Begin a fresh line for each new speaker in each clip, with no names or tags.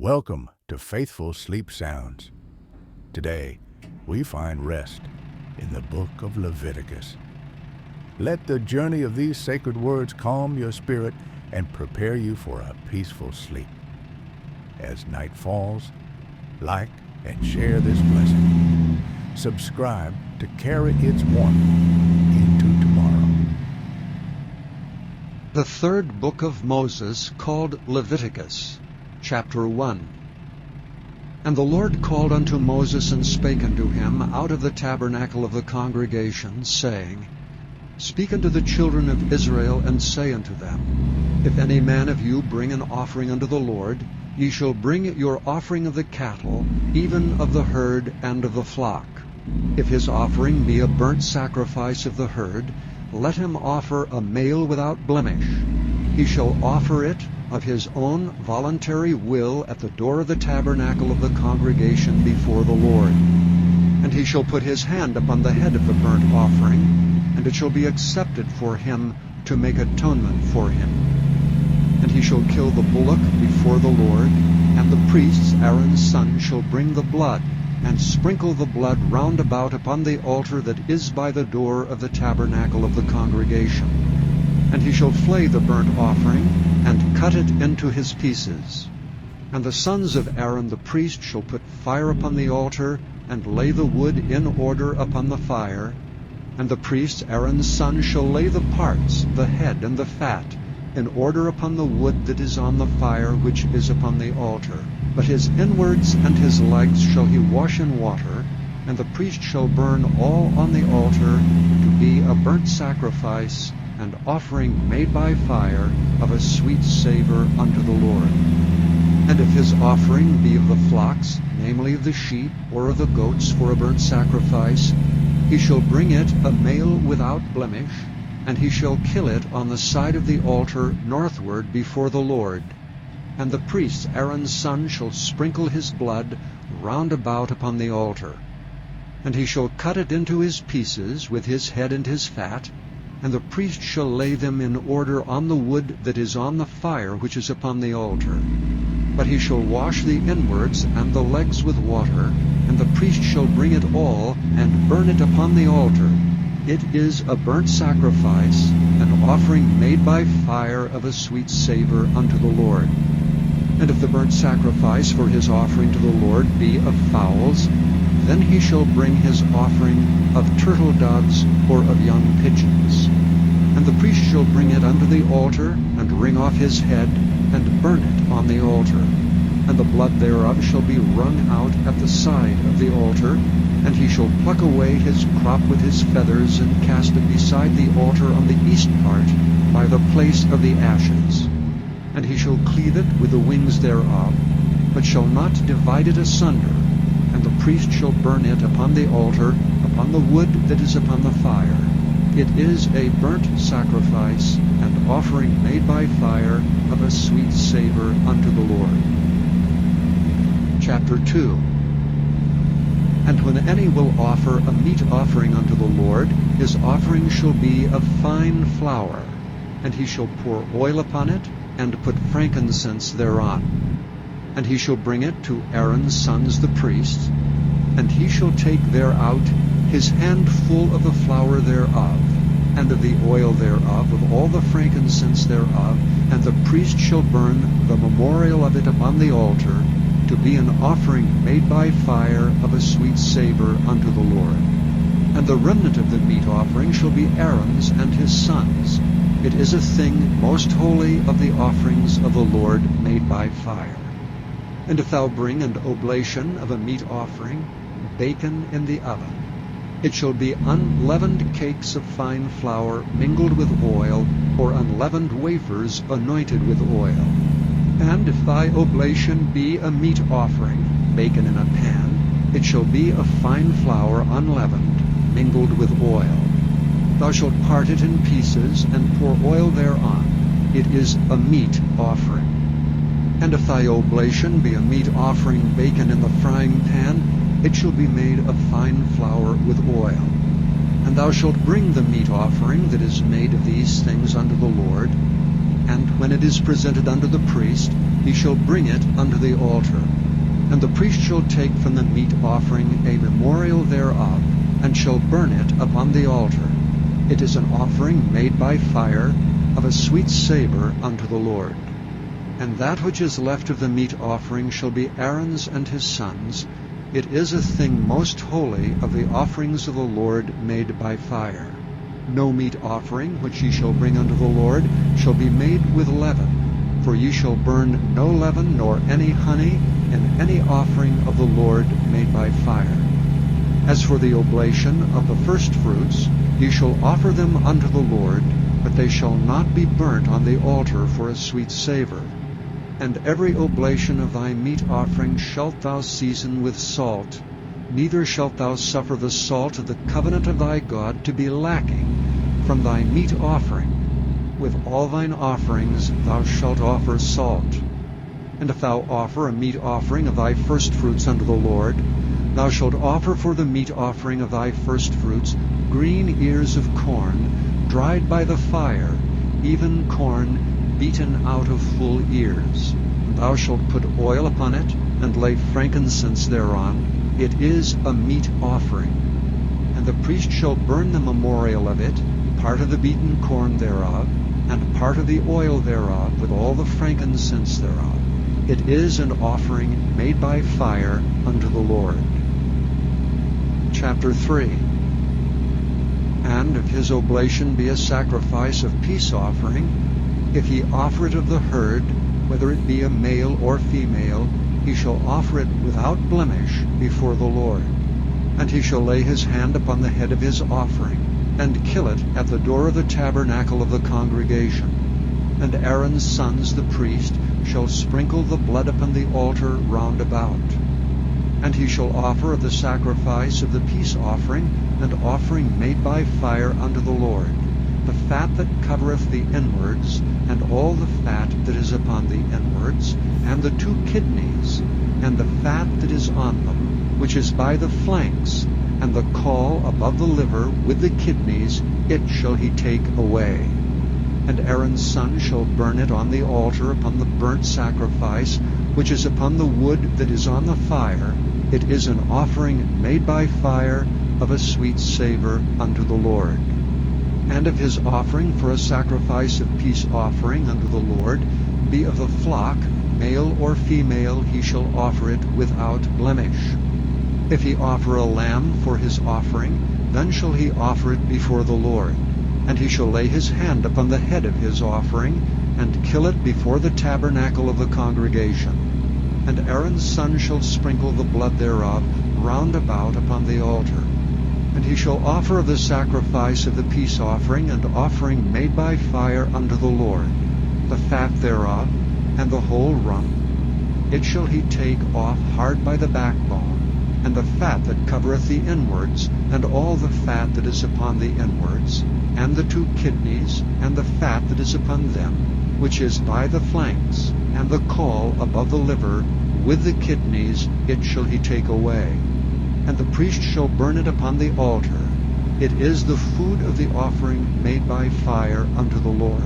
Welcome to Faithful Sleep Sounds. Today, we find rest in the Book of Leviticus. Let the journey of these sacred words calm your spirit and prepare you for a peaceful sleep. As night falls, like and share this blessing. Subscribe to carry its warmth into tomorrow.
The third book of Moses, called Leviticus, Chapter 1. And the Lord called unto Moses and spake unto him out of the tabernacle of the congregation, saying, Speak unto the children of Israel, and say unto them, If any man of you bring an offering unto the Lord, ye shall bring your offering of the cattle, even of the herd and of the flock. If his offering be a burnt sacrifice of the herd, let him offer a male without blemish. He shall offer it of his own voluntary will at the door of the tabernacle of the congregation before the Lord. And he shall put his hand upon the head of the burnt offering, and it shall be accepted for him to make atonement for him. And he shall kill the bullock before the Lord, and the priests, Aaron's son, shall bring the blood, and sprinkle the blood round about upon the altar that is by the door of the tabernacle of the congregation. And he shall flay the burnt offering, and cut it into his pieces. And the sons of Aaron the priest shall put fire upon the altar, and lay the wood in order upon the fire. And the priest Aaron's son shall lay the parts, the head and the fat, in order upon the wood that is on the fire which is upon the altar. But his inwards and his legs shall he wash in water, and the priest shall burn all on the altar to be a burnt sacrifice, and offering made by fire of a sweet savor unto the Lord. And if his offering be of the flocks, namely of the sheep or of the goats for a burnt sacrifice, he shall bring it a male without blemish, and he shall kill it on the side of the altar northward before the Lord. And the priest Aaron's son shall sprinkle his blood round about upon the altar. And he shall cut it into his pieces with his head and his fat, and the priest shall lay them in order on the wood that is on the fire which is upon the altar. But he shall wash the inwards and the legs with water, and the priest shall bring it all, and burn it upon the altar. It is a burnt sacrifice, an offering made by fire of a sweet savor unto the Lord. And if the burnt sacrifice for his offering to the Lord be of fowls, then he shall bring his offering of turtle doves or of young pigeons. And the priest shall bring it unto the altar, and wring off his head, and burn it on the altar. And the blood thereof shall be wrung out at the side of the altar, and he shall pluck away his crop with his feathers, and cast it beside the altar on the east part, by the place of the ashes. And he shall cleave it with the wings thereof, but shall not divide it asunder. And the priest shall burn it upon the altar, upon the wood that is upon the fire. It is a burnt sacrifice, and offering made by fire of a sweet savor unto the Lord. Chapter 2. And when any will offer a meat offering unto the Lord, his offering shall be of fine flour, and he shall pour oil upon it, and put frankincense thereon. And he shall bring it to Aaron's sons the priests, and he shall take thereout his handful of the flour thereof, and of the oil thereof, of all the frankincense thereof, and the priest shall burn the memorial of it upon the altar, to be an offering made by fire of a sweet savor unto the Lord. And the remnant of the meat offering shall be Aaron's and his sons. It is a thing most holy of the offerings of the Lord made by fire. And if thou bring an oblation of a meat offering, baken in the oven, it shall be unleavened cakes of fine flour mingled with oil, or unleavened wafers anointed with oil. And if thy oblation be a meat offering, baken in a pan, it shall be of fine flour unleavened, mingled with oil. Thou shalt part it in pieces, and pour oil thereon. It is a meat offering. And if thy oblation be a meat offering baken in the frying pan, it shall be made of fine flour with oil. And thou shalt bring the meat offering that is made of these things unto the Lord, and when it is presented unto the priest, he shall bring it unto the altar. And the priest shall take from the meat offering a memorial thereof, and shall burn it upon the altar. It is an offering made by fire, of a sweet savour unto the Lord. And that which is left of the meat offering shall be Aaron's and his sons'. It is a thing most holy of the offerings of the Lord made by fire. No meat offering which ye shall bring unto the Lord shall be made with leaven, for ye shall burn no leaven nor any honey in any offering of the Lord made by fire. As for the oblation of the firstfruits, ye shall offer them unto the Lord, but they shall not be burnt on the altar for a sweet savour. And every oblation of thy meat offering shalt thou season with salt, neither shalt thou suffer the salt of the covenant of thy God to be lacking from thy meat offering. With all thine offerings thou shalt offer salt. And if thou offer a meat offering of thy firstfruits unto the Lord, thou shalt offer for the meat offering of thy firstfruits green ears of corn, dried by the fire, even corn beaten out of full ears. And thou shalt put oil upon it, and lay frankincense thereon. It is a meat offering. And the priest shall burn the memorial of it, part of the beaten corn thereof, and part of the oil thereof, with all the frankincense thereof. It is an offering made by fire unto the Lord. Chapter 3. And if his oblation be a sacrifice of peace offering, if he offer it of the herd, whether it be a male or female, he shall offer it without blemish before the Lord. And he shall lay his hand upon the head of his offering, and kill it at the door of the tabernacle of the congregation. And Aaron's sons, the priest, shall sprinkle the blood upon the altar round about. And he shall offer of the sacrifice of the peace offering an offering made by fire unto the Lord, the fat that covereth the inwards, and all the fat that is upon the inwards, and the 2 kidneys, and the fat that is on them, which is by the flanks, and the caul above the liver with the kidneys, it shall he take away. And Aaron's son shall burn it on the altar upon the burnt sacrifice, which is upon the wood that is on the fire. It is an offering made by fire, of a sweet savour unto the Lord. And if his offering for a sacrifice of peace offering unto the Lord be of the flock, male or female, he shall offer it without blemish. If he offer a lamb for his offering, then shall he offer it before the Lord. And he shall lay his hand upon the head of his offering, and kill it before the tabernacle of the congregation. And Aaron's son shall sprinkle the blood thereof round about upon the altar. And he shall offer of the sacrifice of the peace offering an offering made by fire unto the Lord, the fat thereof, and the whole rump. It shall he take off hard by the backbone, and the fat that covereth the inwards, and all the fat that is upon the inwards, and the 2 kidneys, and the fat that is upon them, which is by the flanks, and the caul above the liver, with the kidneys, it shall he take away. And the priest shall burn it upon the altar. It is the food of the offering made by fire unto the Lord.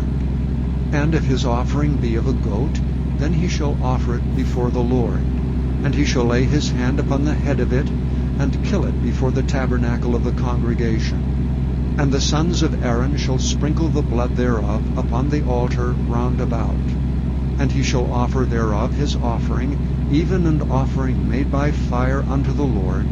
And if his offering be of a goat, then he shall offer it before the Lord. And he shall lay his hand upon the head of it, and kill it before the tabernacle of the congregation. And the sons of Aaron shall sprinkle the blood thereof upon the altar round about. And he shall offer thereof his offering, even an offering made by fire unto the Lord,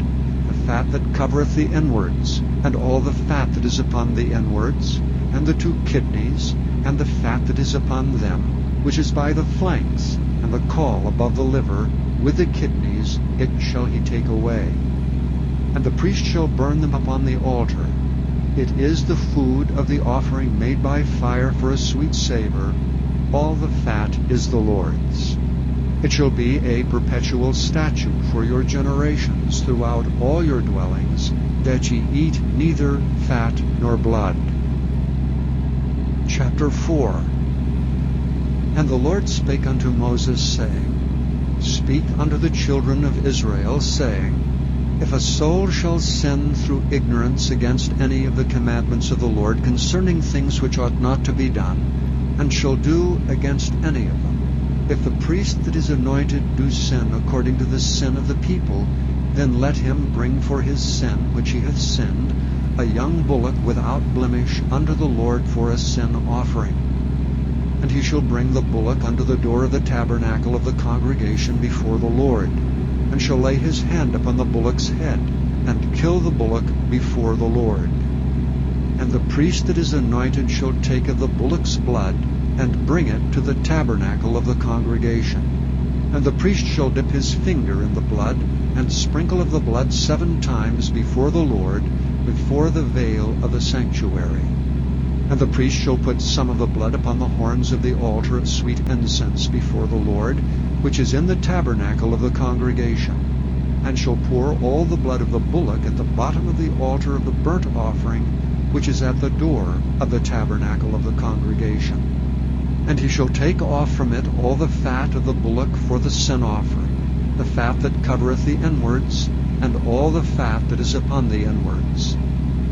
the fat that covereth the inwards, and all the fat that is upon the inwards, and the 2 kidneys, and the fat that is upon them, which is by the flanks, and the caul above the liver, with the kidneys, it shall he take away. And the priest shall burn them upon the altar. It is the food of the offering made by fire for a sweet savour. All the fat is the Lord's. It shall be a perpetual statute for your generations throughout all your dwellings, that ye eat neither fat nor blood. Chapter 4. And the Lord spake unto Moses, saying, Speak unto the children of Israel, saying, If a soul shall sin through ignorance against any of the commandments of the Lord concerning things which ought not to be done, and shall do against any of them, If the priest that is anointed do sin according to the sin of the people, then let him bring for his sin which he hath sinned a young bullock without blemish unto the Lord for a sin offering. And he shall bring the bullock unto the door of the tabernacle of the congregation before the Lord, and shall lay his hand upon the bullock's head, and kill the bullock before the Lord. And the priest that is anointed shall take of the bullock's blood, and bring it to the tabernacle of the congregation. And the priest shall dip his finger in the blood, and sprinkle of the blood 7 times before the Lord, before the veil of the sanctuary. And the priest shall put some of the blood upon the horns of the altar of sweet incense before the Lord, which is in the tabernacle of the congregation, and shall pour all the blood of the bullock at the bottom of the altar of the burnt offering, which is at the door of the tabernacle of the congregation. And he shall take off from it all the fat of the bullock for the sin offering, the fat that covereth the inwards, and all the fat that is upon the inwards,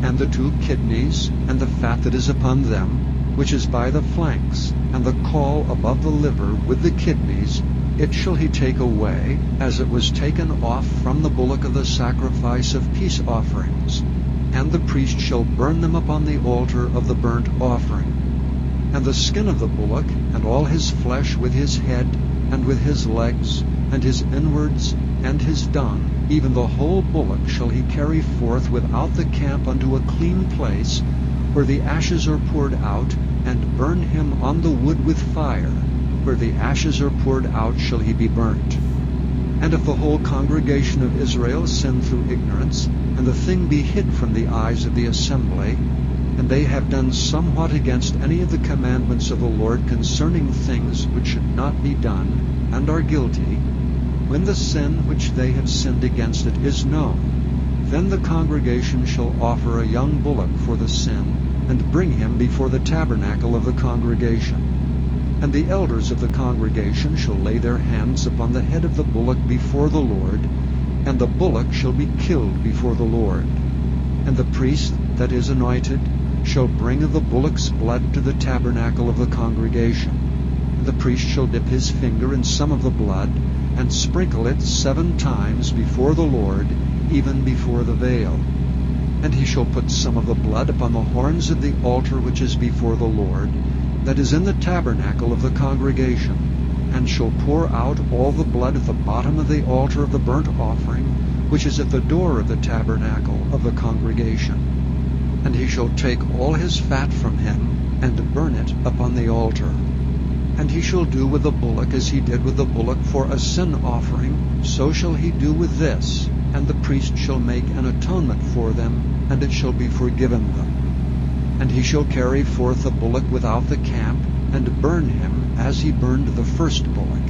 and the 2 kidneys, and the fat that is upon them, which is by the flanks, and the caul above the liver with the kidneys, it shall he take away, as it was taken off from the bullock of the sacrifice of peace offerings. And the priest shall burn them upon the altar of the burnt offering. And the skin of the bullock, and all his flesh with his head, and with his legs, and his inwards, and his dung, even the whole bullock shall he carry forth without the camp unto a clean place, where the ashes are poured out, and burn him on the wood with fire. Where the ashes are poured out shall he be burnt. And if the whole congregation of Israel sin through ignorance, and the thing be hid from the eyes of the assembly, and they have done somewhat against any of the commandments of the Lord concerning things which should not be done, and are guilty, when the sin which they have sinned against it is known, then the congregation shall offer a young bullock for the sin, and bring him before the tabernacle of the congregation. And the elders of the congregation shall lay their hands upon the head of the bullock before the Lord, and the bullock shall be killed before the Lord. And the priest that is anointed shall bring of the bullock's blood to the tabernacle of the congregation. And the priest shall dip his finger in some of the blood, and sprinkle it 7 times before the Lord, even before the veil. And he shall put some of the blood upon the horns of the altar which is before the Lord, that is in the tabernacle of the congregation, and shall pour out all the blood at the bottom of the altar of the burnt offering, which is at the door of the tabernacle of the congregation. And he shall take all his fat from him, and burn it upon the altar. And he shall do with the bullock as he did with the bullock for a sin offering, so shall he do with this, and the priest shall make an atonement for them, and it shall be forgiven them. And he shall carry forth the bullock without the camp, and burn him as he burned the first bullock.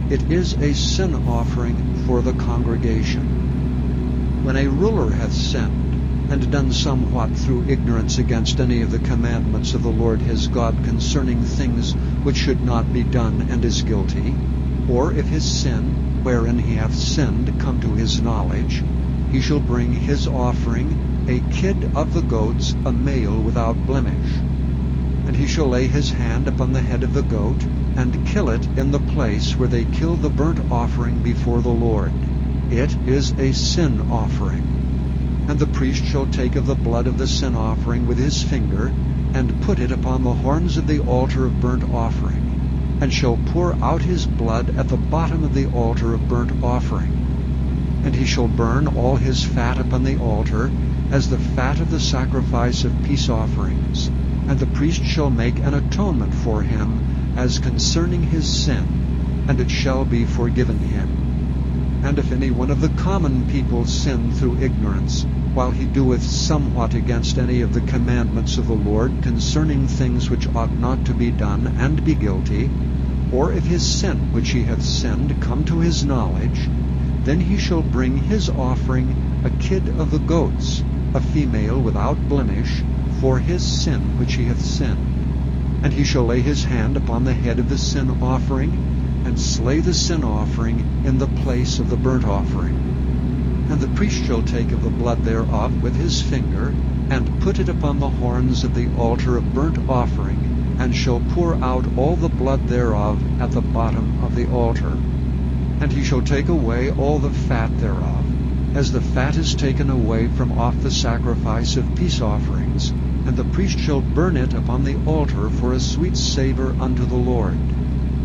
It is a sin offering for the congregation. When a ruler hath sinned, and done somewhat through ignorance against any of the commandments of the Lord his God concerning things which should not be done, and is guilty, or if his sin, wherein he hath sinned, come to his knowledge, he shall bring his offering, a kid of the goats, a male without blemish. And he shall lay his hand upon the head of the goat, and kill it in the place where they kill the burnt offering before the Lord. It is a sin offering. And the priest shall take of the blood of the sin offering with his finger, and put it upon the horns of the altar of burnt offering, and shall pour out his blood at the bottom of the altar of burnt offering. And he shall burn all his fat upon the altar, as the fat of the sacrifice of peace offerings. And the priest shall make an atonement for him, as concerning his sin, and it shall be forgiven him. And if any one of the common people sin through ignorance, while he doeth somewhat against any of the commandments of the Lord concerning things which ought not to be done, and be guilty, or if his sin which he hath sinned come to his knowledge, then he shall bring his offering, a kid of the goats, a female without blemish, for his sin which he hath sinned. And he shall lay his hand upon the head of the sin offering, and slay the sin offering in the place of the burnt offering. And the priest shall take of the blood thereof with his finger, and put it upon the horns of the altar of burnt offering, and shall pour out all the blood thereof at the bottom of the altar. And he shall take away all the fat thereof, as the fat is taken away from off the sacrifice of peace offerings, and the priest shall burn it upon the altar for a sweet savour unto the Lord.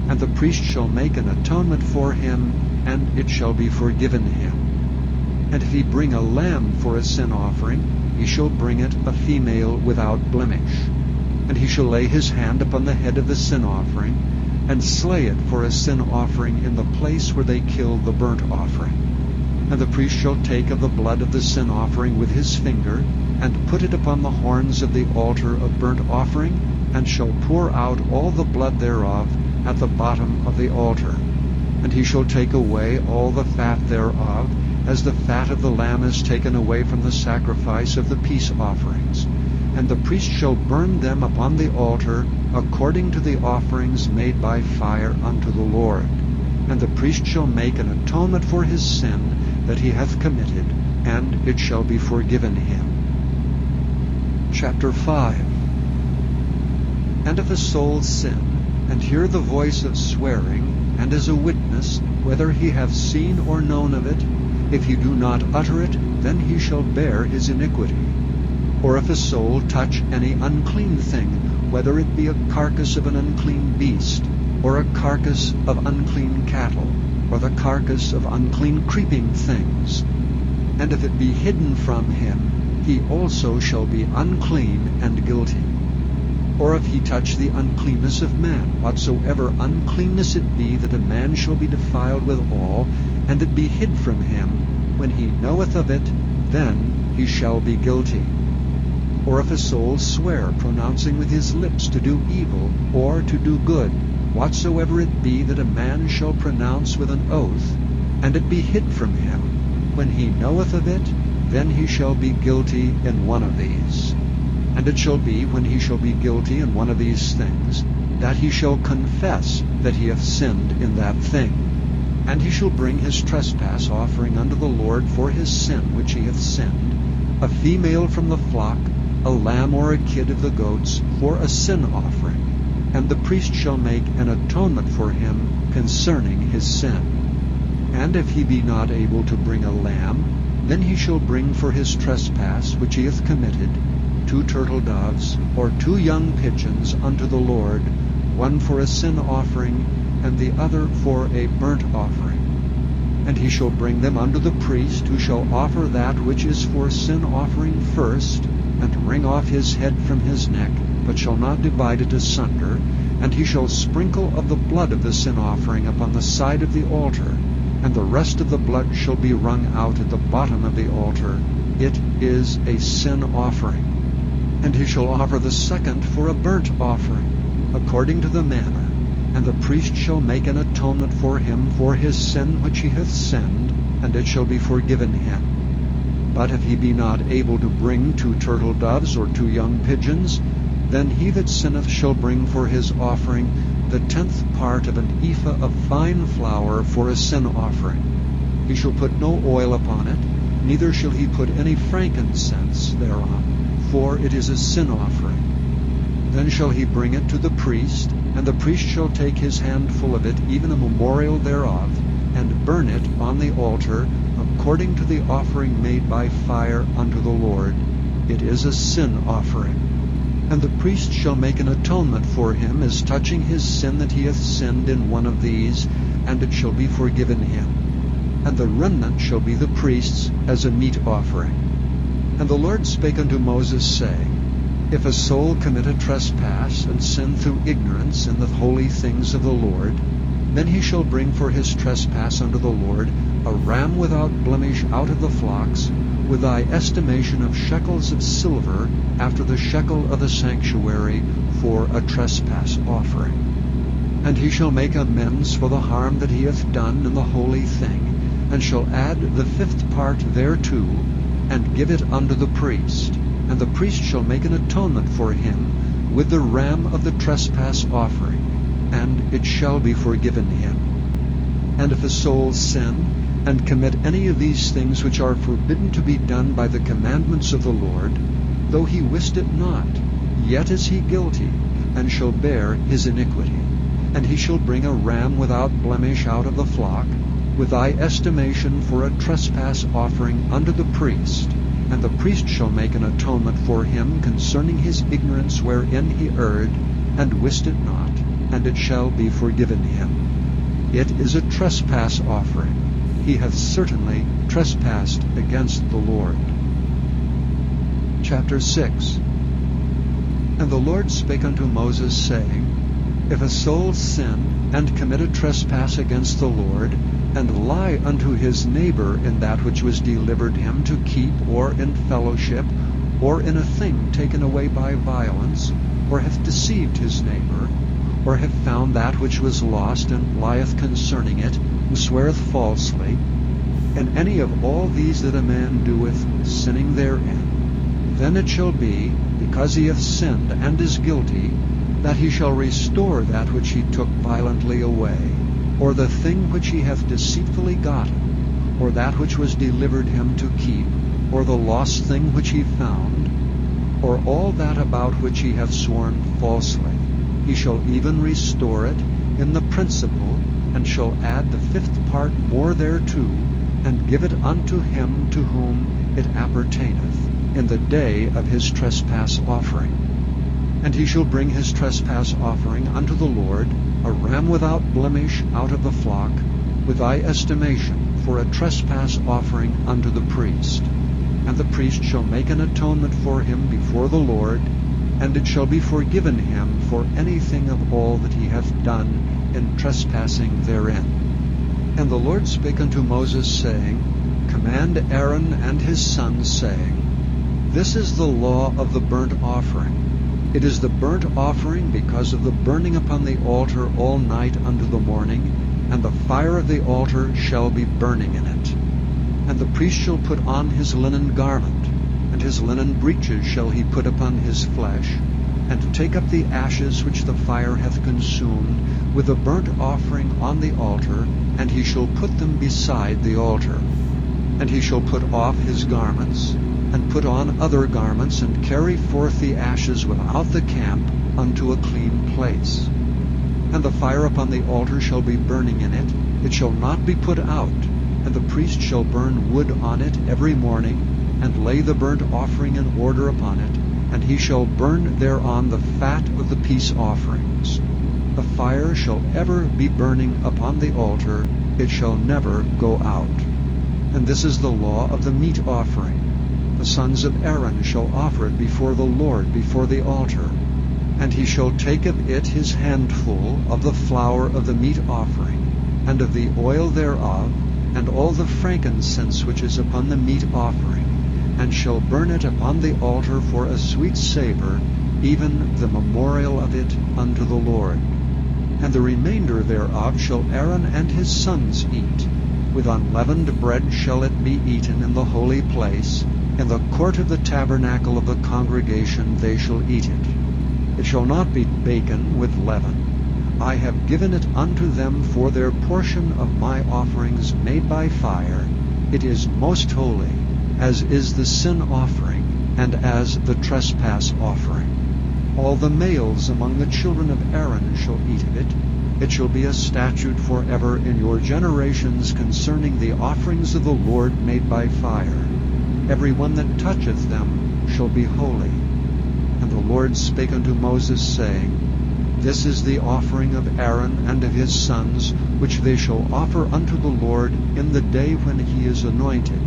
And the priest shall make an atonement for him, and it shall be forgiven him. And if he bring a lamb for a sin offering, he shall bring it a female without blemish. And he shall lay his hand upon the head of the sin offering, and slay it for a sin offering in the place where they kill the burnt offering. And the priest shall take of the blood of the sin offering with his finger, and put it upon the horns of the altar of burnt offering, and shall pour out all the blood thereof at the bottom of the altar. And he shall take away all the fat thereof, as the fat of the lamb is taken away from the sacrifice of the peace offerings. And the priest shall burn them upon the altar, according to the offerings made by fire unto the Lord. And the priest shall make an atonement for his sin that he hath committed, and it shall be forgiven him. Chapter 5. And if a soul sin, and hear the voice of swearing, and is a witness, whether he have seen or known of it, if he do not utter it, then he shall bear his iniquity. Or if a soul touch any unclean thing, whether it be a carcass of an unclean beast, or a carcass of unclean cattle, or the carcass of unclean creeping things, and if it be hidden from him, he also shall be unclean and guilty. Or if he touch the uncleanness of man, whatsoever uncleanness it be, that a man shall be defiled withal, and it be hid from him, when he knoweth of it, then he shall be guilty. Or if a soul swear, pronouncing with his lips to do evil, or to do good, whatsoever it be that a man shall pronounce with an oath, and it be hid from him, when he knoweth of it, then he shall be guilty in one of these. And it shall be, when he shall be guilty in one of these things, that he shall confess that he hath sinned in that thing. And he shall bring his trespass offering unto the Lord for his sin which he hath sinned, a female from the flock, a lamb or a kid of the goats, for a sin offering. And the priest shall make an atonement for him concerning his sin. And if he be not able to bring a lamb, then he shall bring for his trespass which he hath committed 2 turtle doves, or 2 young pigeons unto the Lord, one for a sin offering, and the other for a burnt offering. And he shall bring them unto the priest, who shall offer that which is for sin offering first, and wring off his head from his neck, but shall not divide it asunder. And he shall sprinkle of the blood of the sin offering upon the side of the altar, and the rest of the blood shall be wrung out at the bottom of the altar. It is a sin offering. And he shall offer the second for a burnt offering, according to the manner. And the priest shall make an atonement for him for his sin which he hath sinned, and it shall be forgiven him. But if he be not able to bring 2 turtle doves or 2 young pigeons, then he that sinneth shall bring for his offering the 10th part of an ephah of fine flour for a sin offering. He shall put no oil upon it, neither shall he put any frankincense thereon, for it is a sin offering. Then shall he bring it to the priest, and the priest shall take his handful of it, even a memorial thereof, and burn it on the altar, according to the offering made by fire unto the Lord. It is a sin offering. And the priest shall make an atonement for him as touching his sin that he hath sinned in one of these, and it shall be forgiven him. And the remnant shall be the priest's as a meat offering. And the Lord spake unto Moses, saying, If a soul commit a trespass, and sin through ignorance in the holy things of the Lord, then he shall bring for his trespass unto the Lord a ram without blemish out of the flocks, with thy estimation of shekels of silver, after the shekel of the sanctuary, for a trespass offering. And he shall make amends for the harm that he hath done in the holy thing, and shall add the 5th part thereto, and give it unto the priest. And the priest shall make an atonement for him with the ram of the trespass offering, and it shall be forgiven him. And if a soul sin, and commit any of these things which are forbidden to be done by the commandments of the Lord, though he wist it not, yet is he guilty, and shall bear his iniquity. And he shall bring a ram without blemish out of the flock, with thy estimation for a trespass offering unto the priest. And the priest shall make an atonement for him concerning his ignorance wherein he erred, and wist it not, and it shall be forgiven him. It is a trespass offering. He hath certainly trespassed against the Lord. Chapter 6. And the Lord spake unto Moses, saying, If a soul sin, and commit a trespass against the Lord, and lie unto his neighbor in that which was delivered him to keep, or in fellowship, or in a thing taken away by violence, or hath deceived his neighbor, or hath found that which was lost, and lieth concerning it, and sweareth falsely, in any of all these that a man doeth, sinning therein, then it shall be, because he hath sinned and is guilty, that he shall restore that which he took violently away, or the thing which he hath deceitfully gotten, or that which was delivered him to keep, or the lost thing which he found, or all that about which he hath sworn falsely. He shall even restore it in the principal, and shall add the fifth part more thereto, and give it unto him to whom it appertaineth, in the day of his trespass offering. And he shall bring his trespass offering unto the Lord, a ram without blemish out of the flock, with thy estimation for a trespass offering unto the priest. And the priest shall make an atonement for him before the Lord, and it shall be forgiven him for anything of all that he hath done in trespassing therein. And the Lord spake unto Moses, saying, Command Aaron and his sons, saying, This is the law of the burnt offering. It is the burnt offering because of the burning upon the altar all night unto the morning, and the fire of the altar shall be burning in it. And the priest shall put on his linen garment, and his linen breeches shall he put upon his flesh, and take up the ashes which the fire hath consumed, with the burnt offering on the altar, and he shall put them beside the altar. And he shall put off his garments, and put on other garments, and carry forth the ashes without the camp unto a clean place. And the fire upon the altar shall be burning in it, it shall not be put out, and the priest shall burn wood on it every morning, and lay the burnt offering in order upon it, and he shall burn thereon the fat of the peace offerings. The fire shall ever be burning upon the altar, it shall never go out. And this is the law of the meat offering. The sons of Aaron shall offer it before the Lord before the altar. And he shall take of it his handful of the flour of the meat offering, and of the oil thereof, and all the frankincense which is upon the meat offering, and shall burn it upon the altar for a sweet savour, even the memorial of it unto the Lord. And the remainder thereof shall Aaron and his sons eat. With unleavened bread shall it be eaten in the holy place. In the court of the tabernacle of the congregation they shall eat it. It shall not be baken with leaven. I have given it unto them for their portion of my offerings made by fire. It is most holy, as is the sin offering, and as the trespass offering. All the males among the children of Aaron shall eat of it. It shall be a statute forever in your generations concerning the offerings of the Lord made by fire. Every one that toucheth them shall be holy. And the Lord spake unto Moses, saying, This is the offering of Aaron and of his sons, which they shall offer unto the Lord in the day when he is anointed,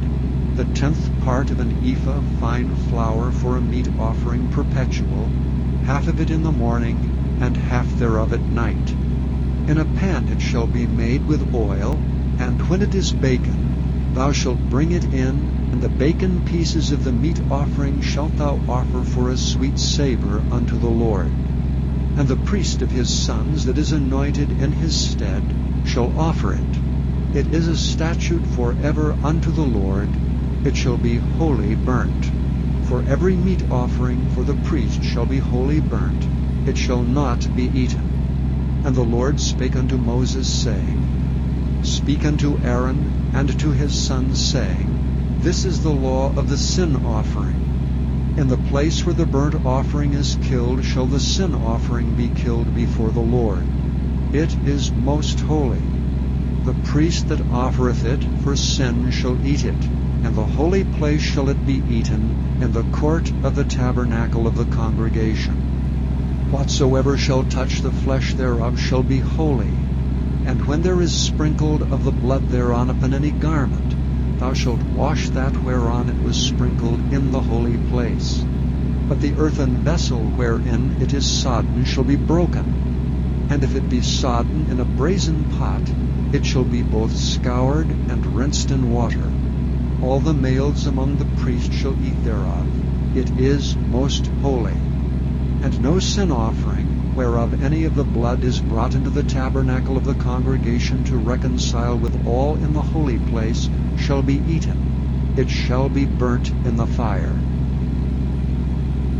the 10th part of an ephah of fine flour for a meat offering perpetual, half of it in the morning, and half thereof at night. In a pan it shall be made with oil, and when it is baken, thou shalt bring it in, and the baken pieces of the meat offering shalt thou offer for a sweet savour unto the Lord. And the priest of his sons that is anointed in his stead shall offer it. It is a statute forever unto the Lord. It shall be wholly burnt. For every meat offering for the priest shall be wholly burnt. It shall not be eaten. And the Lord spake unto Moses, saying, Speak unto Aaron and to his sons, saying, This is the law of the sin offering. In the place where the burnt offering is killed shall the sin offering be killed before the Lord. It is most holy. The priest that offereth it for sin shall eat it, and the holy place shall it be eaten, in the court of the tabernacle of the congregation. Whatsoever shall touch the flesh thereof shall be holy, and when there is sprinkled of the blood thereon upon any garment, thou shalt wash that whereon it was sprinkled in the holy place. But the earthen vessel wherein it is sodden shall be broken, and if it be sodden in a brazen pot, it shall be both scoured and rinsed in water. All the males among the priests shall eat thereof. It is most holy. And no sin offering, whereof any of the blood is brought into the tabernacle of the congregation to reconcile with all in the holy place, shall be eaten. It shall be burnt in the fire.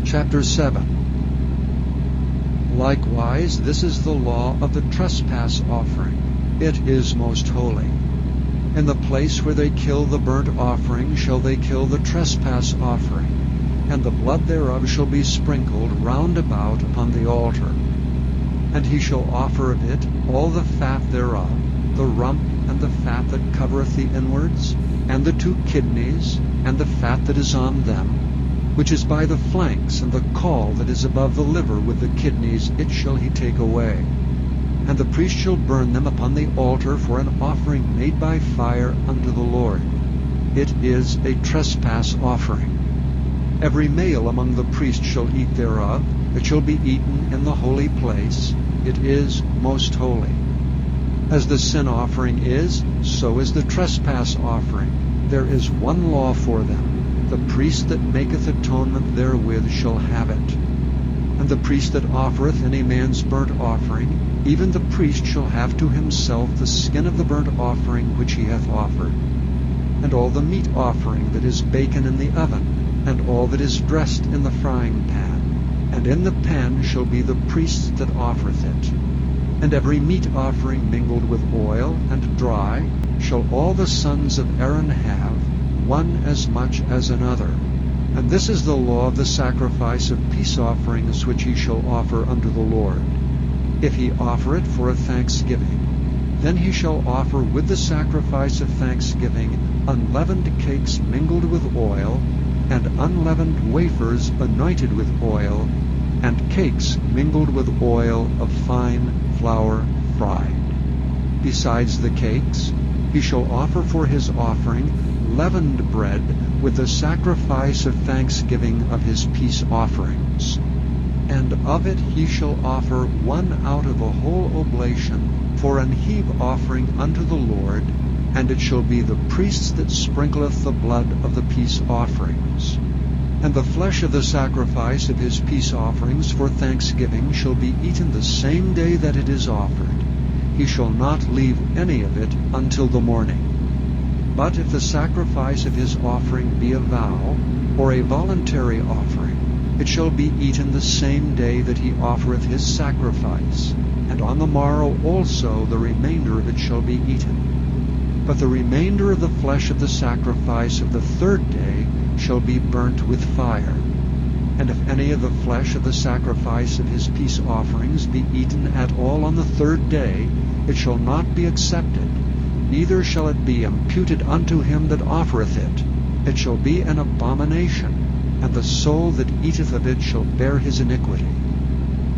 Chapter 7. Likewise, this is the law of the trespass offering. It is most holy. In the place where they kill the burnt offering shall they kill the trespass offering, and the blood thereof shall be sprinkled round about upon the altar. And he shall offer of it all the fat thereof, the rump and the fat that covereth the inwards, and the 2 kidneys, and the fat that is on them, which is by the flanks, and the caul that is above the liver with the kidneys, it shall he take away. And the priest shall burn them upon the altar for an offering made by fire unto the Lord. It is a trespass offering. Every male among the priests shall eat thereof. It shall be eaten in the holy place. It is most holy. As the sin offering is, so is the trespass offering. There is one law for them. The priest that maketh atonement therewith shall have it. And the priest that offereth any man's burnt offering, even the priest shall have to himself the skin of the burnt offering which he hath offered, and all the meat offering that is baken in the oven, and all that is dressed in the frying pan, and in the pan shall be the priest that offereth it. And every meat offering mingled with oil and dry shall all the sons of Aaron have, one as much as another. And this is the law of the sacrifice of peace offerings which he shall offer unto the Lord. If he offer it for a thanksgiving, then he shall offer with the sacrifice of thanksgiving unleavened cakes mingled with oil, and unleavened wafers anointed with oil, and cakes mingled with oil of fine flour fried. Besides the cakes, he shall offer for his offering leavened bread with the sacrifice of thanksgiving of his peace offerings. And of it he shall offer one out of a whole oblation for an heave offering unto the Lord, and it shall be the priest that sprinkleth the blood of the peace offerings. And the flesh of the sacrifice of his peace offerings for thanksgiving shall be eaten the same day that it is offered. He shall not leave any of it until the morning. But if the sacrifice of his offering be a vow, or a voluntary offering, it shall be eaten the same day that he offereth his sacrifice, and on the morrow also the remainder of it shall be eaten. But the remainder of the flesh of the sacrifice of the 3rd day shall be burnt with fire. And if any of the flesh of the sacrifice of his peace offerings be eaten at all on the 3rd day, it shall not be accepted, neither shall it be imputed unto him that offereth it. It shall be an abomination, and the soul that eateth of it shall bear his iniquity.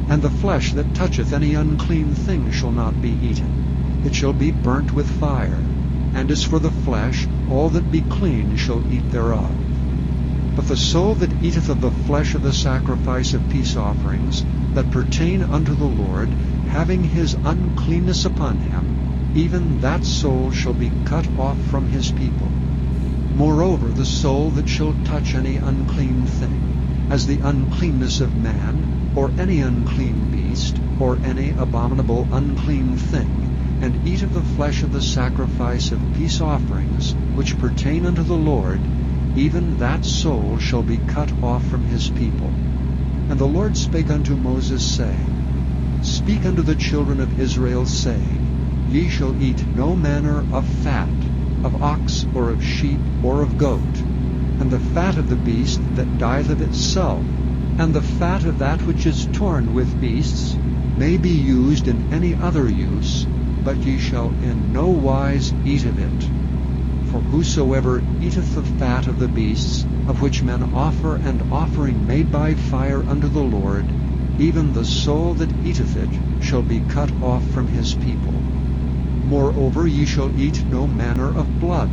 And the flesh that toucheth any unclean thing shall not be eaten. It shall be burnt with fire. And as for the flesh, all that be clean shall eat thereof. But the soul that eateth of the flesh of the sacrifice of peace offerings, that pertain unto the Lord, having his uncleanness upon him, even that soul shall be cut off from his people. Moreover, the soul that shall touch any unclean thing, as the uncleanness of man, or any unclean beast, or any abominable unclean thing, and eat of the flesh of the sacrifice of peace offerings, which pertain unto the Lord, even that soul shall be cut off from his people. And the Lord spake unto Moses, saying, Speak unto the children of Israel, saying, Ye shall eat no manner of fat, of ox, or of sheep, or of goat, and the fat of the beast that dieth of itself, and the fat of that which is torn with beasts, may be used in any other use, but ye shall in no wise eat of it. For whosoever eateth the fat of the beasts, of which men offer an offering made by fire unto the Lord, even the soul that eateth it shall be cut off from his people. Moreover, ye shall eat no manner of blood,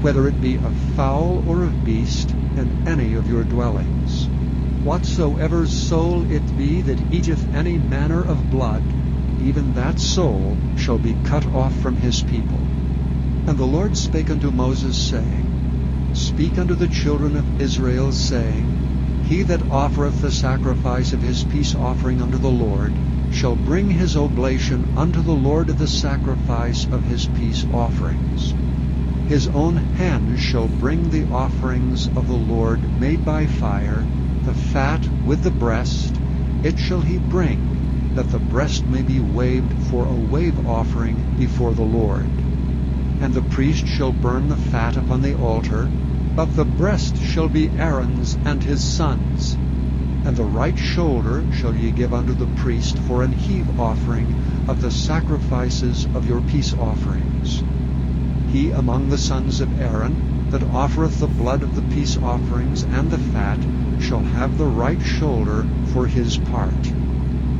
whether it be of fowl or of beast, in any of your dwellings. Whatsoever soul it be that eateth any manner of blood, even that soul shall be cut off from his people. And the Lord spake unto Moses, saying, Speak unto the children of Israel, saying, He that offereth the sacrifice of his peace offering unto the Lord shall bring his oblation unto the Lord of the sacrifice of his peace offerings. His own hand shall bring the offerings of the Lord made by fire, the fat with the breast, it shall he bring, that the breast may be waved for a wave offering before the Lord. And the priest shall burn the fat upon the altar, but the breast shall be Aaron's and his sons'. And the right shoulder shall ye give unto the priest for an heave offering of the sacrifices of your peace offerings. He among the sons of Aaron that offereth the blood of the peace offerings and the fat shall have the right shoulder for his part.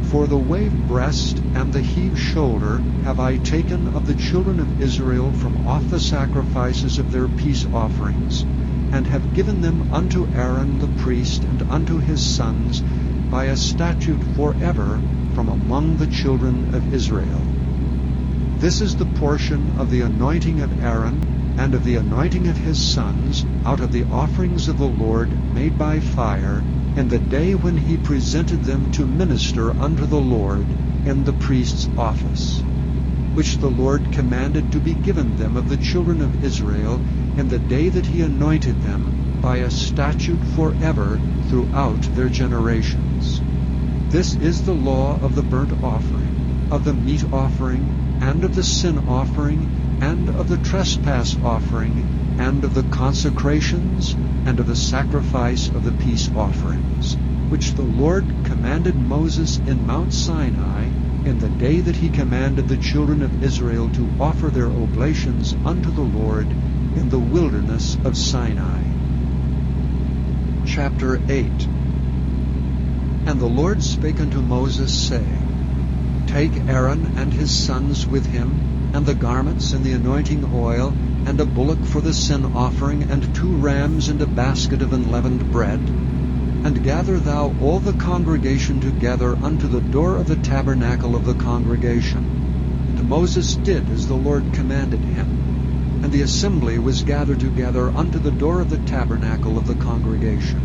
For the wave breast and the heave shoulder have I taken of the children of Israel from off the sacrifices of their peace offerings, and have given them unto Aaron the priest and unto his sons by a statute forever from among the children of Israel. This is the portion of the anointing of Aaron and of the anointing of his sons out of the offerings of the Lord made by fire, in the day when he presented them to minister unto the Lord in the priest's office, which the Lord commanded to be given them of the children of Israel in the day that he anointed them by a statute forever throughout their generations. This is the law of the burnt offering, of the meat offering, and of the sin offering, and of the trespass offering, and of the consecrations, and of the sacrifice of the peace offerings, which the Lord commanded Moses in Mount Sinai in the day that he commanded the children of Israel to offer their oblations unto the Lord in the wilderness of Sinai. Chapter 8. And the Lord spake unto Moses, saying, Take Aaron and his sons with him, and the garments and the anointing oil, and a bullock for the sin offering, and 2 rams, and a basket of unleavened bread. And gather thou all the congregation together unto the door of the tabernacle of the congregation. And Moses did as the Lord commanded him. And the assembly was gathered together unto the door of the tabernacle of the congregation.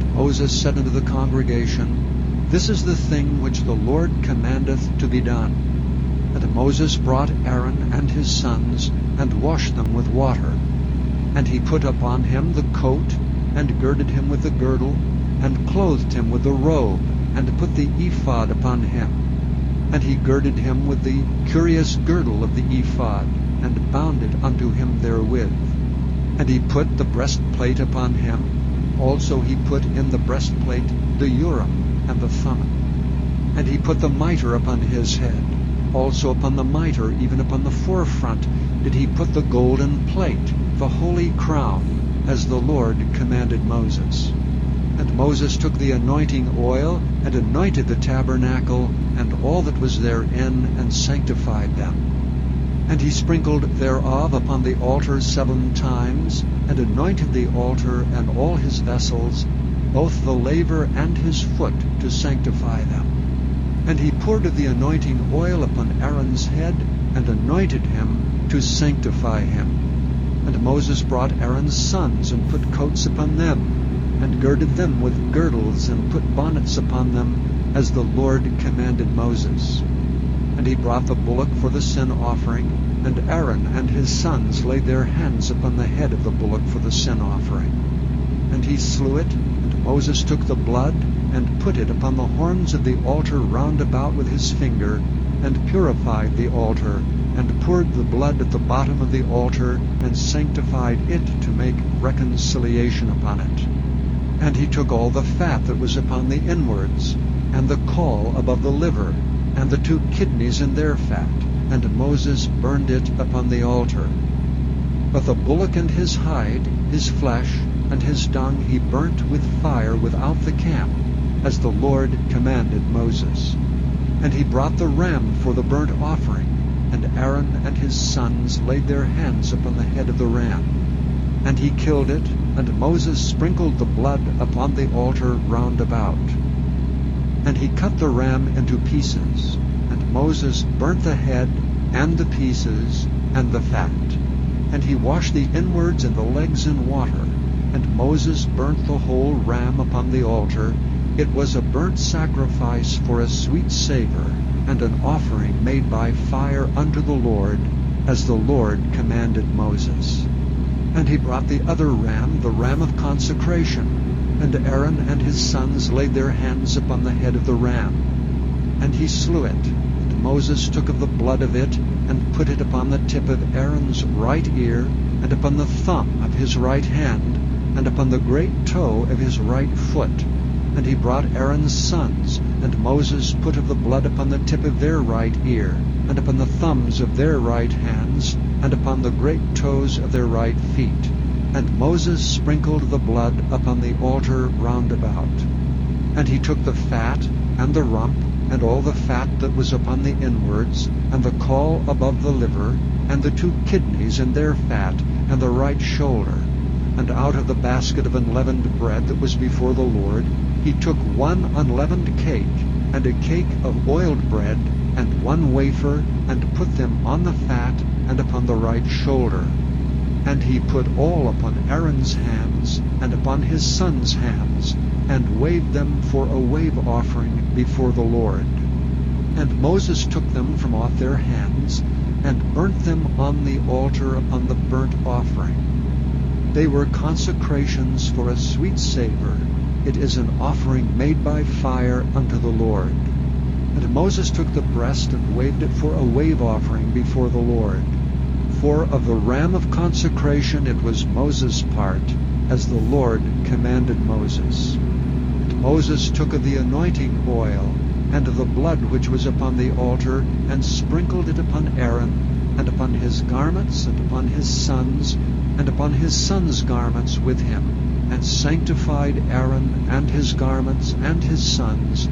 And Moses said unto the congregation, This is the thing which the Lord commandeth to be done. And Moses brought Aaron and his sons, and washed them with water. And he put upon him the coat, and girded him with the girdle, and clothed him with the robe, and put the ephod upon him. And he girded him with the curious girdle of the ephod, and bound it unto him therewith. And he put the breastplate upon him. Also he put in the breastplate the Urim and the Thummim. And he put the mitre upon his head. Also upon the mitre, even upon the forefront, did he put the golden plate, the holy crown, as the Lord commanded Moses. And Moses took the anointing oil, and anointed the tabernacle, and all that was therein, and sanctified them. And he sprinkled thereof upon the altar 7 times, and anointed the altar and all his vessels, both the laver and his foot, to sanctify them. And he poured of the anointing oil upon Aaron's head, and anointed him to sanctify him. And Moses brought Aaron's sons, and put coats upon them, and girded them with girdles, and put bonnets upon them, as the Lord commanded Moses. And he brought the bullock for the sin offering, and Aaron and his sons laid their hands upon the head of the bullock for the sin offering. And he slew it, and Moses took the blood, and put it upon the horns of the altar round about with his finger, and purified the altar, and poured the blood at the bottom of the altar, and sanctified it to make reconciliation upon it. And he took all the fat that was upon the inwards, and the caul above the liver, and the 2 kidneys in their fat, and Moses burned it upon the altar. But the bullock and his hide, his flesh, and his dung he burnt with fire without the camp, as the Lord commanded Moses. And he brought the ram for the burnt offering, and Aaron and his sons laid their hands upon the head of the ram. And he killed it, and Moses sprinkled the blood upon the altar round about. And he cut the ram into pieces, and Moses burnt the head, and the pieces, and the fat. And he washed the inwards and the legs in water, and Moses burnt the whole ram upon the altar. It was a burnt sacrifice for a sweet savor, and an offering made by fire unto the Lord, as the Lord commanded Moses. And he brought the other ram, the ram of consecration, and Aaron and his sons laid their hands upon the head of the ram. And he slew it, and Moses took of the blood of it, and put it upon the tip of Aaron's right ear, and upon the thumb of his right hand, and upon the great toe of his right foot. And he brought Aaron's sons, and Moses put of the blood upon the tip of their right ear, and upon the thumbs of their right hands, and upon the great toes of their right feet. And Moses sprinkled the blood upon the altar round about. And he took the fat, and the rump, and all the fat that was upon the inwards, and the caul above the liver, and the 2 kidneys in their fat, and the right shoulder. And out of the basket of unleavened bread that was before the Lord, he took 1 unleavened cake, and a cake of oiled bread, and 1 wafer, and put them on the fat, and upon the right shoulder. And he put all upon Aaron's hands, and upon his sons' hands, and waved them for a wave offering before the Lord. And Moses took them from off their hands, and burnt them on the altar upon the burnt offering. They were consecrations for a sweet savor. It is an offering made by fire unto the Lord. And Moses took the breast, and waved it for a wave offering before the Lord. For of the ram of consecration it was Moses' part, as the Lord commanded Moses. And Moses took of the anointing oil, and of the blood which was upon the altar, and sprinkled it upon Aaron, and upon his garments, and upon his sons, and upon his sons' garments with him, and sanctified Aaron, and his garments, and his sons'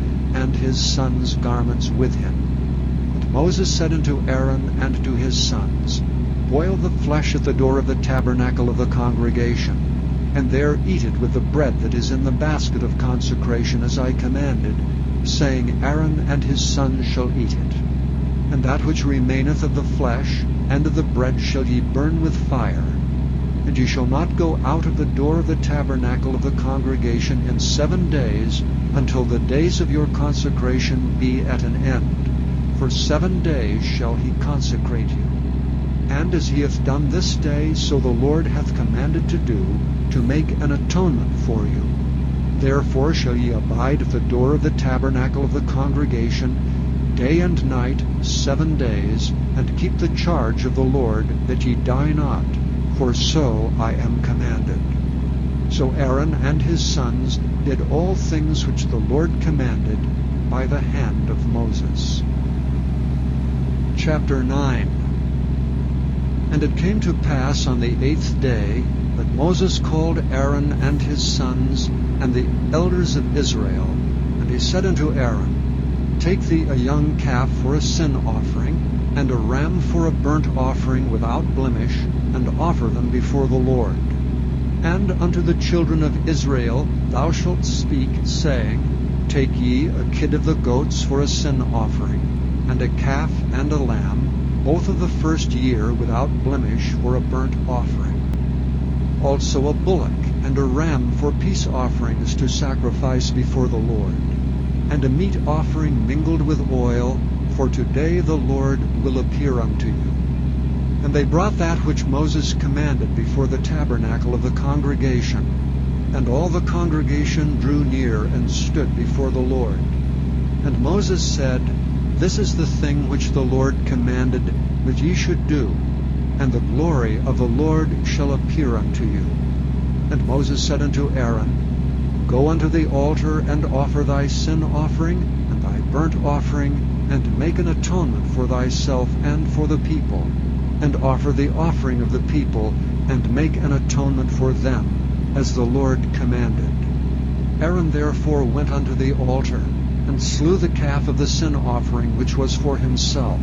garments with him. And Moses said unto Aaron and to his sons, Boil the flesh at the door of the tabernacle of the congregation, and there eat it with the bread that is in the basket of consecration, as I commanded, saying, Aaron and his sons shall eat it. And that which remaineth of the flesh and of the bread shall ye burn with fire. And ye shall not go out of the door of the tabernacle of the congregation in 7 days, until the days of your consecration be at an end. For 7 days shall he consecrate you. And as he hath done this day, so the Lord hath commanded to do, to make an atonement for you. Therefore shall ye abide at the door of the tabernacle of the congregation, day and night 7 days, and keep the charge of the Lord, that ye die not, for so I am commanded. So Aaron and his sons did all things which the Lord commanded by the hand of Moses. Chapter 9. And it came to pass on the 8th day that Moses called Aaron and his sons and the elders of Israel, and he said unto Aaron, Take thee a young calf for a sin offering, and a ram for a burnt offering without blemish, and offer them before the Lord. And unto the children of Israel thou shalt speak, saying, Take ye a kid of the goats for a sin offering, and a calf and a lamb, both of the first year without blemish, for a burnt offering. Also a bullock and a ram for peace offerings to sacrifice before the Lord, and a meat offering mingled with oil, for today the Lord will appear unto you. And they brought that which Moses commanded before the tabernacle of the congregation. And all the congregation drew near and stood before the Lord. And Moses said, This is the thing which the Lord commanded that ye should do, and the glory of the Lord shall appear unto you. And Moses said unto Aaron, Go unto the altar, and offer thy sin offering, and thy burnt offering, and make an atonement for thyself and for the people, and offer the offering of the people, and make an atonement for them, as the Lord commanded. Aaron therefore went unto the altar, and slew the calf of the sin offering which was for himself.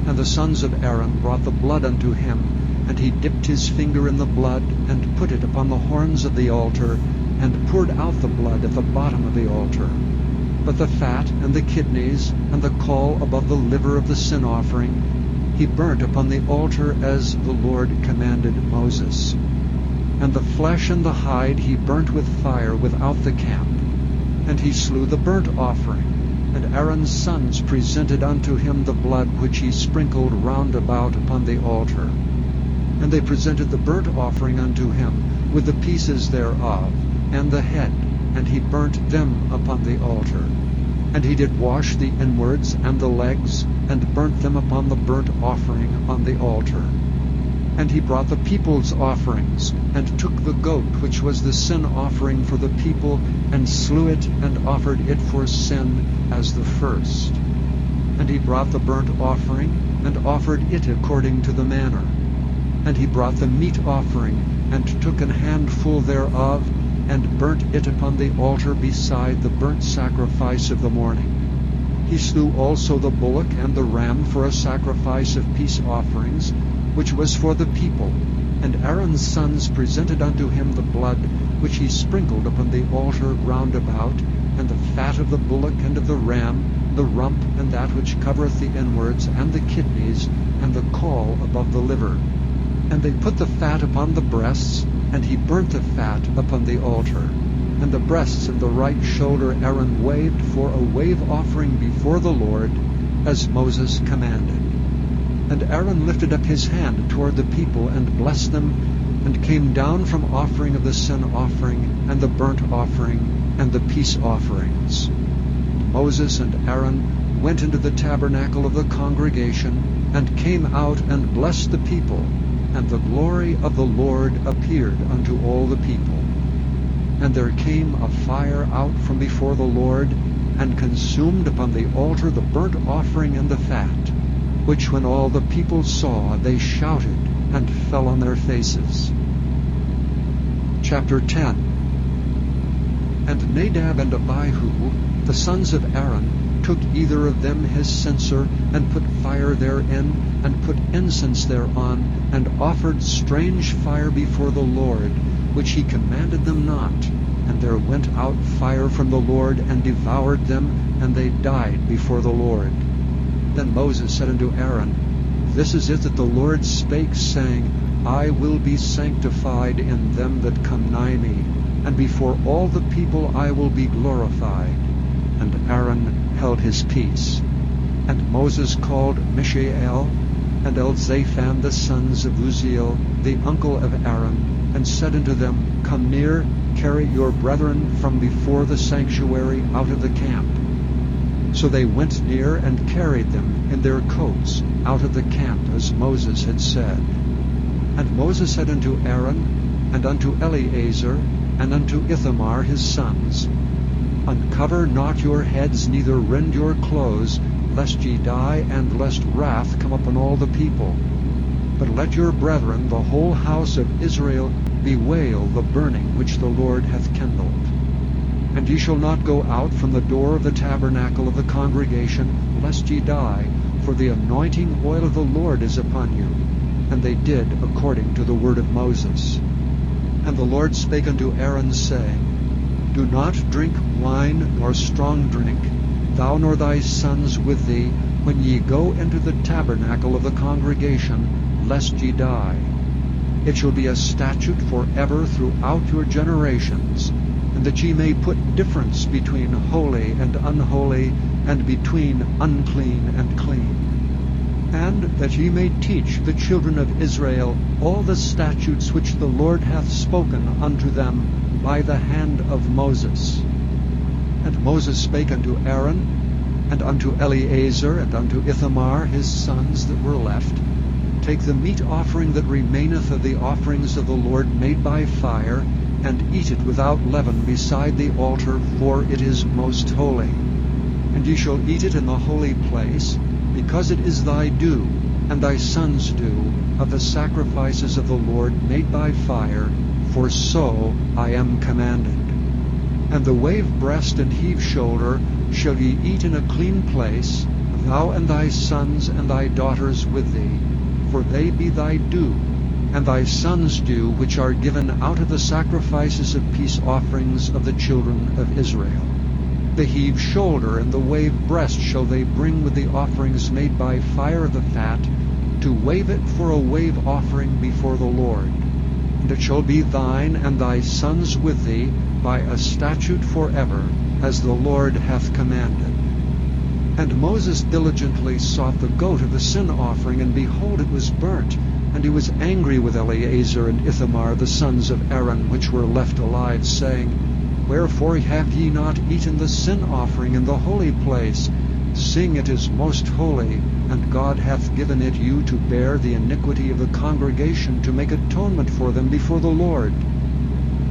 And the sons of Aaron brought the blood unto him, and he dipped his finger in the blood, and put it upon the horns of the altar, and poured out the blood at the bottom of the altar. But the fat and the kidneys, and the caul above the liver of the sin offering, he burnt upon the altar as the Lord commanded Moses. And the flesh and the hide he burnt with fire without the camp. And he slew the burnt offering, and Aaron's sons presented unto him the blood which he sprinkled round about upon the altar. And they presented the burnt offering unto him, with the pieces thereof, and the head, and he burnt them upon the altar. And he did wash the inwards and the legs, and burnt them upon the burnt offering on the altar. And he brought the people's offerings, and took the goat which was the sin offering for the people, and slew it, and offered it for sin as the first. And he brought the burnt offering, and offered it according to the manner. And he brought the meat offering, and took an handful thereof, and burnt it upon the altar beside the burnt sacrifice of the morning. He slew also the bullock and the ram for a sacrifice of peace offerings, which was for the people. And Aaron's sons presented unto him the blood which he sprinkled upon the altar round about, and the fat of the bullock and of the ram, the rump and that which covereth the inwards, and the kidneys, and the caul above the liver. And they put the fat upon the breasts, and he burnt the fat upon the altar. And the breasts and the right shoulder Aaron waved for a wave offering before the Lord, as Moses commanded. And Aaron lifted up his hand toward the people, and blessed them, and came down from offering of the sin offering, and the burnt offering, and the peace offerings. Moses and Aaron went into the tabernacle of the congregation, and came out and blessed the people, and the glory of the Lord appeared unto all the people. And there came a fire out from before the Lord, and consumed upon the altar the burnt offering and the fat, which when all the people saw, they shouted, and fell on their faces. Chapter 10. And Nadab and Abihu, the sons of Aaron, took either of them his censer, and put fire therein, and put incense thereon, and offered strange fire before the Lord, which he commanded them not. And there went out fire from the Lord, and devoured them, and they died before the Lord. Then Moses said unto Aaron, This is it that the Lord spake, saying, I will be sanctified in them that come nigh me, and before all the people I will be glorified. And Aaron held his peace. And Moses called Mishael and Elzaphan the sons of Uzziel, the uncle of Aaron, and said unto them, Come near, carry your brethren from before the sanctuary out of the camp. So they went near, and carried them in their coats out of the camp, as Moses had said. And Moses said unto Aaron, and unto Eleazar, and unto Ithamar his sons, Uncover not your heads, neither rend your clothes, lest ye die, and lest wrath come upon all the people. But let your brethren, the whole house of Israel, bewail the burning which the Lord hath kindled. And ye shall not go out from the door of the tabernacle of the congregation, lest ye die, for the anointing oil of the Lord is upon you. And they did according to the word of Moses. And the Lord spake unto Aaron, saying, Do not drink wine nor strong drink, thou nor thy sons with thee, when ye go into the tabernacle of the congregation, lest ye die. It shall be a statute forever throughout your generations, and that ye may put difference between holy and unholy, and between unclean and clean. And that ye may teach the children of Israel all the statutes which the Lord hath spoken unto them by the hand of Moses. And Moses spake unto Aaron, And unto Eleazar and unto Ithamar his sons that were left, take the meat offering that remaineth of the offerings of the Lord made by fire, and eat it without leaven beside the altar, for it is most holy. And ye shall eat it in the holy place, because it is thy due, and thy sons' due, of the sacrifices of the Lord made by fire, for so I am commanded. And the wave breast and heave shoulder shall ye eat in a clean place, thou and thy sons and thy daughters with thee, for they be thy due, and thy sons' due, which are given out of the sacrifices of peace offerings of the children of Israel. The heave shoulder and the wave breast shall they bring with the offerings made by fire of the fat, to wave it for a wave offering before the Lord. And it shall be thine and thy sons with thee by a statute forever, as the Lord hath commanded. And Moses diligently sought the goat of the sin offering, and behold, it was burnt. And he was angry with Eleazar and Ithamar, the sons of Aaron, which were left alive, saying, Wherefore have ye not eaten the sin offering in the holy place, seeing it is most holy, and God hath given it you to bear the iniquity of the congregation, to make atonement for them before the Lord?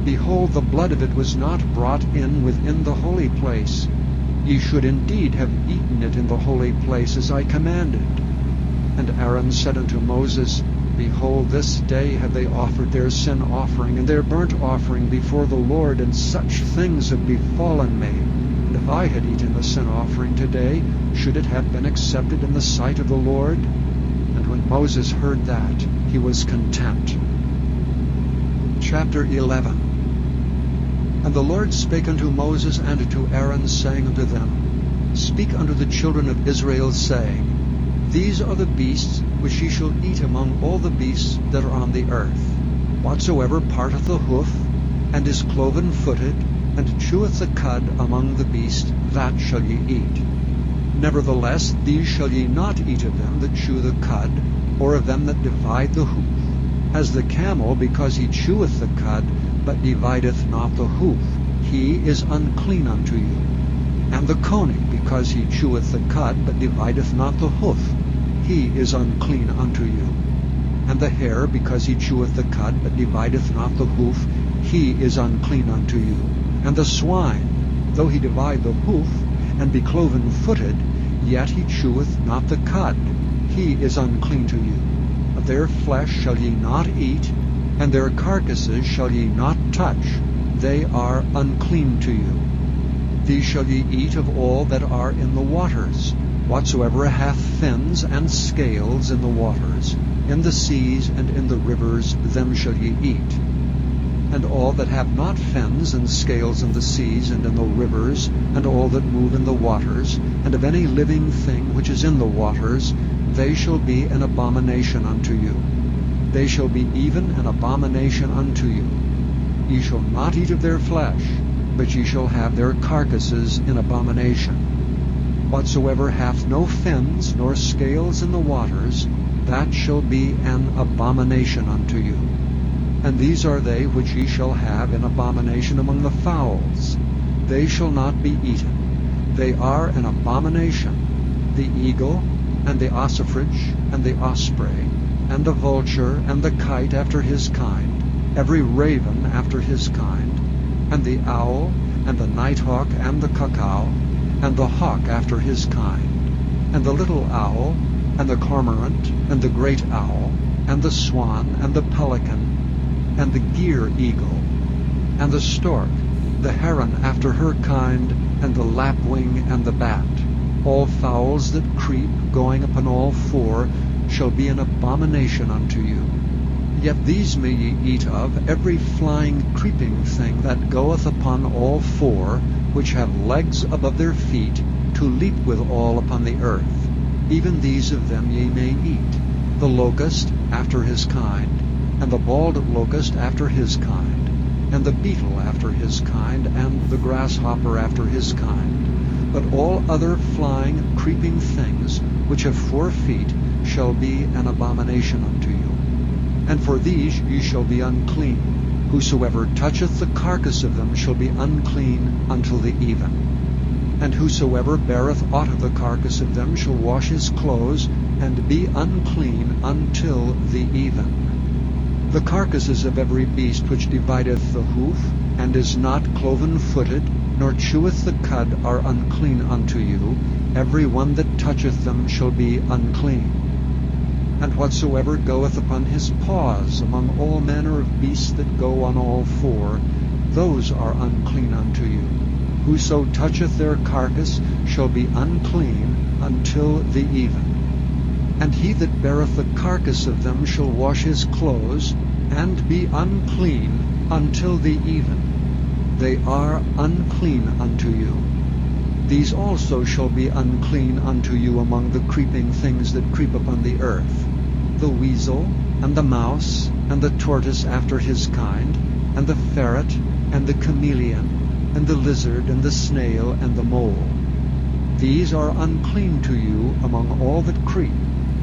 Behold, the blood of it was not brought in within the holy place. Ye should indeed have eaten it in the holy place, as I commanded. And Aaron said unto Moses, Behold, this day have they offered their sin offering and their burnt offering before the Lord, and such things have befallen me. And if I had eaten the sin offering today, should it have been accepted in the sight of the Lord? And when Moses heard that, he was content. Chapter 11. And the Lord spake unto Moses and to Aaron, saying unto them, Speak unto the children of Israel, saying, These are the beasts which ye shall eat among all the beasts that are on the earth. Whatsoever parteth the hoof, and is cloven-footed, and cheweth the cud among the beasts, that shall ye eat. Nevertheless, these shall ye not eat of them that chew the cud, or of them that divide the hoof. As the camel, because he cheweth the cud, but divideth not the hoof, he is unclean unto you. And the coney, because he cheweth the cud, but divideth not the hoof, he is unclean unto you. And the hare, because he cheweth the cud, but divideth not the hoof, he is unclean unto you. And the swine, though he divide the hoof, and be cloven-footed, yet he cheweth not the cud, he is unclean to you. Of their flesh shall ye not eat, and their carcasses shall ye not touch, they are unclean to you. These shall ye eat of all that are in the waters, whatsoever hath fins and scales in the waters, in the seas and in the rivers, them shall ye eat. And all that have not fins and scales in the seas and in the rivers, and all that move in the waters, and of any living thing which is in the waters, they shall be an abomination unto you. They shall be even an abomination unto you. Ye shall not eat of their flesh, but ye shall have their carcasses in abomination. Whatsoever hath no fins nor scales in the waters, that shall be an abomination unto you. And these are they which ye shall have in abomination among the fowls. They shall not be eaten. They are an abomination: the eagle, and the ossifrage, and the osprey, and the vulture, and the kite after his kind, every raven after his kind, and the owl, and the nighthawk, and the cuckoo, and the hawk after his kind, and the little owl, and the cormorant, and the great owl, and the swan, and the pelican, and the gier eagle, and the stork, the heron after her kind, and the lapwing, and the bat. All fowls that creep, going upon all four, shall be an abomination unto you. Yet these may ye eat of, every flying creeping thing that goeth upon all four, which have legs above their feet, to leap withal upon the earth. Even these of them ye may eat: the locust after his kind, and the bald locust after his kind, and the beetle after his kind, and the grasshopper after his kind. But all other flying, creeping things, which have 4 feet, shall be an abomination unto you. And for these ye shall be unclean. Whosoever toucheth the carcass of them shall be unclean until the even. And whosoever beareth aught of the carcass of them shall wash his clothes, and be unclean until the even. The carcasses of every beast which divideth the hoof, and is not cloven-footed, nor cheweth the cud, are unclean unto you. Every one that toucheth them shall be unclean. And whatsoever goeth upon his paws among all manner of beasts that go on all four, those are unclean unto you. Whoso toucheth their carcass shall be unclean until the even. And he that beareth the carcass of them shall wash his clothes, and be unclean until the even. They are unclean unto you. These also shall be unclean unto you among the creeping things that creep upon the earth, the weasel, and the mouse, and the tortoise after his kind, and the ferret, and the chameleon, and the lizard, and the snail, and the mole. These are unclean to you among all that creep.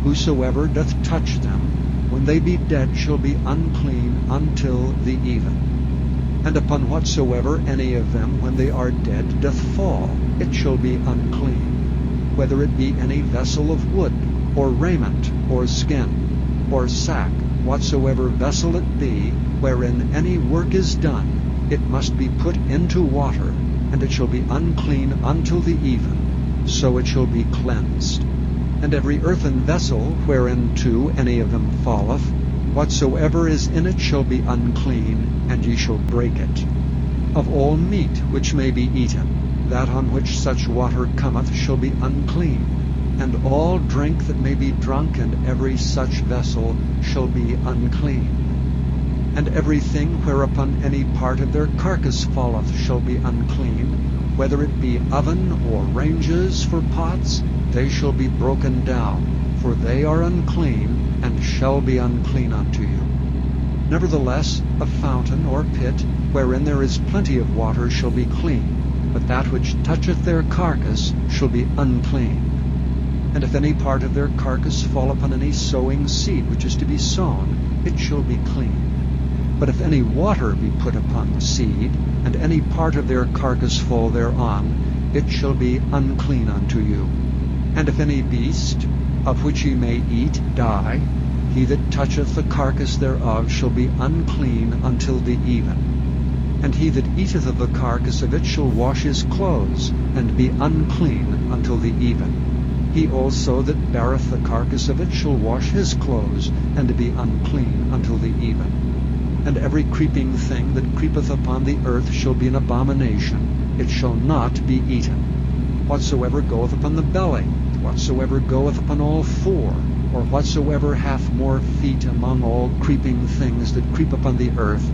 Whosoever doth touch them, when they be dead, shall be unclean until the even. And upon whatsoever any of them, when they are dead, doth fall, it shall be unclean, whether it be any vessel of wood, or raiment, or skin, or sack, whatsoever vessel it be, wherein any work is done, it must be put into water, and it shall be unclean until the even, so it shall be cleansed. And every earthen vessel, whereinto any of them falleth, whatsoever is in it shall be unclean, and ye shall break it. Of all meat which may be eaten, that on which such water cometh shall be unclean, and all drink that may be drunk in every such vessel shall be unclean. And everything whereupon any part of their carcass falleth shall be unclean, whether it be oven or ranges for pots, they shall be broken down, for they are unclean, and shall be unclean unto you. Nevertheless, a fountain or pit, wherein there is plenty of water, shall be clean, but that which toucheth their carcass shall be unclean. And if any part of their carcass fall upon any sowing seed which is to be sown, it shall be clean. But if any water be put upon the seed, and any part of their carcass fall thereon, it shall be unclean unto you. And if any beast, of which ye may eat, die, he that toucheth the carcass thereof shall be unclean until the even. And he that eateth of the carcass of it shall wash his clothes, and be unclean until the even. He also that beareth the carcass of it shall wash his clothes, and be unclean until the even. And every creeping thing that creepeth upon the earth shall be an abomination, it shall not be eaten. Whatsoever goeth upon the belly, whatsoever goeth upon all four, or whatsoever hath more feet among all creeping things that creep upon the earth,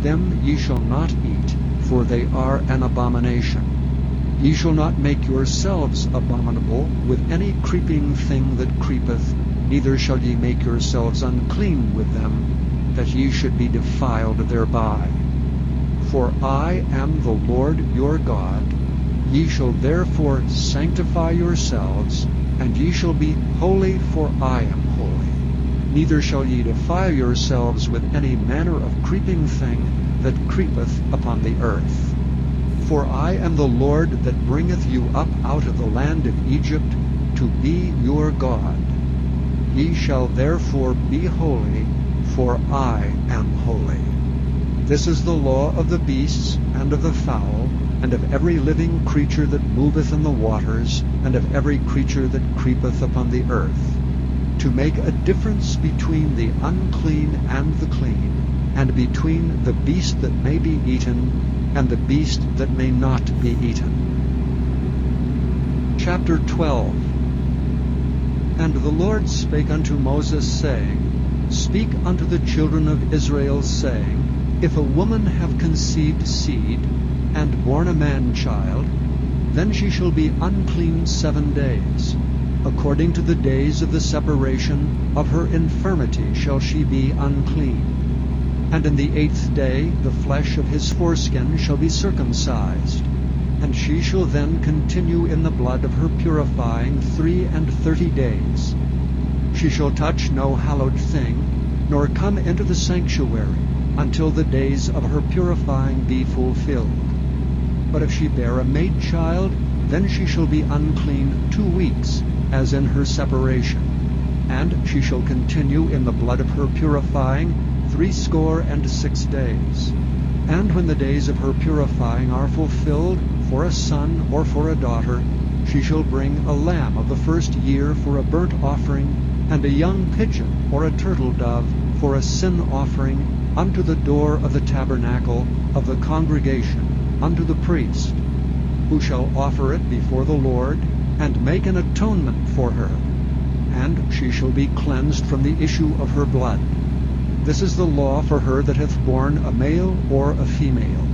them ye shall not eat, for they are an abomination. Ye shall not make yourselves abominable with any creeping thing that creepeth, neither shall ye make yourselves unclean with them, that ye should be defiled thereby. For I am the Lord your God. Ye shall therefore sanctify yourselves, and ye shall be holy, for I am holy. Neither shall ye defile yourselves with any manner of creeping thing that creepeth upon the earth. For I am the Lord that bringeth you up out of the land of Egypt, to be your God. Ye shall therefore be holy, for I am holy. This is the law of the beasts, and of the fowl, and of every living creature that moveth in the waters, and of every creature that creepeth upon the earth, to make a difference between the unclean and the clean, and between the beast that may be eaten, and the beast that may not be eaten. Chapter 12. And the Lord spake unto Moses, saying, Speak unto the children of Israel, saying, If a woman have conceived seed, and born a man-child, then she shall be unclean 7 days. According to the days of the separation of her infirmity shall she be unclean. And in the 8th day the flesh of his foreskin shall be circumcised, and she shall then continue in the blood of her purifying 33 days. She shall touch no hallowed thing, nor come into the sanctuary, until the days of her purifying be fulfilled. But if she bear a maid child, then she shall be unclean 2 weeks, as in her separation. And she shall continue in the blood of her purifying 66 days. And when the days of her purifying are fulfilled, for a son or for a daughter, she shall bring a lamb of the first year for a burnt offering, and a young pigeon or a turtle dove for a sin offering unto the door of the tabernacle of the congregation, unto the priest, who shall offer it before the Lord, and make an atonement for her. And she shall be cleansed from the issue of her blood. This is the law for her that hath borne a male or a female.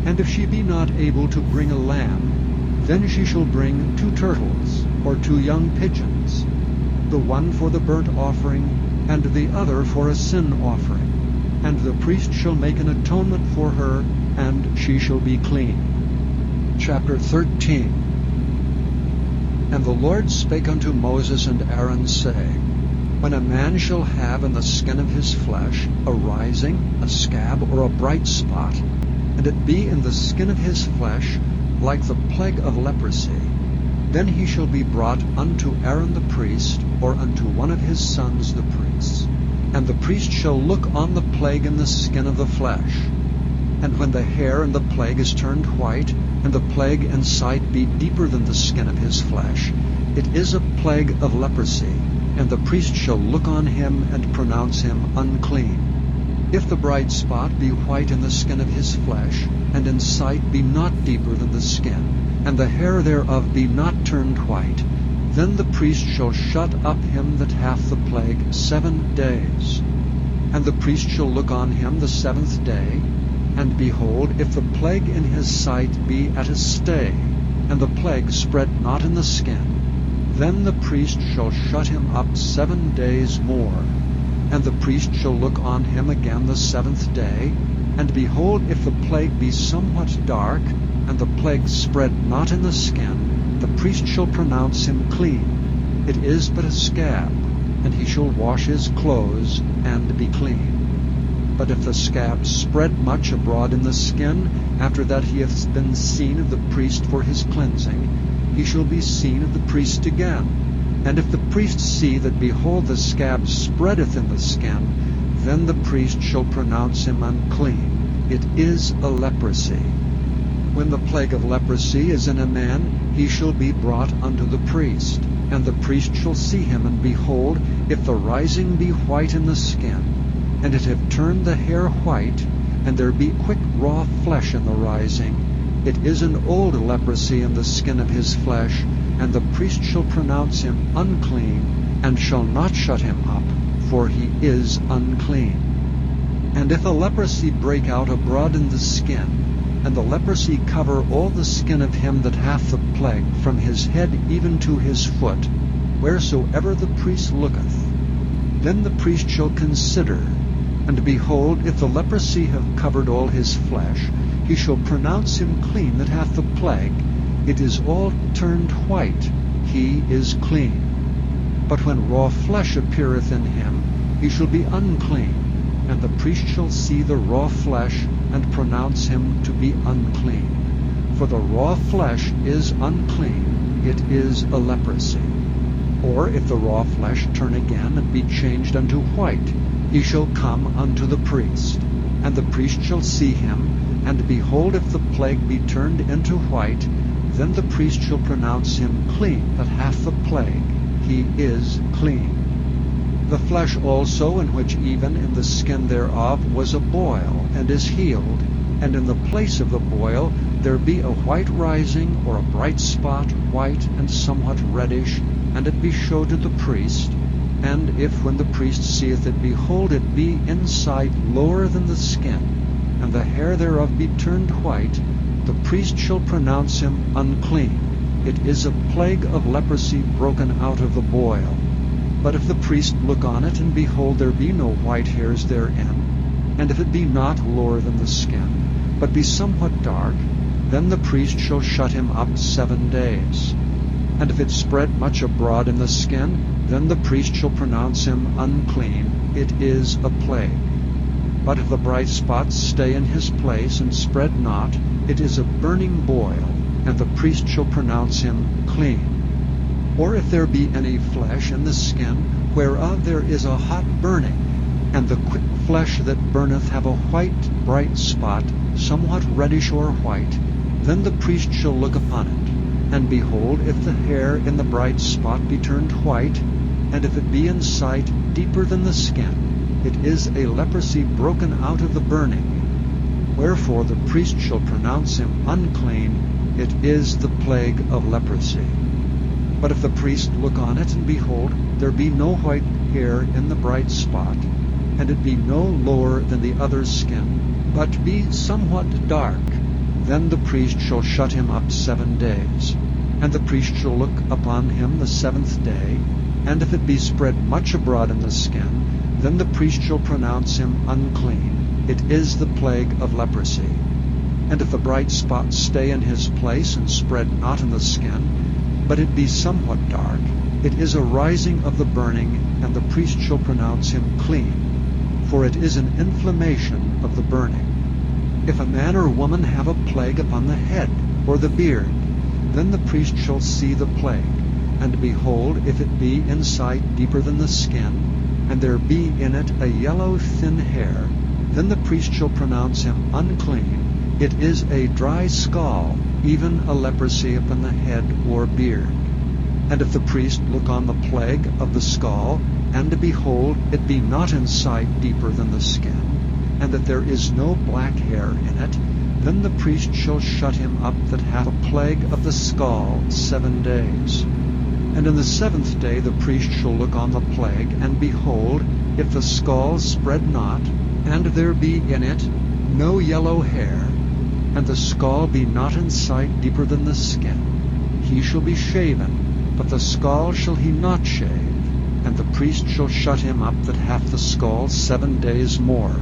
And if she be not able to bring a lamb, then she shall bring 2 turtles, or 2 young pigeons, the one for the burnt offering, and the other for a sin offering. And the priest shall make an atonement for her, and she shall be clean. Chapter 13. And the Lord spake unto Moses and Aaron, saying, When a man shall have in the skin of his flesh a rising, a scab, or a bright spot, and it be in the skin of his flesh like the plague of leprosy, then he shall be brought unto Aaron the priest, or unto one of his sons the priests. And the priest shall look on the plague in the skin of the flesh. And when the hair in the plague is turned white, and the plague in sight be deeper than the skin of his flesh, it is a plague of leprosy, and the priest shall look on him and pronounce him unclean. If the bright spot be white in the skin of his flesh, and in sight be not deeper than the skin, and the hair thereof be not turned white, then the priest shall shut up him that hath the plague 7 days. And the priest shall look on him the 7th day, and behold, if the plague in his sight be at a stay, and the plague spread not in the skin, then the priest shall shut him up 7 days more. And the priest shall look on him again the 7th day, and behold, if the plague be somewhat dark, and the plague spread not in the skin, the priest shall pronounce him clean. It is but a scab, and he shall wash his clothes, and be clean. But if the scab spread much abroad in the skin, after that he hath been seen of the priest for his cleansing, he shall be seen of the priest again. And if the priest see that, behold, the scab spreadeth in the skin, then the priest shall pronounce him unclean. It is a leprosy. When the plague of leprosy is in a man, he shall be brought unto the priest. And the priest shall see him, and behold, if the rising be white in the skin, and it have turned the hair white, and there be quick raw flesh in the rising, it is an old leprosy in the skin of his flesh, and the priest shall pronounce him unclean, and shall not shut him up, for he is unclean. And if a leprosy break out abroad in the skin, and the leprosy cover all the skin of him that hath the plague, from his head even to his foot, wheresoever the priest looketh, then the priest shall consider, and behold, if the leprosy have covered all his flesh, he shall pronounce him clean that hath the plague. It is all turned white, he is clean. But when raw flesh appeareth in him, he shall be unclean, and the priest shall see the raw flesh, and pronounce him to be unclean. For the raw flesh is unclean, it is a leprosy. Or if the raw flesh turn again, and be changed unto white, he shall come unto the priest. And the priest shall see him, and behold, if the plague be turned into white, then the priest shall pronounce him clean that hath the plague. He is clean. The flesh also, in which even in the skin thereof was a boil, and is healed, and in the place of the boil there be a white rising, or a bright spot, white and somewhat reddish, and it be showed to the priest. And if when the priest seeth it, behold, it be in sight lower than the skin, and the hair thereof be turned white, the priest shall pronounce him unclean. It is a plague of leprosy broken out of the boil. But if the priest look on it, and behold, there be no white hairs therein, and if it be not lower than the skin, but be somewhat dark, then the priest shall shut him up 7 days. And if it spread much abroad in the skin, then the priest shall pronounce him unclean. It is a plague. But if the bright spots stay in his place, and spread not, it is a burning boil. and the priest shall pronounce him clean. Or if there be any flesh in the skin, whereof there is a hot burning, and the quick flesh that burneth have a white bright spot, somewhat reddish or white, then the priest shall look upon it. And behold, if the hair in the bright spot be turned white, and if it be in sight deeper than the skin, it is a leprosy broken out of the burning. Wherefore the priest shall pronounce him unclean. It is the plague of leprosy. But if the priest look on it, and behold, there be no white hair in the bright spot, and it be no lower than the other skin, but be somewhat dark, then the priest shall shut him up 7 days. And the priest shall look upon him the 7th day, and if it be spread much abroad in the skin, then the priest shall pronounce him unclean. It is the plague of leprosy. And if the bright spot stay in his place, and spread not in the skin, but it be somewhat dark, it is a rising of the burning, and the priest shall pronounce him clean, for it is an inflammation of the burning. If a man or woman have a plague upon the head or the beard, then the priest shall see the plague. And behold, if it be in sight deeper than the skin, and there be in it a yellow thin hair, then the priest shall pronounce him unclean. It is a dry scall, even a leprosy upon the head or beard. And if the priest look on the plague of the scall, and behold, it be not in sight deeper than the skin, and that there is no black hair in it, then the priest shall shut him up that hath a plague of the scall 7 days. And in the 7th day the priest shall look on the plague, and behold, if the scall spread not, and there be in it no yellow hair, and the scall be not in sight deeper than the skin, he shall be shaven, but the scall shall he not shave. And the priest shall shut him up that hath the scall 7 days more.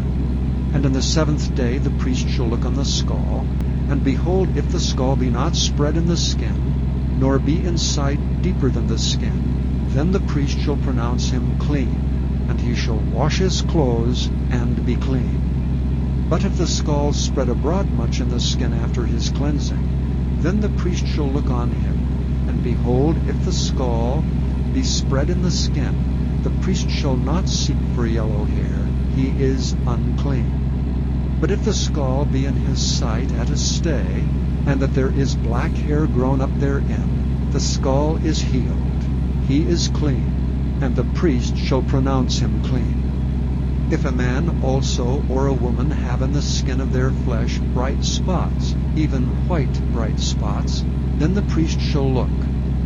And in the 7th day the priest shall look on the scall, and behold, if the scall be not spread in the skin, nor be in sight deeper than the skin, then the priest shall pronounce him clean, and he shall wash his clothes, and be clean. But if the scall spread abroad much in the skin after his cleansing, then the priest shall look on him, and behold, if the scall be spread in the skin, the priest shall not seek for yellow hair, he is unclean. But if the scall be in his sight at a stay, and that there is black hair grown up therein, the scall is healed, he is clean, and the priest shall pronounce him clean. If a man also or a woman have in the skin of their flesh bright spots, even white bright spots, then the priest shall look.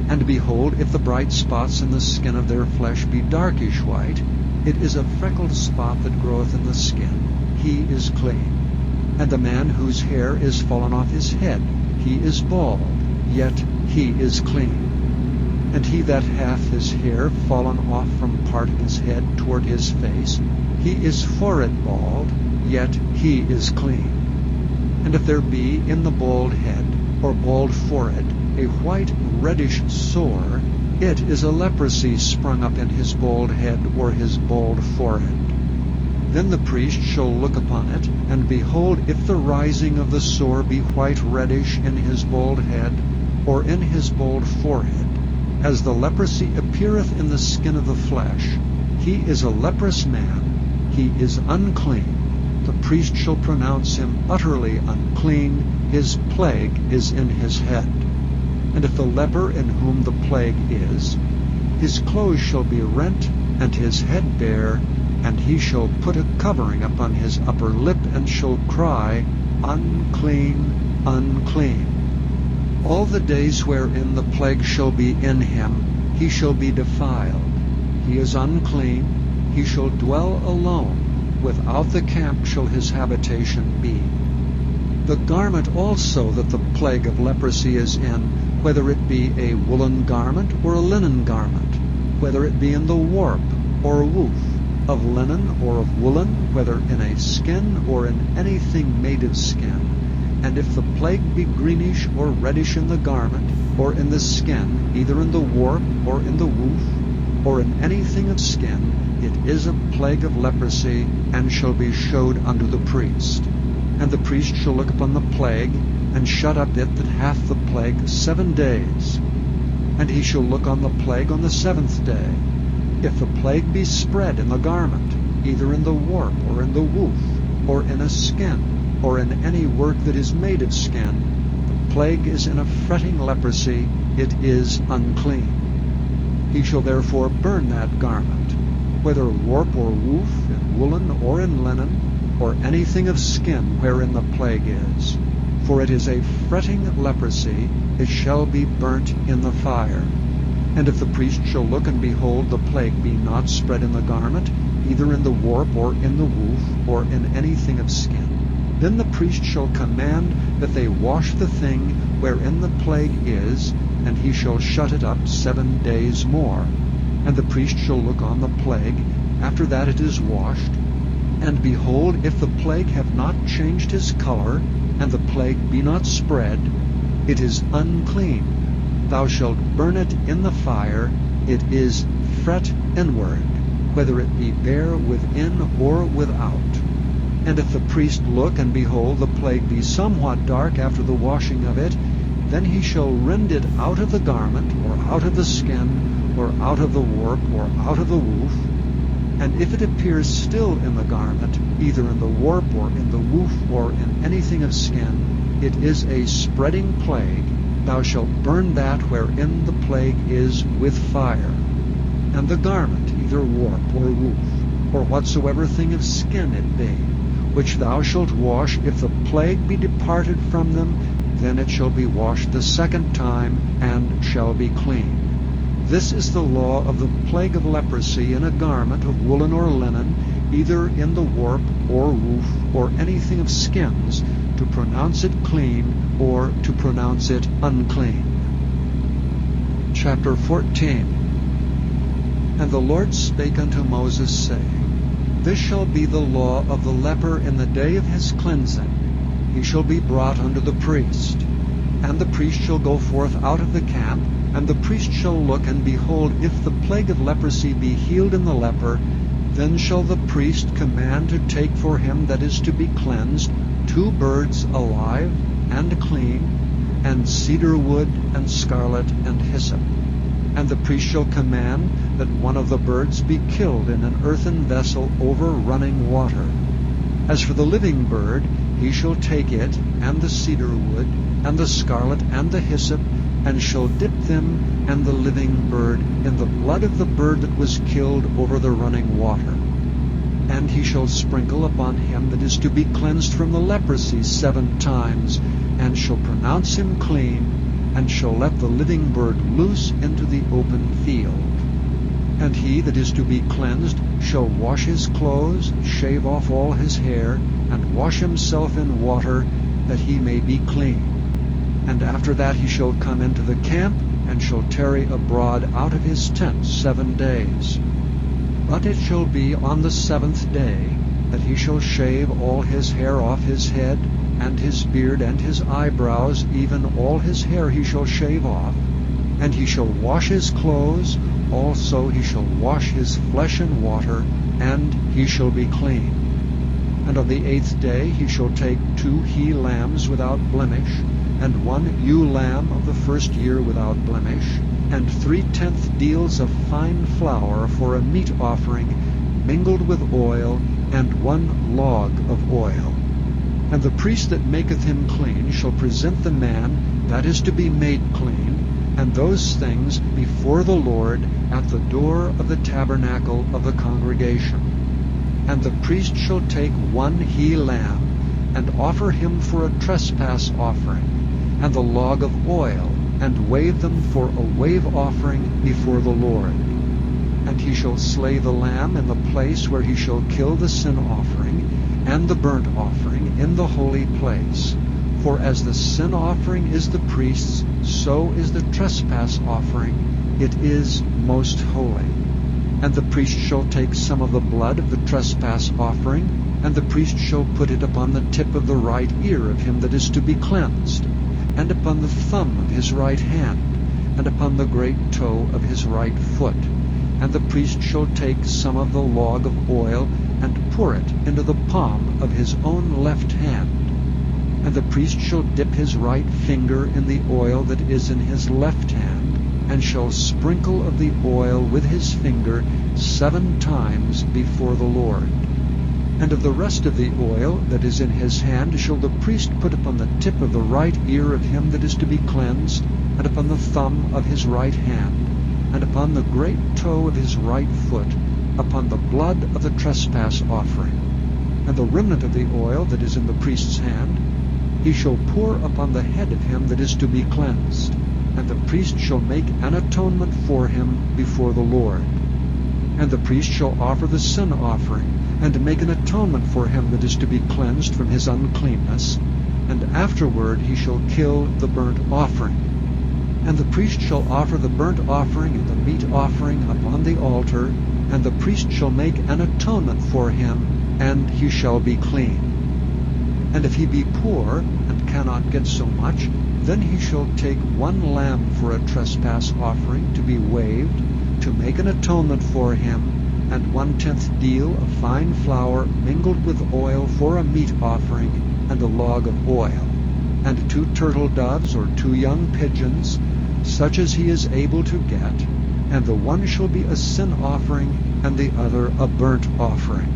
And behold, if the bright spots in the skin of their flesh be darkish white, it is a freckled spot that groweth in the skin, he is clean. And the man whose hair is fallen off his head, he is bald, yet he is clean. And he that hath his hair fallen off from part of his head toward his face, he is forehead bald, yet he is clean. And if there be in the bald head or bald forehead a white reddish sore, it is a leprosy sprung up in his bald head or his bald forehead. Then the priest shall look upon it, and behold, if the rising of the sore be white reddish in his bald head or in his bald forehead, as the leprosy appeareth in the skin of the flesh, he is a leprous man, he is unclean. The priest shall pronounce him utterly unclean, his plague is in his head. And if the leper in whom the plague is, his clothes shall be rent, and his head bare, and he shall put a covering upon his upper lip, and shall cry, Unclean, unclean. All the days wherein the plague shall be in him, he shall be defiled. He is unclean, he shall dwell alone, without the camp shall his habitation be. The garment also that the plague of leprosy is in, whether it be a woolen garment or a linen garment, whether it be in the warp or woof, of linen or of woolen, whether in a skin or in anything made of skin. And if the plague be greenish or reddish in the garment, or in the skin, either in the warp or in the woof, or in anything of skin, it is a plague of leprosy, and shall be showed unto the priest. And the priest shall look upon the plague, and shut up it that hath the plague 7 days. And he shall look on the plague on the 7th day. If the plague be spread in the garment, either in the warp, or in the woof, or in a skin, or in any work that is made of skin, the plague is in a fretting leprosy, it is unclean. He shall therefore burn that garment, whether warp or woof, in woolen or in linen, or anything of skin wherein the plague is. For it is a fretting leprosy, it shall be burnt in the fire. And if the priest shall look and behold the plague be not spread in the garment, either in the warp or in the woof, or in anything of skin, then the priest shall command that they wash the thing wherein the plague is, and he shall shut it up 7 days more. And the priest shall look on the plague, after that it is washed, and behold, if the plague have not changed his color, and the plague be not spread, it is unclean. Thou shalt burn it in the fire, it is fret inward, whether it be bare within or without. And if the priest look and behold the plague be somewhat dark after the washing of it, then he shall rend it out of the garment, or out of the skin, or out of the warp, or out of the woof. And if it appears still in the garment, either in the warp, or in the woof, or in anything of skin, it is a spreading plague. Thou shalt burn that wherein the plague is with fire. And the garment, either warp or woof, or whatsoever thing of skin it be, which thou shalt wash, if the plague be departed from them, then it shall be washed the 2nd time, and shall be clean. This is the law of the plague of leprosy in a garment of woolen or linen, either in the warp or woof, or anything of skins, to pronounce it clean, or to pronounce it unclean. Chapter 14. And the Lord spake unto Moses, saying, This shall be the law of the leper in the day of his cleansing. He shall be brought unto the priest. And the priest shall go forth out of the camp, and the priest shall look, and behold, if the plague of leprosy be healed in the leper, then shall the priest command to take for him that is to be cleansed 2 birds alive and clean, and cedar wood, and scarlet, and hyssop. And the priest shall command that one of the birds be killed in an earthen vessel over running water. As for the living bird, he shall take it, and the cedar wood, and the scarlet, and the hyssop, and shall dip them and the living bird in the blood of the bird that was killed over the running water. And he shall sprinkle upon him that is to be cleansed from the leprosy 7 times, and shall pronounce him clean, and shall let the living bird loose into the open field. And he that is to be cleansed shall wash his clothes, shave off all his hair, and wash himself in water, that he may be clean. And after that he shall come into the camp, and shall tarry abroad out of his tent 7 days. But it shall be on the 7th day that he shall shave all his hair off his head, and his beard, and his eyebrows, even all his hair he shall shave off. And he shall wash his clothes, also he shall wash his flesh in water, and he shall be clean. And on the 8th day he shall take 2 he-lambs without blemish, and 1 ewe lamb of the 1st year without blemish, and 3/10 deals of fine flour for a meat offering, mingled with oil, and 1 log of oil. And the priest that maketh him clean shall present the man that is to be made clean, and those things before the Lord at the door of the tabernacle of the congregation. And the priest shall take 1 he-lamb, and offer him for a trespass offering, and the log of oil, and wave them for a wave offering before the Lord. And he shall slay the lamb in the place where he shall kill the sin offering, and the burnt offering in the holy place. For as the sin offering is the priest's, so is the trespass offering, it is most holy. And the priest shall take some of the blood of the trespass offering, and the priest shall put it upon the tip of the right ear of him that is to be cleansed, and upon the thumb of his right hand, and upon the great toe of his right foot. And the priest shall take some of the log of oil, and pour it into the palm of his own left hand. And the priest shall dip his right finger in the oil that is in his left hand, and shall sprinkle of the oil with his finger 7 times before the Lord. And of the rest of the oil that is in his hand shall the priest put upon the tip of the right ear of him that is to be cleansed, and upon the thumb of his right hand, and upon the great toe of his right foot, upon the blood of the trespass offering. And the remnant of the oil that is in the priest's hand he shall pour upon the head of him that is to be cleansed, and the priest shall make an atonement for him before the Lord. And the priest shall offer the sin offering, and make an atonement for him that is to be cleansed from his uncleanness, and afterward he shall kill the burnt offering. And the priest shall offer the burnt offering and the meat offering upon the altar, and the priest shall make an atonement for him, and he shall be clean. And if he be poor, and cannot get so much, then he shall take 1 lamb for a trespass offering to be waved, to make an atonement for him, and 1/10 deal of fine flour mingled with oil for a meat offering, and a log of oil, and 2 turtle doves or 2 young pigeons, such as he is able to get, and the one shall be a sin offering, and the other a burnt offering.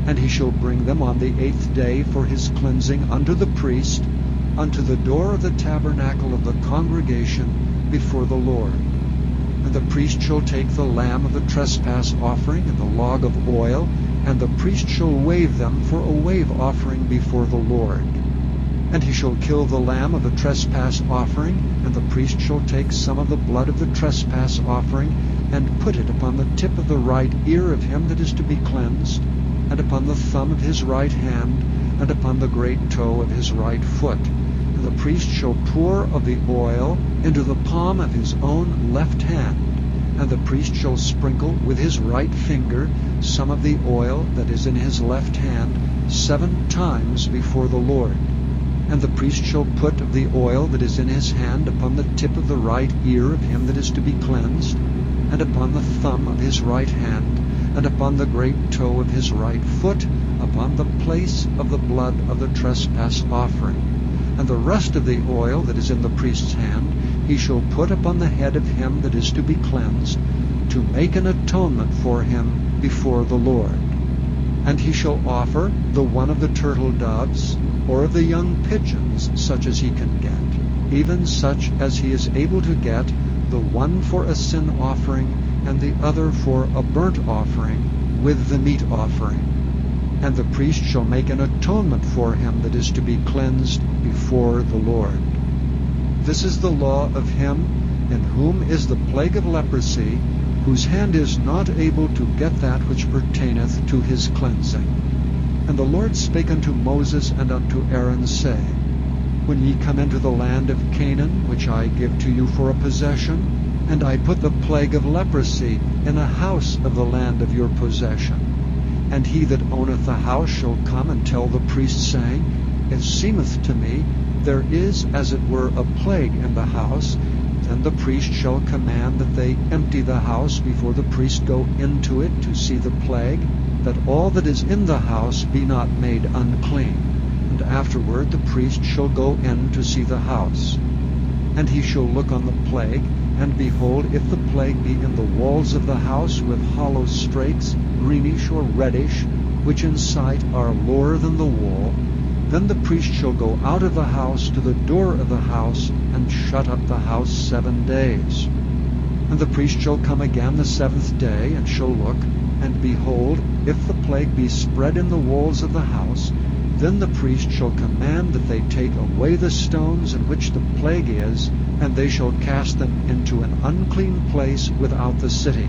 And he shall bring them on the 8th day for his cleansing unto the priest, unto the door of the tabernacle of the congregation before the Lord. And the priest shall take the lamb of the trespass offering and the log of oil, and the priest shall wave them for a wave offering before the Lord. And he shall kill the lamb of the trespass offering, and the priest shall take some of the blood of the trespass offering, and put it upon the tip of the right ear of him that is to be cleansed, and upon the thumb of his right hand, and upon the great toe of his right foot. And the priest shall pour of the oil into the palm of his own left hand, and the priest shall sprinkle with his right finger some of the oil that is in his left hand 7 times before the Lord. And the priest shall put of the oil that is in his hand upon the tip of the right ear of him that is to be cleansed, and upon the thumb of his right hand, and upon the great toe of his right foot, upon the place of the blood of the trespass offering. And the rest of the oil that is in the priest's hand he shall put upon the head of him that is to be cleansed, to make an atonement for him before the Lord. And he shall offer the one of the turtle doves, or of the young pigeons, such as he can get, even such as he is able to get, the one for a sin offering, and the other for a burnt offering, with the meat offering. And the priest shall make an atonement for him that is to be cleansed before the Lord. This is the law of him in whom is the plague of leprosy, whose hand is not able to get that which pertaineth to his cleansing. And the Lord spake unto Moses and unto Aaron, saying, When ye come into the land of Canaan, which I give to you for a possession, and I put the plague of leprosy in a house of the land of your possession, and he that owneth the house shall come and tell the priest, saying, It seemeth to me there is as it were a plague in the house, then the priest shall command that they empty the house before the priest go into it to see the plague, that all that is in the house be not made unclean. And afterward the priest shall go in to see the house. And he shall look on the plague, and behold, if the plague be in the walls of the house with hollow strakes, greenish or reddish, which in sight are lower than the wall, then the priest shall go out of the house to the door of the house, and shut up the house 7 days. And the priest shall come again the 7th day, and shall look, and behold, if the plague be spread in the walls of the house, then the priest shall command that they take away the stones in which the plague is, and they shall cast them into an unclean place without the city.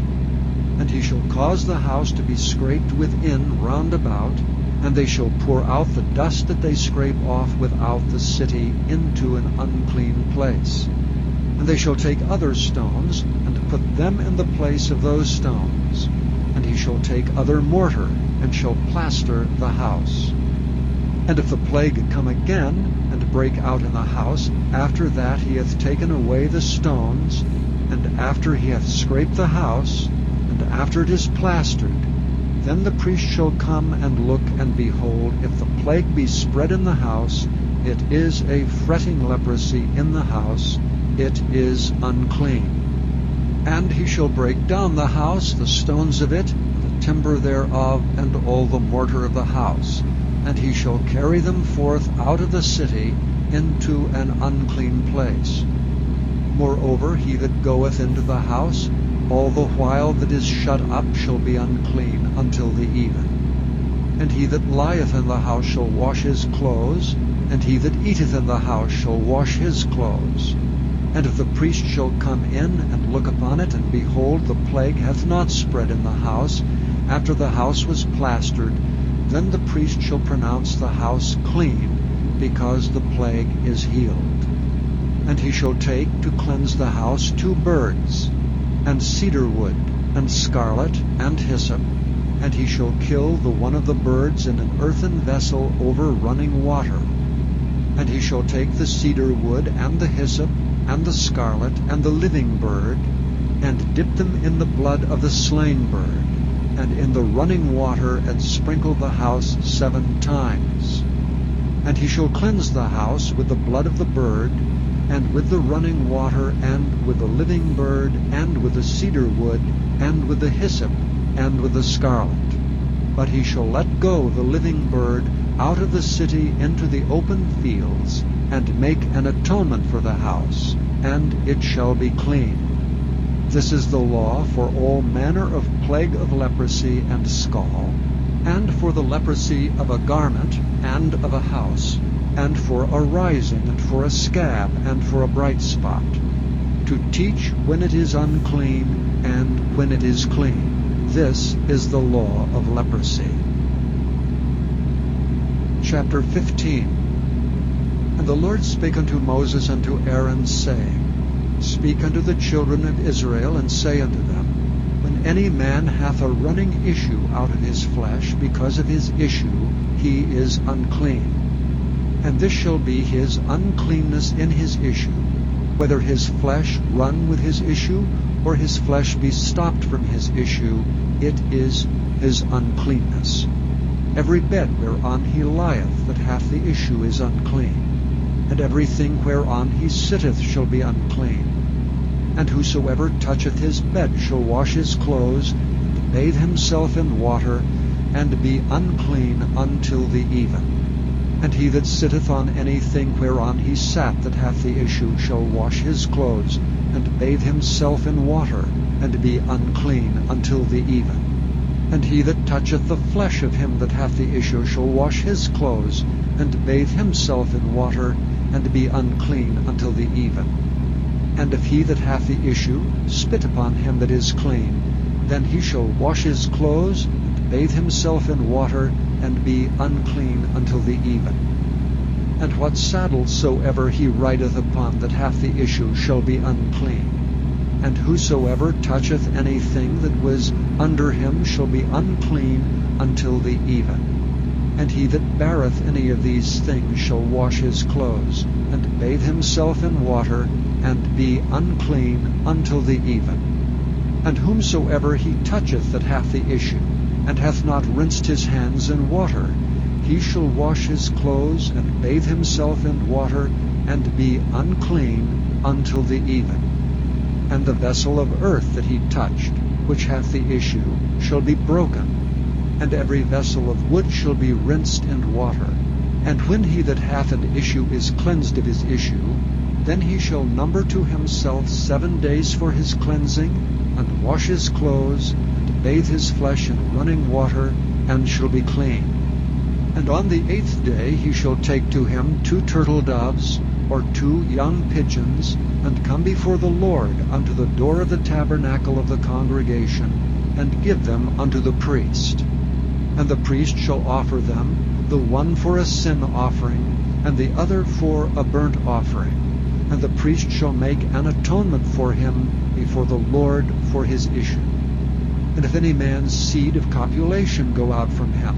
And he shall cause the house to be scraped within round about, and they shall pour out the dust that they scrape off without the city into an unclean place. And they shall take other stones, and put them in the place of those stones. And he shall take other mortar, and shall plaster the house. And if the plague come again, and break out in the house, after that he hath taken away the stones, and after he hath scraped the house, and after it is plastered, then the priest shall come and look, and behold, if the plague be spread in the house, it is a fretting leprosy in the house, it is unclean. And he shall break down the house, the stones of it, the timber thereof, and all the mortar of the house, and he shall carry them forth out of the city into an unclean place. Moreover, he that goeth into the house, all the while that is shut up, shall be unclean until the even. And he that lieth in the house shall wash his clothes, and he that eateth in the house shall wash his clothes. And if the priest shall come in and look upon it, and behold, the plague hath not spread in the house, after the house was plastered, then the priest shall pronounce the house clean, because the plague is healed. And he shall take to cleanse the house 2 birds, and cedar wood, and scarlet, and hyssop, and he shall kill the one of the birds in an earthen vessel over running water. And he shall take the cedar wood, and the hyssop, and the scarlet, and the living bird, and dip them in the blood of the slain bird, and in the running water, and sprinkle the house 7 times. And he shall cleanse the house with the blood of the bird, and with the running water, and with the living bird, and with the cedar wood, and with the hyssop, and with the scarlet. But he shall let go the living bird out of the city into the open fields, and make an atonement for the house, and it shall be clean. This is the law for all manner of plague of leprosy and scall, and for the leprosy of a garment, and of a house, and for a rising, and for a scab, and for a bright spot, to teach when it is unclean, and when it is clean. This is the law of leprosy. Chapter 15. And the Lord spake unto Moses and to Aaron, saying, Speak unto the children of Israel, and say unto them, When any man hath a running issue out of his flesh, because of his issue he is unclean. And this shall be his uncleanness in his issue, whether his flesh run with his issue, or his flesh be stopped from his issue, it is his uncleanness. Every bed whereon he lieth that hath the issue is unclean, and everything whereon he sitteth shall be unclean. And whosoever toucheth his bed shall wash his clothes, and bathe himself in water, and be unclean until the even. And he that sitteth on anything whereon he sat that hath the issue shall wash his clothes, and bathe himself in water, and be unclean until the even. And he that toucheth the flesh of him that hath the issue shall wash his clothes, and bathe himself in water, and be unclean until the even. And if he that hath the issue spit upon him that is clean, then he shall wash his clothes, and bathe himself in water, and be unclean until the even. And what saddle soever he rideth upon that hath the issue shall be unclean. And whosoever toucheth anything that was under him shall be unclean until the even. And he that beareth any of these things shall wash his clothes, and bathe himself in water, and be unclean until the even. And whomsoever he toucheth that hath the issue, and hath not rinsed his hands in water, he shall wash his clothes, and bathe himself in water, and be unclean until the even. And the vessel of earth that he touched, which hath the issue, shall be broken, and every vessel of wood shall be rinsed in water. And when he that hath an issue is cleansed of his issue, then he shall number to himself 7 days for his cleansing, and wash his clothes, and bathe his flesh in running water, and shall be clean. And on the 8th day he shall take to him 2 turtle doves, or 2 young pigeons, and come before the Lord unto the door of the tabernacle of the congregation, and give them unto the priest. And the priest shall offer them, the one for a sin offering, and the other for a burnt offering. And the priest shall make an atonement for him before the Lord for his issue. And if any man's seed of copulation go out from him,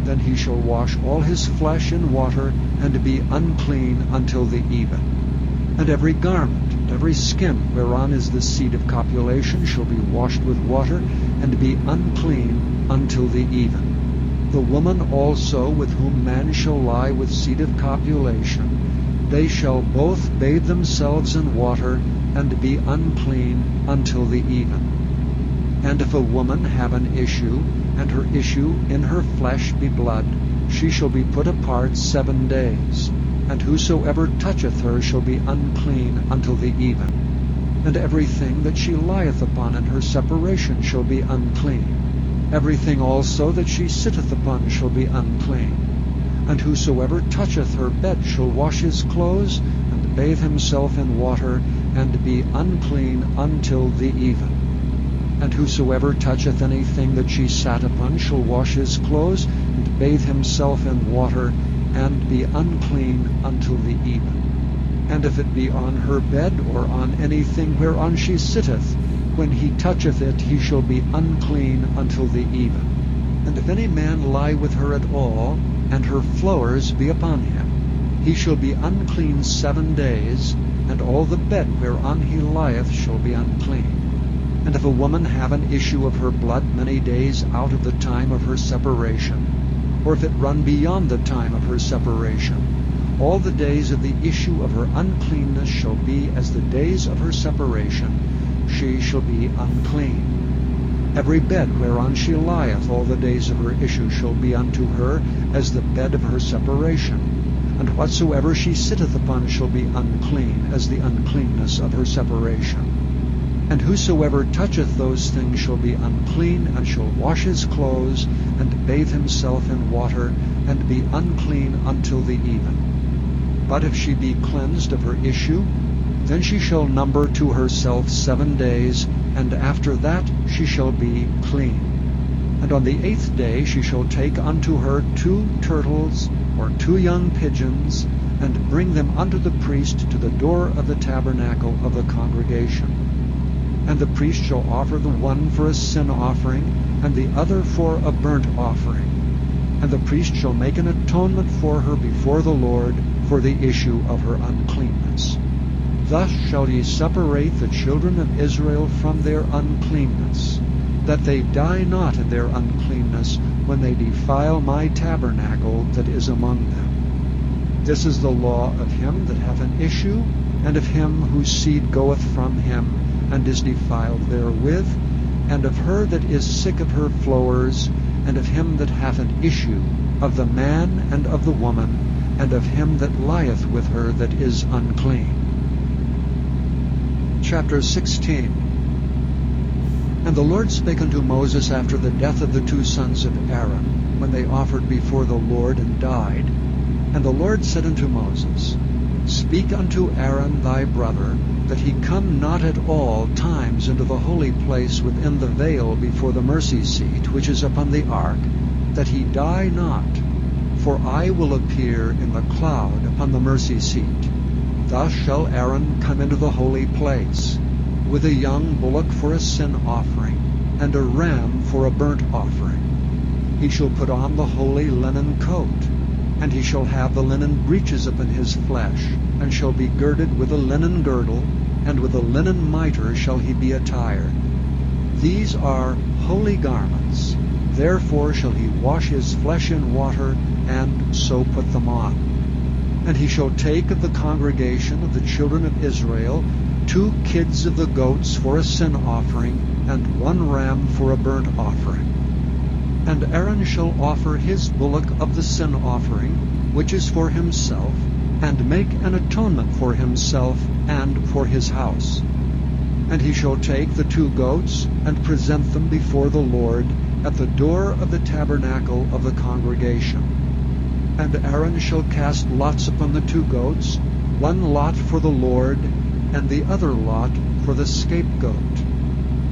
then he shall wash all his flesh in water, and be unclean until the even. And every garment, and every skin whereon is the seed of copulation shall be washed with water, and be unclean until the even. The woman also with whom man shall lie with seed of copulation, they shall both bathe themselves in water, and be unclean until the even. And if a woman have an issue, and her issue in her flesh be blood, she shall be put apart 7 days. And whosoever toucheth her shall be unclean until the even. And everything that she lieth upon in her separation shall be unclean. Everything also that she sitteth upon shall be unclean. And whosoever toucheth her bed shall wash his clothes, and bathe himself in water, and be unclean until the even. And whosoever toucheth anything that she sat upon shall wash his clothes, and bathe himself in water, and be unclean until the even. And if it be on her bed, or on anything whereon she sitteth, when he toucheth it, he shall be unclean until the even. And if any man lie with her at all, and her flowers be upon him, he shall be unclean 7 days, and all the bed whereon he lieth shall be unclean. And if a woman have an issue of her blood many days out of the time of her separation, or if it run beyond the time of her separation, all the days of the issue of her uncleanness shall be as the days of her separation, she shall be unclean. Every bed whereon she lieth all the days of her issue shall be unto her as the bed of her separation, and whatsoever she sitteth upon shall be unclean as the uncleanness of her separation. And whosoever toucheth those things shall be unclean, and shall wash his clothes, and bathe himself in water, and be unclean until the even. But if she be cleansed of her issue, then she shall number to herself 7 days, and after that she shall be clean. And on the 8th day she shall take unto her 2 turtles, or 2 young pigeons, and bring them unto the priest to the door of the tabernacle of the congregation. And the priest shall offer the one for a sin offering, and the other for a burnt offering. And the priest shall make an atonement for her before the Lord for the issue of her uncleanness. Thus shall ye separate the children of Israel from their uncleanness, that they die not in their uncleanness when they defile my tabernacle that is among them. This is the law of him that hath an issue, and of him whose seed goeth from him, and is defiled therewith, and of her that is sick of her flowers, and of him that hath an issue, of the man and of the woman, and of him that lieth with her that is unclean. Chapter 16. And the Lord spake unto Moses after the death of the 2 sons of Aaron, when they offered before the Lord and died. And the Lord said unto Moses, Speak unto Aaron thy brother, that he come not at all times into the holy place within the veil before the mercy seat which is upon the ark, that he die not. For I will appear in the cloud upon the mercy seat. Thus shall Aaron come into the holy place, with a young bullock for a sin offering, and a ram for a burnt offering. He shall put on the holy linen coat, and he shall have the linen breeches upon his flesh, and shall be girded with a linen girdle, and with a linen mitre shall he be attired. These are holy garments. Therefore shall he wash his flesh in water, and so put them on. And he shall take of the congregation of the children of Israel 2 kids of the goats for a sin offering, and 1 ram for a burnt offering. And Aaron shall offer his bullock of the sin offering, which is for himself, and make an atonement for himself and for his house. And he shall take the 2 goats, and present them before the Lord at the door of the tabernacle of the congregation. And Aaron shall cast lots upon the 2 goats, 1 lot for the Lord, and the other lot for the scapegoat.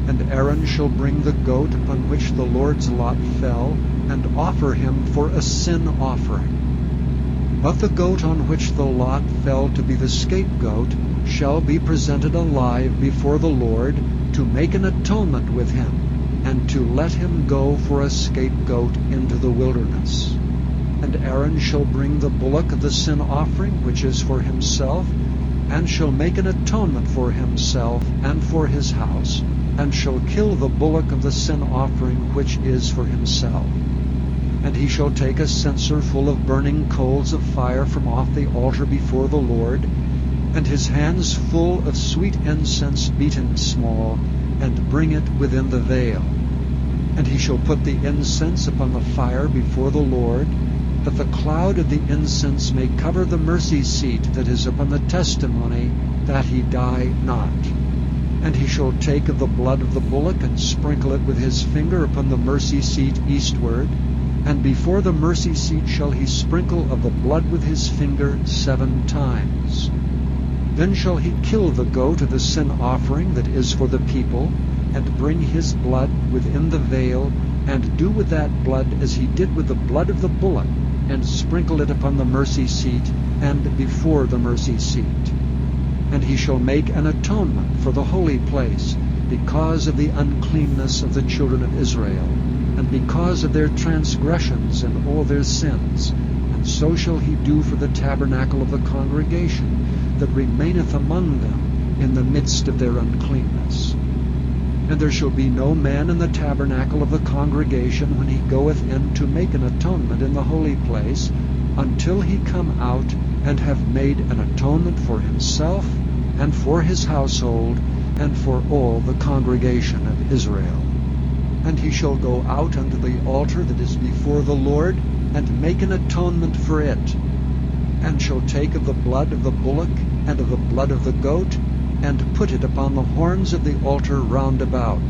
And Aaron shall bring the goat upon which the Lord's lot fell, and offer him for a sin offering. But the goat on which the lot fell to be the scapegoat shall be presented alive before the Lord, to make an atonement with him, and to let him go for a scapegoat into the wilderness. And Aaron shall bring the bullock of the sin offering, which is for himself, and shall make an atonement for himself and for his house, and shall kill the bullock of the sin offering which is for himself. And he shall take a censer full of burning coals of fire from off the altar before the Lord, and his hands full of sweet incense beaten small, and bring it within the veil. And he shall put the incense upon the fire before the Lord, that the cloud of the incense may cover the mercy seat that is upon the testimony, that he die not. And he shall take of the blood of the bullock, and sprinkle it with his finger upon the mercy seat eastward, and before the mercy seat shall he sprinkle of the blood with his finger 7 times. Then shall he kill the goat of the sin offering that is for the people, and bring his blood within the veil, and do with that blood as he did with the blood of the bullock, and sprinkle it upon the mercy seat, and before the mercy seat. And he shall make an atonement for the holy place, because of the uncleanness of the children of Israel, and because of their transgressions and all their sins. And so shall he do for the tabernacle of the congregation, that remaineth among them in the midst of their uncleanness. And there shall be no man in the tabernacle of the congregation when he goeth in to make an atonement in the holy place, until he come out and have made an atonement for himself, and for his household, and for all the congregation of Israel. And he shall go out unto the altar that is before the Lord, and make an atonement for it, and shall take of the blood of the bullock, and of the blood of the goat, and put it upon the horns of the altar round about.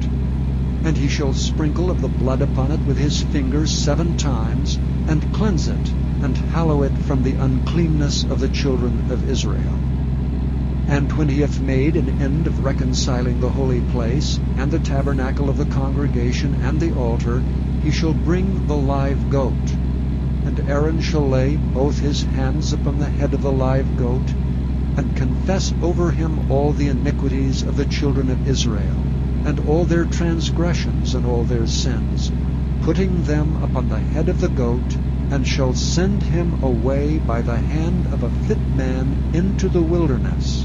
And he shall sprinkle of the blood upon it with his fingers 7 times, and cleanse it, and hallow it from the uncleanness of the children of Israel. And when he hath made an end of reconciling the holy place, and the tabernacle of the congregation, and the altar, he shall bring the live goat. And Aaron shall lay both his hands upon the head of the live goat, and confess over him all the iniquities of the children of Israel, and all their transgressions and all their sins, putting them upon the head of the goat, and shall send him away by the hand of a fit man into the wilderness.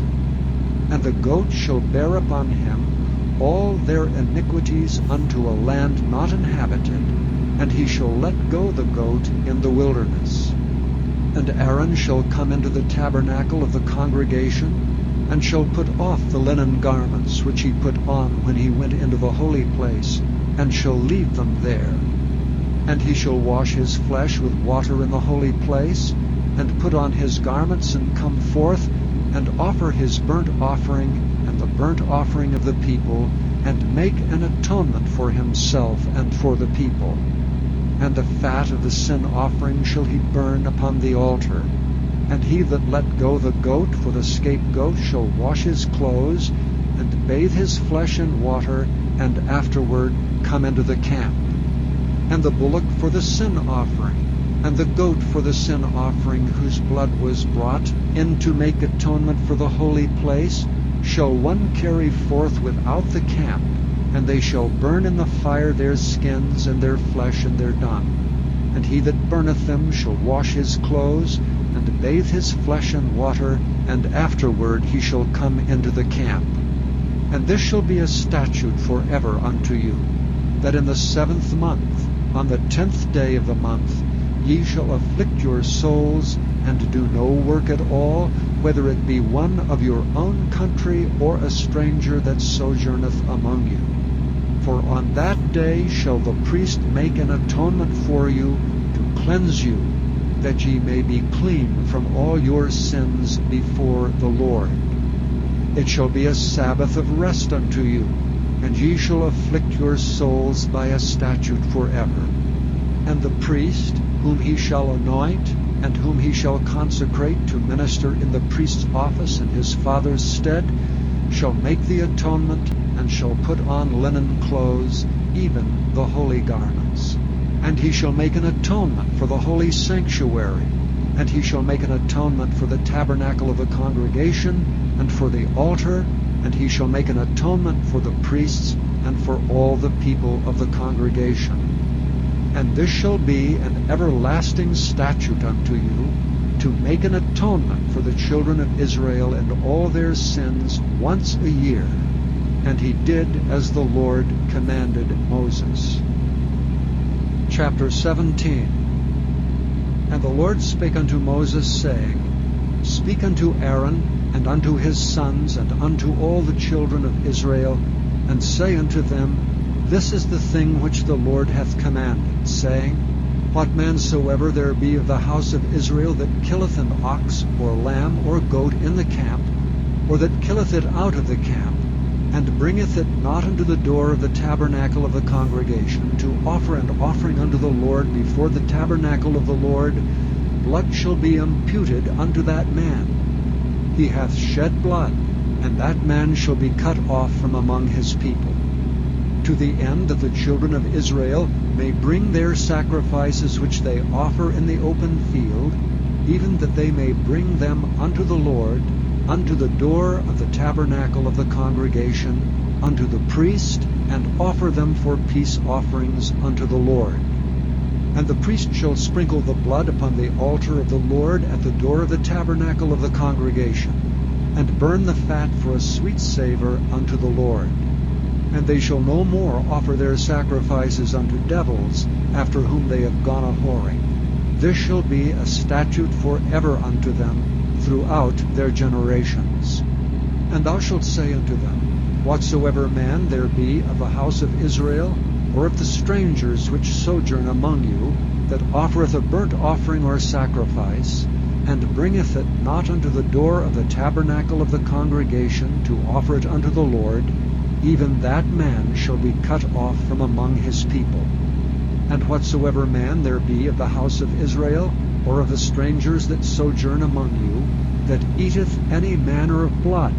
And the goat shall bear upon him all their iniquities unto a land not inhabited, and he shall let go the goat in the wilderness. And Aaron shall come into the tabernacle of the congregation, and shall put off the linen garments which he put on when he went into the holy place, and shall leave them there. And he shall wash his flesh with water in the holy place, and put on his garments, and come forth, and offer his burnt offering, and the burnt offering of the people, and make an atonement for himself and for the people. And the fat of the sin offering shall he burn upon the altar. And he that let go the goat for the scapegoat shall wash his clothes, and bathe his flesh in water, and afterward come into the camp. And the bullock for the sin offering, and the goat for the sin offering, whose blood was brought in to make atonement for the holy place, shall one carry forth without the camp, and they shall burn in the fire their skins and their flesh and their dung. And he that burneth them shall wash his clothes, and bathe his flesh in water, and afterward he shall come into the camp. And this shall be a statute forever unto you, that in the 7th month, on the 10th day of the month, ye shall afflict your souls, and do no work at all, whether it be one of your own country, or a stranger that sojourneth among you. For on that day shall the priest make an atonement for you, to cleanse you, that ye may be clean from all your sins before the Lord. It shall be a Sabbath of rest unto you, and ye shall afflict your souls by a statute forever. And the priest, whom he shall anoint, and whom he shall consecrate to minister in the priest's office in his father's stead, shall make the atonement, and shall put on linen clothes, even the holy garments. And he shall make an atonement for the holy sanctuary, and he shall make an atonement for the tabernacle of the congregation, and for the altar, and he shall make an atonement for the priests, and for all the people of the congregation. And this shall be an everlasting statute unto you, to make an atonement for the children of Israel and all their sins once a year. And he did as the Lord commanded Moses. Chapter 17. And the Lord spake unto Moses, saying, Speak unto Aaron, and unto his sons, and unto all the children of Israel, and say unto them, This is the thing which the Lord hath commanded, saying, What man soever there be of the house of Israel that killeth an ox, or lamb, or goat in the camp, or that killeth it out of the camp, and bringeth it not unto the door of the tabernacle of the congregation, to offer an offering unto the Lord before the tabernacle of the Lord, blood shall be imputed unto that man. He hath shed blood, and that man shall be cut off from among his people, to the end that the children of Israel may bring their sacrifices which they offer in the open field, even that they may bring them unto the Lord, unto the door of the tabernacle of the congregation, unto the priest, and offer them for peace offerings unto the Lord. And the priest shall sprinkle the blood upon the altar of the Lord at the door of the tabernacle of the congregation, and burn the fat for a sweet savor unto the Lord. And they shall no more offer their sacrifices unto devils, after whom they have gone a-whoring. This shall be a statute forever unto them throughout their generations. And thou shalt say unto them, Whatsoever man there be of the house of Israel, or of the strangers which sojourn among you, that offereth a burnt offering or sacrifice, and bringeth it not unto the door of the tabernacle of the congregation to offer it unto the Lord, even that man shall be cut off from among his people. And whatsoever man there be of the house of Israel, or of the strangers that sojourn among you, that eateth any manner of blood,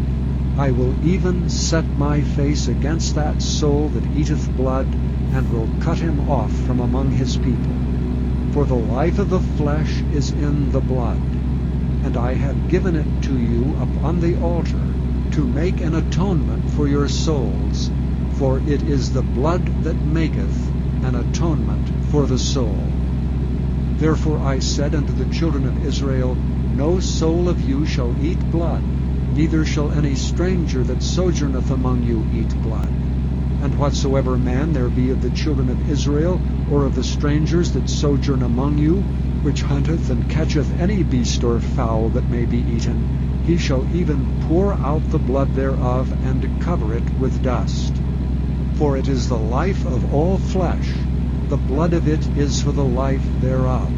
I will even set my face against that soul that eateth blood, and will cut him off from among his people. For the life of the flesh is in the blood, and I have given it to you upon the altar, to make an atonement for your souls, for it is the blood that maketh an atonement for the soul. Therefore I said unto the children of Israel, No soul of you shall eat blood, neither shall any stranger that sojourneth among you eat blood. And whatsoever man there be of the children of Israel, or of the strangers that sojourn among you, which hunteth and catcheth any beast or fowl that may be eaten, he shall even pour out the blood thereof, and cover it with dust. For it is the life of all flesh, the blood of it is for the life thereof.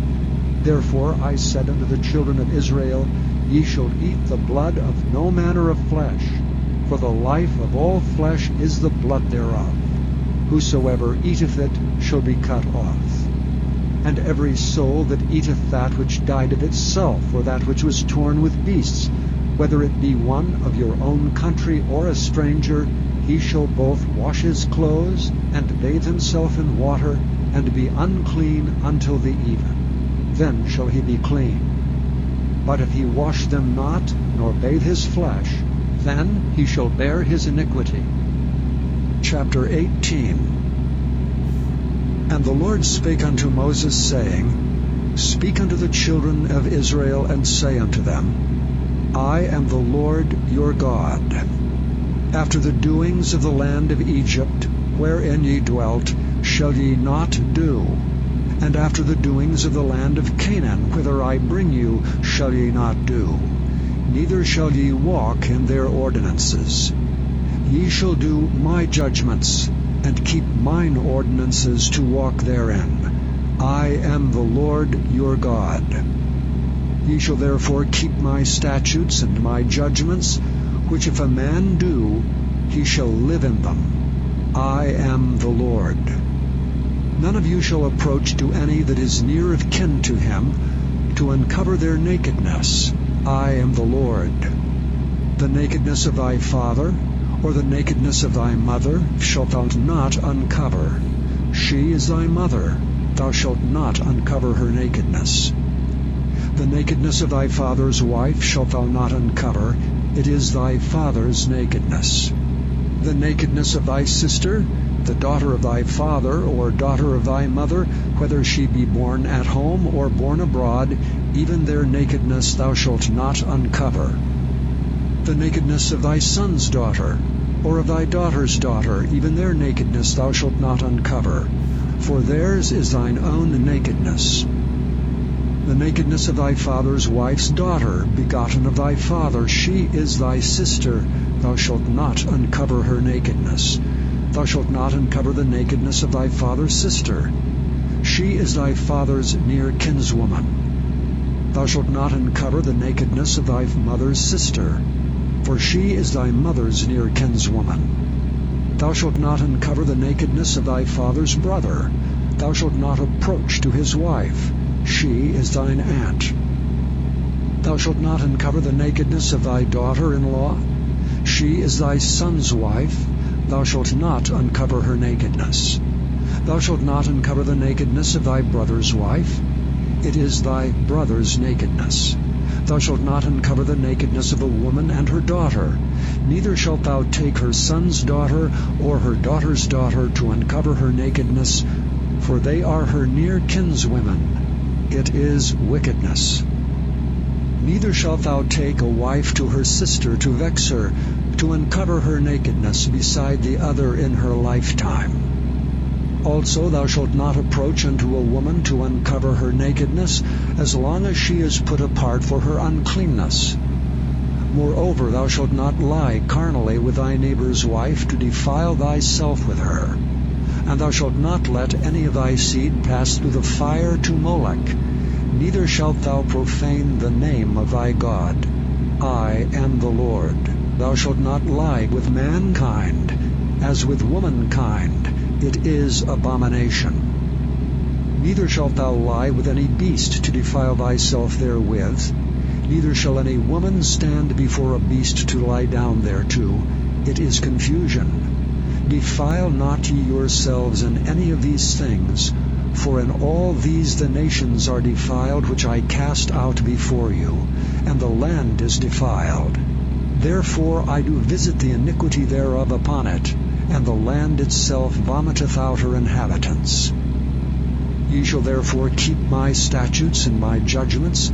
Therefore I said unto the children of Israel, Ye shall eat the blood of no manner of flesh, for the life of all flesh is the blood thereof. Whosoever eateth it shall be cut off. And every soul that eateth that which died of itself, or that which was torn with beasts, whether it be one of your own country or a stranger, he shall both wash his clothes, and bathe himself in water, and be unclean until the even. Then shall he be clean. But if he wash them not, nor bathe his flesh, then he shall bear his iniquity. Chapter 18. And the Lord spake unto Moses, saying, Speak unto the children of Israel, and say unto them, I am the Lord your God. After the doings of the land of Egypt, wherein ye dwelt, shall ye not do. And after the doings of the land of Canaan, whither I bring you, shall ye not do. Neither shall ye walk in their ordinances. Ye shall do my judgments, and keep mine ordinances to walk therein. I am the Lord your God. Ye shall therefore keep my statutes and my judgments, which if a man do, he shall live in them. I am the Lord. None of you shall approach to any that is near of kin to him, to uncover their nakedness. I am the Lord. The nakedness of thy father, or the nakedness of thy mother, shalt thou not uncover. She is thy mother, thou shalt not uncover her nakedness. The nakedness of thy father's wife shalt thou not uncover, it is thy father's nakedness. The nakedness of thy sister, the daughter of thy father, or daughter of thy mother, whether she be born at home or born abroad, even their nakedness thou shalt not uncover. The nakedness of thy son's daughter, or of thy daughter's daughter, even their nakedness thou shalt not uncover. for theirs is thine own nakedness. The nakedness of thy father's wife's daughter, begotten of thy father, she is thy sister. Thou shalt not uncover her nakedness. Thou shalt not uncover the nakedness of thy father's sister. She is thy father's near kinswoman. Thou shalt not uncover the nakedness of thy mother's sister, for she is thy mother's near kinswoman. Thou shalt not uncover the nakedness of thy father's brother. Thou shalt not approach to his wife. She is thine aunt. Thou shalt not uncover the nakedness of thy daughter-in-law. She is thy son's wife. Thou shalt not uncover her nakedness. Thou shalt not uncover the nakedness of thy brother's wife. It is thy brother's nakedness. Thou shalt not uncover the nakedness of a woman and her daughter. Neither shalt thou take her son's daughter or her daughter's daughter to uncover her nakedness, for they are her near kinswomen. It is wickedness. Neither shalt thou take a wife to her sister to vex her, to uncover her nakedness beside the other in her lifetime. Also thou shalt not approach unto a woman to uncover her nakedness, as long as she is put apart for her uncleanness. Moreover, thou shalt not lie carnally with thy neighbor's wife, to defile thyself with her. And thou shalt not let any of thy seed pass through the fire to Molech. Neither shalt thou profane the name of thy God. I am the Lord. Thou shalt not lie with mankind, as with womankind. It is abomination. Neither shalt thou lie with any beast to defile thyself therewith. Neither shall any woman stand before a beast to lie down thereto. It is confusion. Defile not ye yourselves in any of these things, for in all these the nations are defiled which I cast out before you, and the land is defiled. Therefore I do visit the iniquity thereof upon it, and the land itself vomiteth out her inhabitants. Ye shall therefore keep my statutes and my judgments,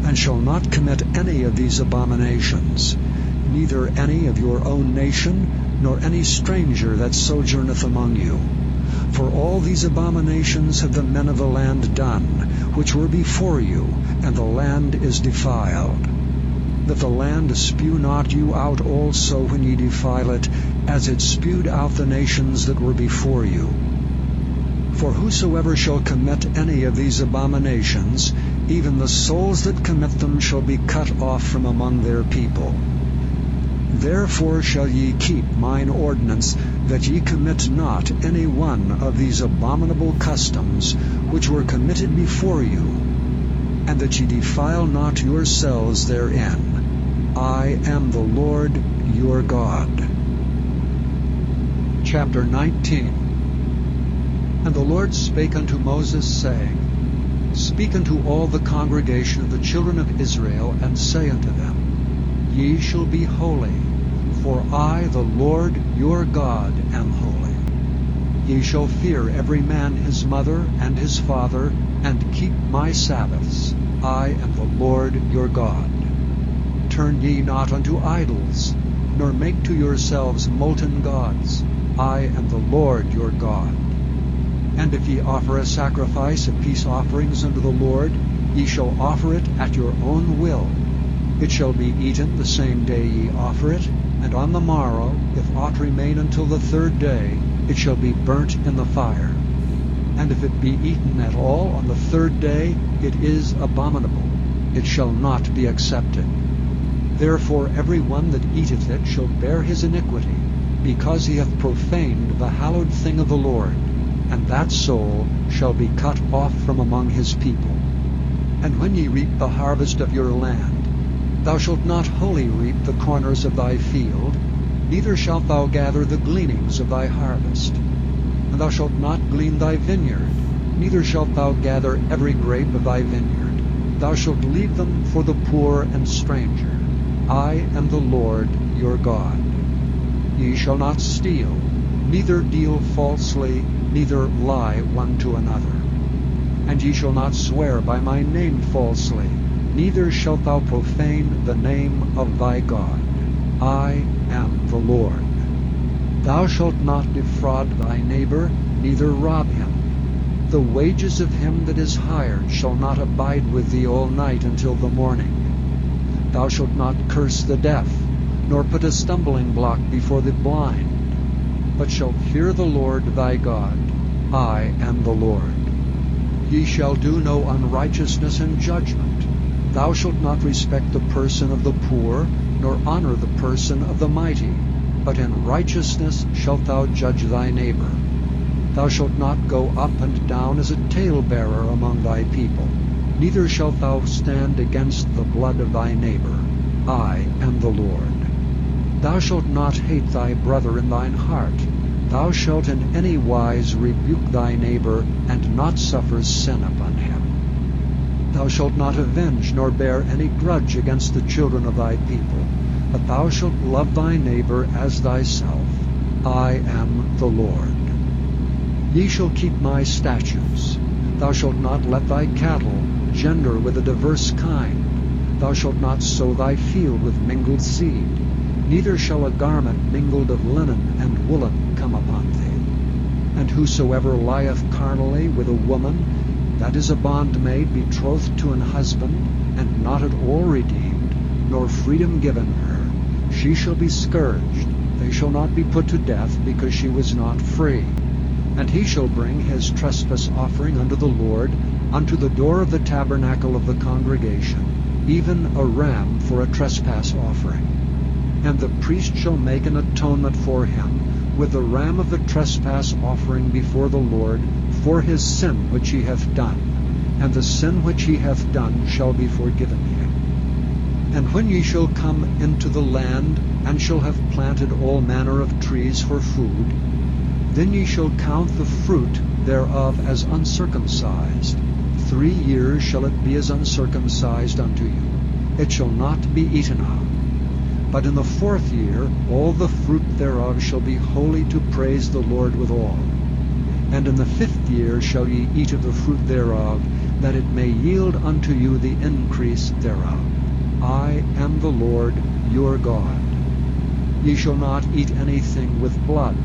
and shall not commit any of these abominations, neither any of your own nation, nor any stranger that sojourneth among you. For all these abominations have the men of the land done, which were before you, and the land is defiled. That the land spew not you out also when ye defile it, as it spewed out the nations that were before you. For whosoever shall commit any of these abominations, even the souls that commit them shall be cut off from among their people. Therefore shall ye keep mine ordinance, that ye commit not any one of these abominable customs, which were committed before you, and that ye defile not yourselves therein. I am the Lord your God. Chapter 19. And the Lord spake unto Moses, saying, Speak unto all the congregation of the children of Israel, and say unto them, Ye shall be holy, for I, the Lord your God, am holy. Ye shall fear every man his mother and his father, and keep my Sabbaths. I am the Lord your God. Turn ye not unto idols, nor make to yourselves molten gods. I am the Lord your God. And if ye offer a sacrifice of peace offerings unto the Lord, ye shall offer it at your own will. It shall be eaten the same day ye offer it, and on the morrow, if aught remain until the third day, it shall be burnt in the fire. And if it be eaten at all on the third day, it is abominable. It shall not be accepted. Therefore every one that eateth it shall bear his iniquity, because he hath profaned the hallowed thing of the Lord, and that soul shall be cut off from among his people. And when ye reap the harvest of your land, thou shalt not wholly reap the corners of thy field, neither shalt thou gather the gleanings of thy harvest. And thou shalt not glean thy vineyard, neither shalt thou gather every grape of thy vineyard. Thou shalt leave them for the poor and stranger. I am the Lord your God. Ye shall not steal, neither deal falsely, neither lie one to another. And ye shall not swear by my name falsely, neither shalt thou profane the name of thy God. I am the Lord. Thou shalt not defraud thy neighbor, neither rob him. The wages of him that is hired shall not abide with thee all night until the morning. Thou shalt not curse the deaf, nor put a stumbling block before the blind, but shalt fear the Lord thy God. I am the Lord. Ye shall do no unrighteousness in judgment. Thou shalt not respect the person of the poor, nor honor the person of the mighty, but in righteousness shalt thou judge thy neighbor. Thou shalt not go up and down as a talebearer among thy people, neither shalt thou stand against the blood of thy neighbor. I am the Lord. Thou shalt not hate thy brother in thine heart. Thou shalt in any wise rebuke thy neighbor, and not suffer sin upon him. Thou shalt not avenge nor bear any grudge against the children of thy people, but thou shalt love thy neighbor as thyself. I am the Lord. Ye shall keep my statutes. Thou shalt not let thy cattle gender with a diverse kind. Thou shalt not sow thy field with mingled seed, neither shall a garment mingled of linen and woolen come upon thee. And whosoever lieth carnally with a woman, that is a bondmaid betrothed to an husband, and not at all redeemed, nor freedom given her, she shall be scourged. They shall not be put to death, because she was not free. And he shall bring his trespass offering unto the Lord, unto the door of the tabernacle of the congregation, even a ram for a trespass offering. And the priest shall make an atonement for him with the ram of the trespass offering before the Lord for his sin which he hath done, and the sin which he hath done shall be forgiven him. And when ye shall come into the land, and shall have planted all manner of trees for food, then ye shall count the fruit thereof as uncircumcised. 3 years shall it be as uncircumcised unto you. It shall not be eaten of. But in the 4th year all the fruit thereof shall be holy to praise the Lord withal. And in the 5th year shall ye eat of the fruit thereof, that it may yield unto you the increase thereof. I am the Lord your God. Ye shall not eat anything with blood,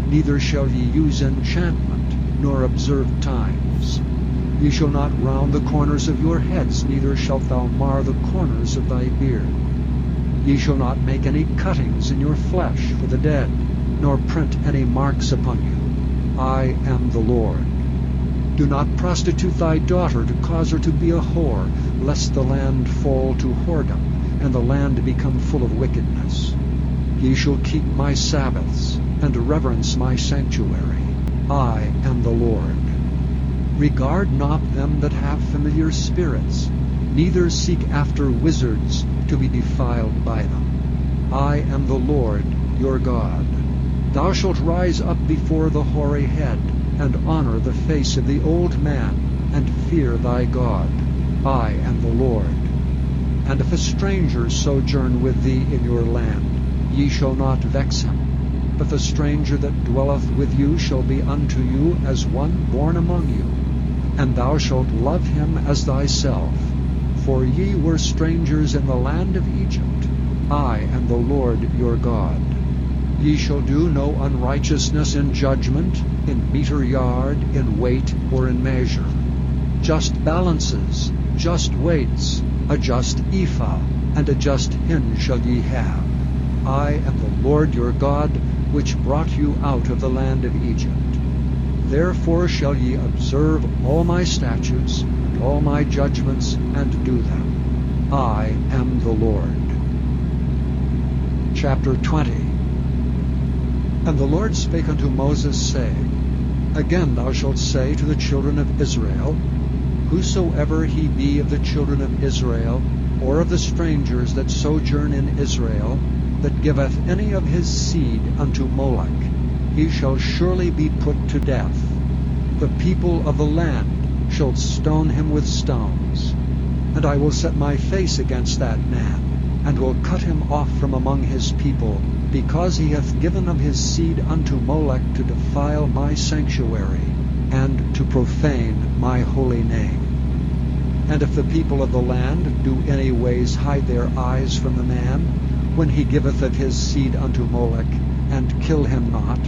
neither shall ye use enchantment, nor observe times. Ye shall not round the corners of your heads, neither shalt thou mar the corners of thy beard. Ye shall not make any cuttings in your flesh for the dead, nor print any marks upon you. I am the Lord. Do not prostitute thy daughter to cause her to be a whore, lest the land fall to whoredom, and the land become full of wickedness. Ye shall keep my Sabbaths, and reverence my sanctuary. I am the Lord. Regard not them that have familiar spirits, neither seek after wizards to be defiled by them. I am the Lord your God. Thou shalt rise up before the hoary head, and honor the face of the old man, and fear thy God. I am the Lord. And if a stranger sojourn with thee in your land, ye shall not vex him. But the stranger that dwelleth with you shall be unto you as one born among you, and thou shalt love him as thyself. For ye were strangers in the land of Egypt. I am the Lord your God. Ye shall do no unrighteousness in judgment, in meter yard, in weight, or in measure. Just balances, just weights, a just ephah, and a just hin shall ye have. I am the Lord your God, which brought you out of the land of Egypt. Therefore shall ye observe all my statutes, and all my judgments, and do them. I am the Lord. Chapter 20. And the Lord spake unto Moses, saying, Again thou shalt say to the children of Israel, Whosoever he be of the children of Israel, or of the strangers that sojourn in Israel, that giveth any of his seed unto Moloch, he shall surely be put to death. The people of the land shall stone him with stones. And I will set my face against that man, and will cut him off from among his people, because he hath given of his seed unto Moloch to defile my sanctuary, and to profane my holy name. And if the people of the land do any ways hide their eyes from the man, when he giveth of his seed unto Moloch, and kill him not,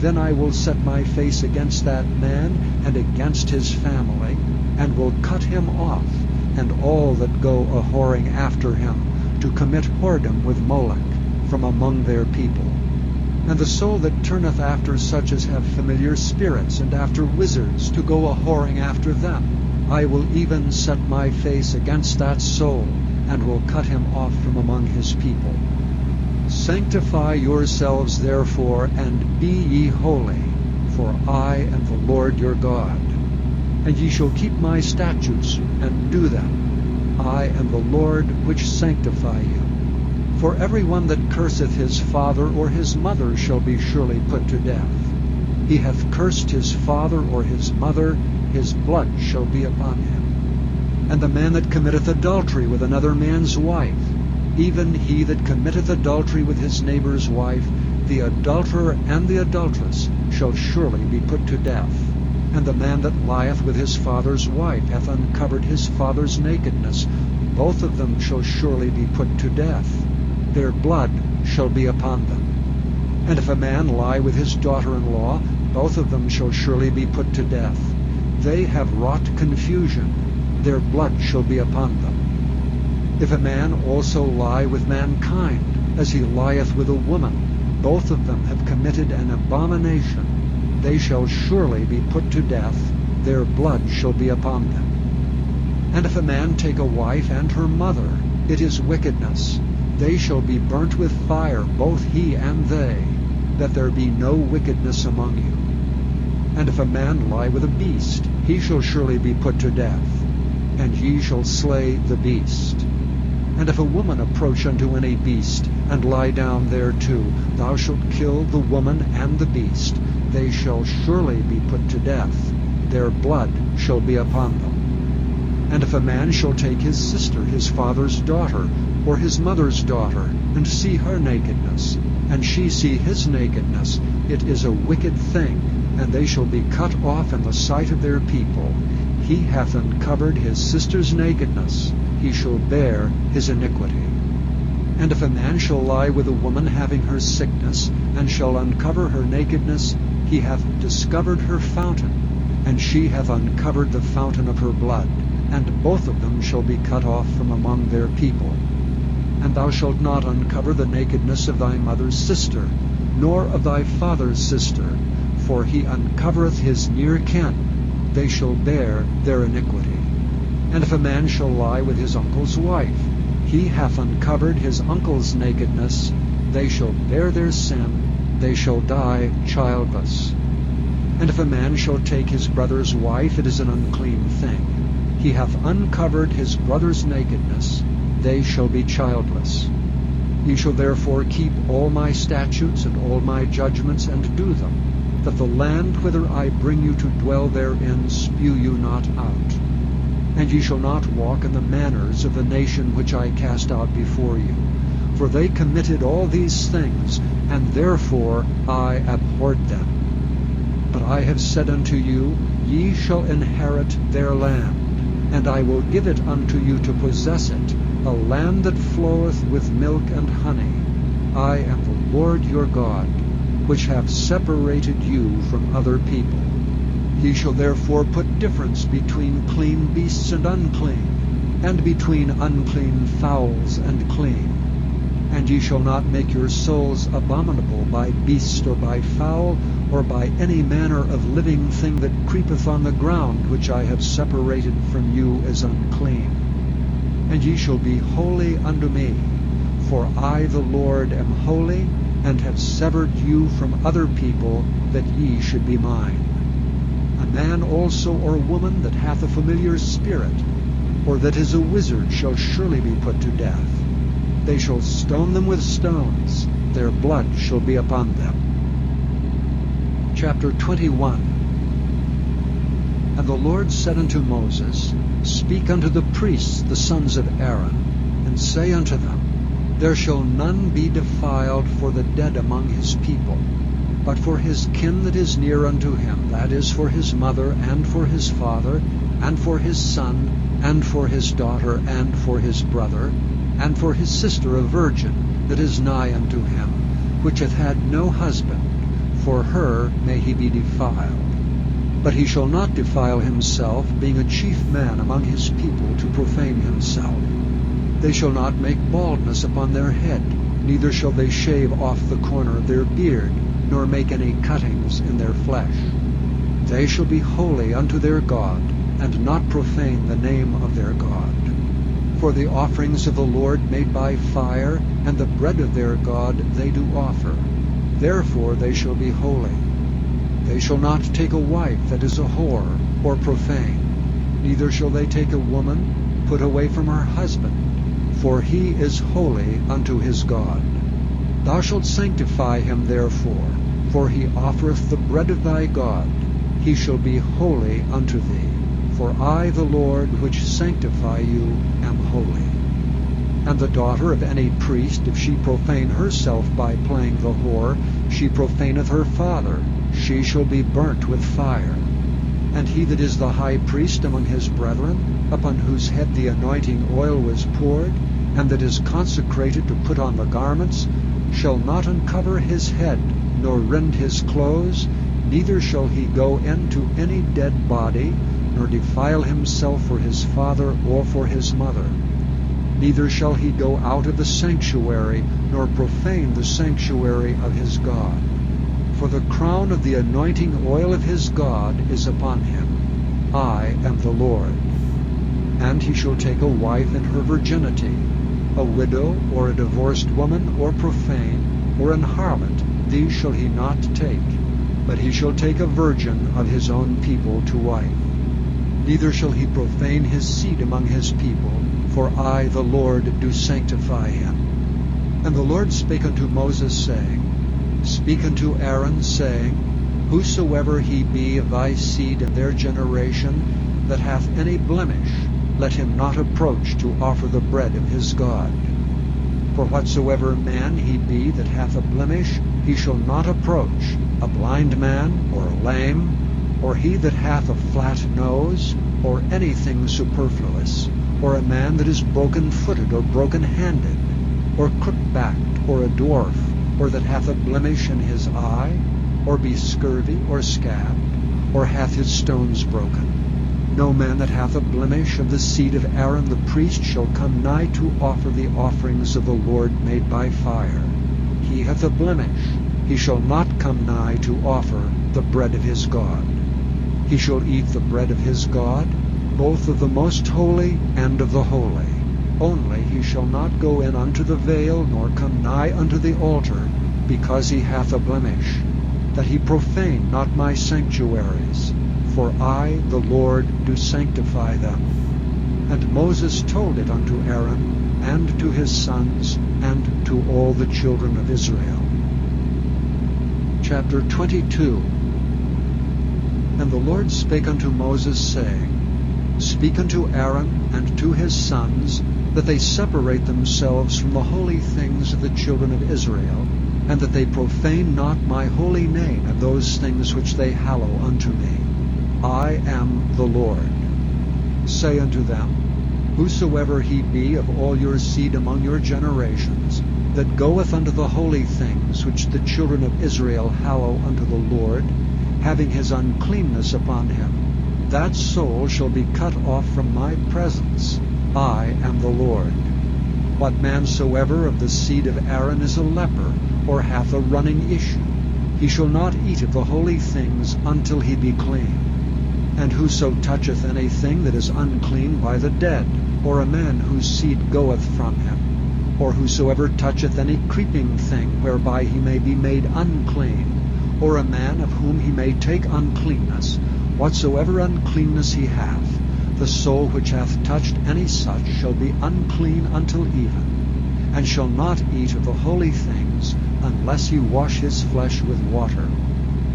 then I will set my face against that man and against his family, and will cut him off, and all that go a-whoring after him, to commit whoredom with Moloch, from among their people. And the soul that turneth after such as have familiar spirits, and after wizards, to go a-whoring after them, I will even set my face against that soul, and will cut him off from among his people. Sanctify yourselves therefore, and be ye holy, for I am the Lord your God. And ye shall keep my statutes, and do them. I am the Lord which sanctify you. For every one that curseth his father or his mother shall be surely put to death. He hath cursed his father or his mother, his blood shall be upon him. And the man that committeth adultery with another man's wife, even he that committeth adultery with his neighbor's wife, the adulterer and the adulteress shall surely be put to death. And the man that lieth with his father's wife hath uncovered his father's nakedness. Both of them shall surely be put to death. Their blood shall be upon them. And if a man lie with his daughter-in-law, both of them shall surely be put to death. They have wrought confusion. Their blood shall be upon them. If a man also lie with mankind, as he lieth with a woman, both of them have committed an abomination. They shall surely be put to death. Their blood shall be upon them. And if a man take a wife and her mother, it is wickedness. They shall be burnt with fire, both he and they, that there be no wickedness among you. And if a man lie with a beast, he shall surely be put to death, and ye shall slay the beast. And if a woman approach unto any beast, and lie down thereto, thou shalt kill the woman and the beast. They shall surely be put to death. Their blood shall be upon them. And if a man shall take his sister, his father's daughter, or his mother's daughter, and see her nakedness, and she see his nakedness, it is a wicked thing, and they shall be cut off in the sight of their people. He hath uncovered his sister's nakedness, he shall bear his iniquity. And if a man shall lie with a woman having her sickness, and shall uncover her nakedness, he hath discovered her fountain, and she hath uncovered the fountain of her blood, and both of them shall be cut off from among their people. And thou shalt not uncover the nakedness of thy mother's sister, nor of thy father's sister, for he uncovereth his near kin. They shall bear their iniquity. And if a man shall lie with his uncle's wife, he hath uncovered his uncle's nakedness. They shall bear their sin. They shall die childless. And if a man shall take his brother's wife, it is an unclean thing. He hath uncovered his brother's nakedness. They shall be childless. Ye shall therefore keep all my statutes and all my judgments, and do them, that the land whither I bring you to dwell therein spew you not out. And ye shall not walk in the manners of the nation which I cast out before you. For they committed all these things, and therefore I abhorred them. But I have said unto you, ye shall inherit their land, and I will give it unto you to possess it, a land that floweth with milk and honey. I am the Lord your God, which have separated you from other people. Ye shall therefore put difference between clean beasts and unclean, and between unclean fowls and clean. And ye shall not make your souls abominable by beast or by fowl, or by any manner of living thing that creepeth on the ground, which I have separated from you as unclean. And ye shall be holy unto me, for I the Lord am holy, and have severed you from other people, that ye should be mine. A man also or woman that hath a familiar spirit, or that is a wizard, shall surely be put to death. They shall stone them with stones. Their blood shall be upon them. Chapter 21. And the Lord said unto Moses, Speak unto the priests, the sons of Aaron, and say unto them, There shall none be defiled for the dead among his people, but for his kin that is near unto him, that is, for his mother, and for his father, and for his son, and for his daughter, and for his brother, and for his sister a virgin, that is nigh unto him, which hath had no husband, for her may he be defiled. But he shall not defile himself, being a chief man among his people, to profane himself. They shall not make baldness upon their head, neither shall they shave off the corner of their beard, nor make any cuttings in their flesh. They shall be holy unto their God, and not profane the name of their God. For the offerings of the Lord made by fire, and the bread of their God they do offer. Therefore they shall be holy. They shall not take a wife that is a whore, or profane. Neither shall they take a woman put away from her husband, for he is holy unto his God. Thou shalt sanctify him therefore, for he offereth the bread of thy God. He shall be holy unto thee. For I, the Lord, which sanctify you, am holy. And the daughter of any priest, if she profane herself by playing the whore, she profaneth her father, she shall be burnt with fire. And he that is the high priest among his brethren, upon whose head the anointing oil was poured, and that is consecrated to put on the garments, shall not uncover his head, nor rend his clothes, neither shall he go into any dead body, nor defile himself for his father or for his mother. Neither shall he go out of the sanctuary, nor profane the sanctuary of his God. For the crown of the anointing oil of his God is upon him. I am the Lord. And he shall take a wife in her virginity, a widow, or a divorced woman, or profane, or an harlot, these shall he not take. But he shall take a virgin of his own people to wife. Neither shall he profane his seed among his people, for I, the Lord, do sanctify him. And the Lord spake unto Moses, saying, Speak unto Aaron, saying, Whosoever he be of thy seed in their generation, that hath any blemish, let him not approach to offer the bread of his God. For whatsoever man he be that hath a blemish, he shall not approach, a blind man, or lame, or he that hath a flat nose, or anything superfluous, or a man that is broken-footed or broken-handed, or crook-backed, or a dwarf, or that hath a blemish in his eye, or be scurvy, or scabbed, or hath his stones broken. No man that hath a blemish of the seed of Aaron the priest shall come nigh to offer the offerings of the Lord made by fire. He hath a blemish, he shall not come nigh to offer the bread of his God. He shall eat the bread of his God, both of the most holy and of the holy. Only he shall not go in unto the veil, nor come nigh unto the altar, because he hath a blemish, that he profane not my sanctuaries. For I, the Lord, do sanctify them. And Moses told it unto Aaron, and to his sons, and to all the children of Israel. Chapter 22. And the Lord spake unto Moses, saying, Speak unto Aaron and to his sons, that they separate themselves from the holy things of the children of Israel, and that they profane not my holy name and those things which they hallow unto me. I am the Lord. Say unto them, Whosoever he be of all your seed among your generations, that goeth unto the holy things which the children of Israel hallow unto the Lord, having his uncleanness upon him, that soul shall be cut off from my presence. I am the Lord. What man soever of the seed of Aaron is a leper, or hath a running issue, he shall not eat of the holy things until he be clean. And whoso toucheth anything that is unclean by the dead, or a man whose seed goeth from him, or whosoever toucheth any creeping thing whereby he may be made unclean, or a man of whom he may take uncleanness, whatsoever uncleanness he hath, the soul which hath touched any such shall be unclean until even, and shall not eat of the holy things, unless he wash his flesh with water.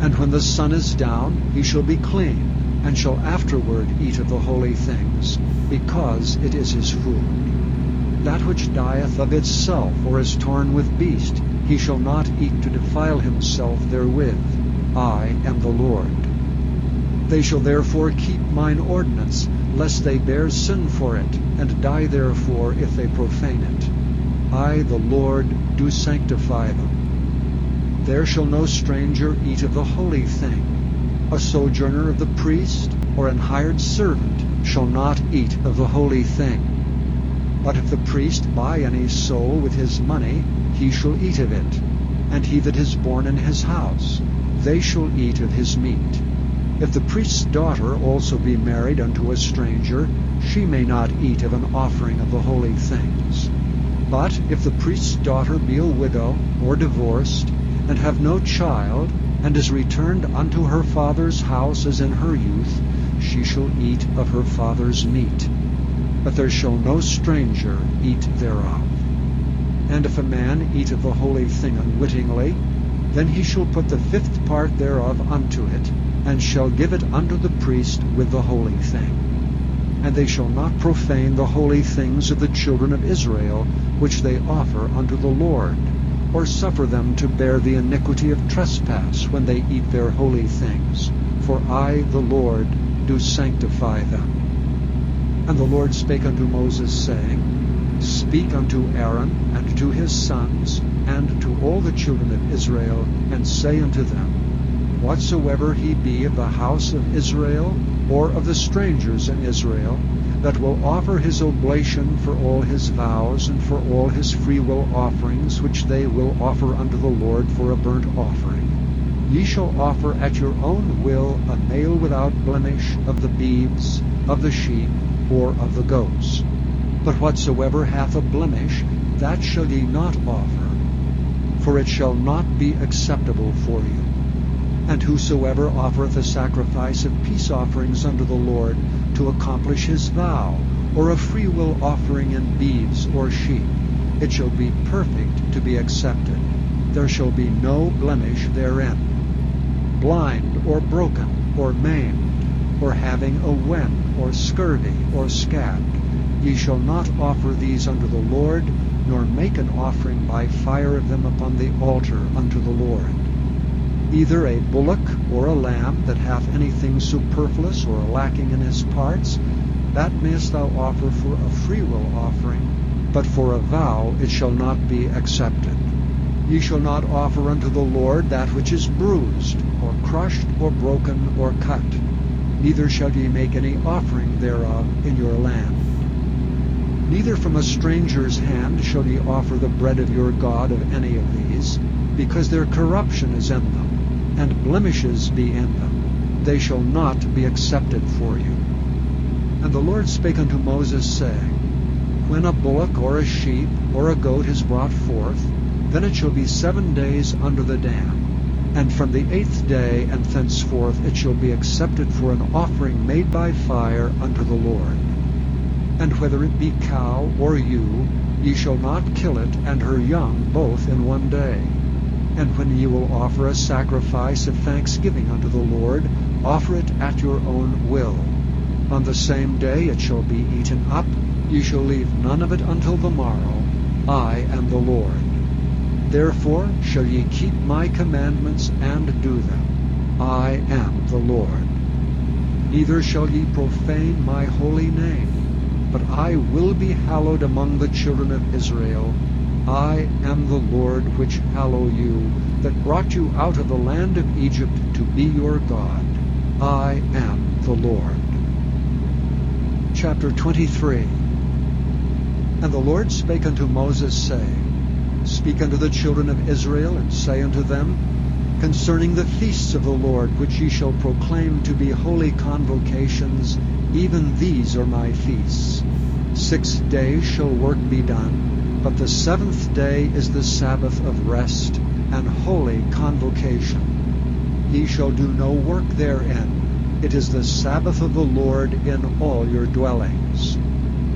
And when the sun is down, he shall be clean, and shall afterward eat of the holy things, because it is his food. That which dieth of itself, or is torn with beast, he shall not eat to defile himself therewith. I am the Lord. They shall therefore keep mine ordinance, lest they bear sin for it, and die therefore if they profane it. I, the Lord, do sanctify them. There shall no stranger eat of the holy thing. A sojourner of the priest or an hired servant shall not eat of the holy thing. But if the priest buy any soul with his money, he shall eat of it, and he that is born in his house, they shall eat of his meat. If the priest's daughter also be married unto a stranger, she may not eat of an offering of the holy things. But if the priest's daughter be a widow or divorced, and have no child, and is returned unto her father's house as in her youth, she shall eat of her father's meat. But there shall no stranger eat thereof. And if a man eat of the holy thing unwittingly, then he shall put the fifth part thereof unto it, and shall give it unto the priest with the holy thing. And they shall not profane the holy things of the children of Israel, which they offer unto the Lord, or suffer them to bear the iniquity of trespass when they eat their holy things. For I, the Lord, do sanctify them. And the Lord spake unto Moses, saying, Speak unto Aaron and to his sons, and to all the children of Israel, and say unto them, Whatsoever he be of the house of Israel, or of the strangers in Israel, that will offer his oblation for all his vows, and for all his freewill offerings, which they will offer unto the Lord for a burnt offering, ye shall offer at your own will a male without blemish of the beeves, of the sheep, or of the goats. But whatsoever hath a blemish, that shall ye not offer, for it shall not be acceptable for you. And whosoever offereth a sacrifice of peace offerings unto the Lord to accomplish his vow, or a freewill offering in beeves or sheep, it shall be perfect to be accepted. There shall be no blemish therein. Blind or broken or maimed, or having a wen or scurvy or scab, ye shall not offer these unto the Lord, nor make an offering by fire of them upon the altar unto the Lord. Either a bullock or a lamb that hath anything superfluous or lacking in his parts, that mayest thou offer for a freewill offering, but for a vow it shall not be accepted. Ye shall not offer unto the Lord that which is bruised, or crushed, or broken, or cut. Neither shall ye make any offering thereof in your land. Neither from a stranger's hand shall ye offer the bread of your God of any of these, because their corruption is in them, and blemishes be in them. They shall not be accepted for you. And the Lord spake unto Moses, saying, When a bullock or a sheep or a goat is brought forth, then it shall be 7 days under the dam, and from the 8th day and thenceforth it shall be accepted for an offering made by fire unto the Lord. And whether it be cow or ewe, ye shall not kill it and her young both in 1 day. And when ye will offer a sacrifice of thanksgiving unto the Lord, offer it at your own will. On the same day it shall be eaten up. Ye shall leave none of it until the morrow. I am the Lord. Therefore shall ye keep my commandments and do them. I am the Lord. Neither shall ye profane my holy name, but I will be hallowed among the children of Israel. I am the Lord which hallow you, that brought you out of the land of Egypt to be your God. I am the Lord. Chapter 23. And the Lord spake unto Moses, saying, Speak unto the children of Israel, and say unto them, Concerning the feasts of the Lord, which ye shall proclaim to be holy convocations, even these are my feasts. 6 days shall work be done, but the 7th day is the Sabbath of rest and holy convocation. Ye shall do no work therein. It is the Sabbath of the Lord in all your dwellings.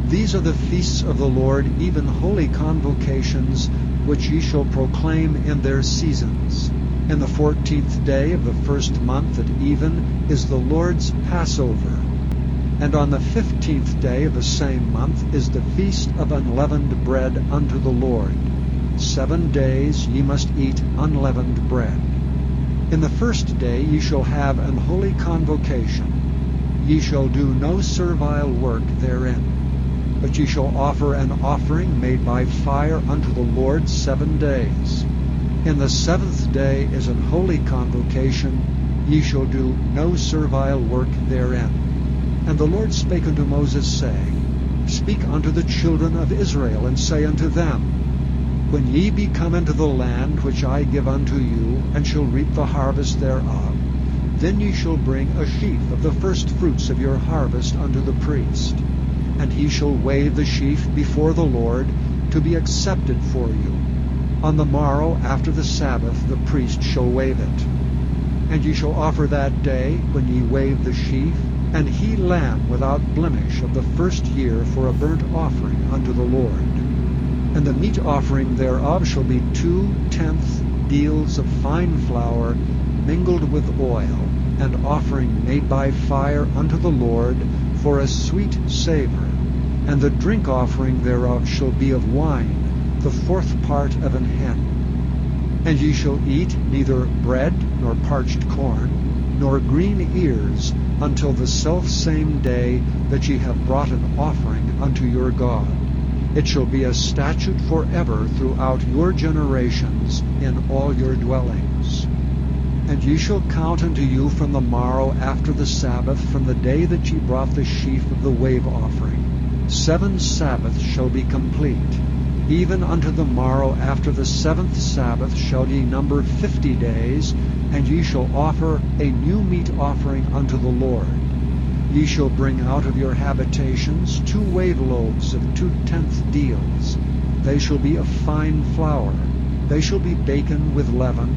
These are the feasts of the Lord, even holy convocations, which ye shall proclaim in their seasons. In the 14th day of the 1st month at even is the Lord's Passover. And on the 15th day of the same month is the feast of unleavened bread unto the Lord. 7 days ye must eat unleavened bread. In the 1st day ye shall have an holy convocation. Ye shall do no servile work therein, but ye shall offer an offering made by fire unto the Lord 7 days. In the 7th day is an holy convocation. Ye shall do no servile work therein. And the Lord spake unto Moses, saying, Speak unto the children of Israel, and say unto them, When ye be come into the land which I give unto you, and shall reap the harvest thereof, then ye shall bring a sheaf of the first fruits of your harvest unto the priest. And he shall wave the sheaf before the Lord, to be accepted for you. On the morrow after the Sabbath the priest shall wave it. And ye shall offer that day, when ye wave the sheaf, an he lamb without blemish of the first year for a burnt offering unto the Lord. And the meat offering thereof shall be 2/10 deals of fine flour mingled with oil, an offering made by fire unto the Lord for a sweet savour. And the drink offering thereof shall be of wine, the 4th part of an hin. And ye shall eat neither bread, nor parched corn, nor green ears, until the selfsame day that ye have brought an offering unto your God. It shall be a statute forever throughout your generations in all your dwellings. And ye shall count unto you from the morrow after the Sabbath, from the day that ye brought the sheaf of the wave offering. 7 Sabbaths shall be complete. Even unto the morrow after the 7th Sabbath shall ye number 50 days, and ye shall offer a new meat offering unto the Lord. Ye shall bring out of your habitations 2 wave loaves of 2/10 deals. They shall be of fine flour. They shall be baken with leaven.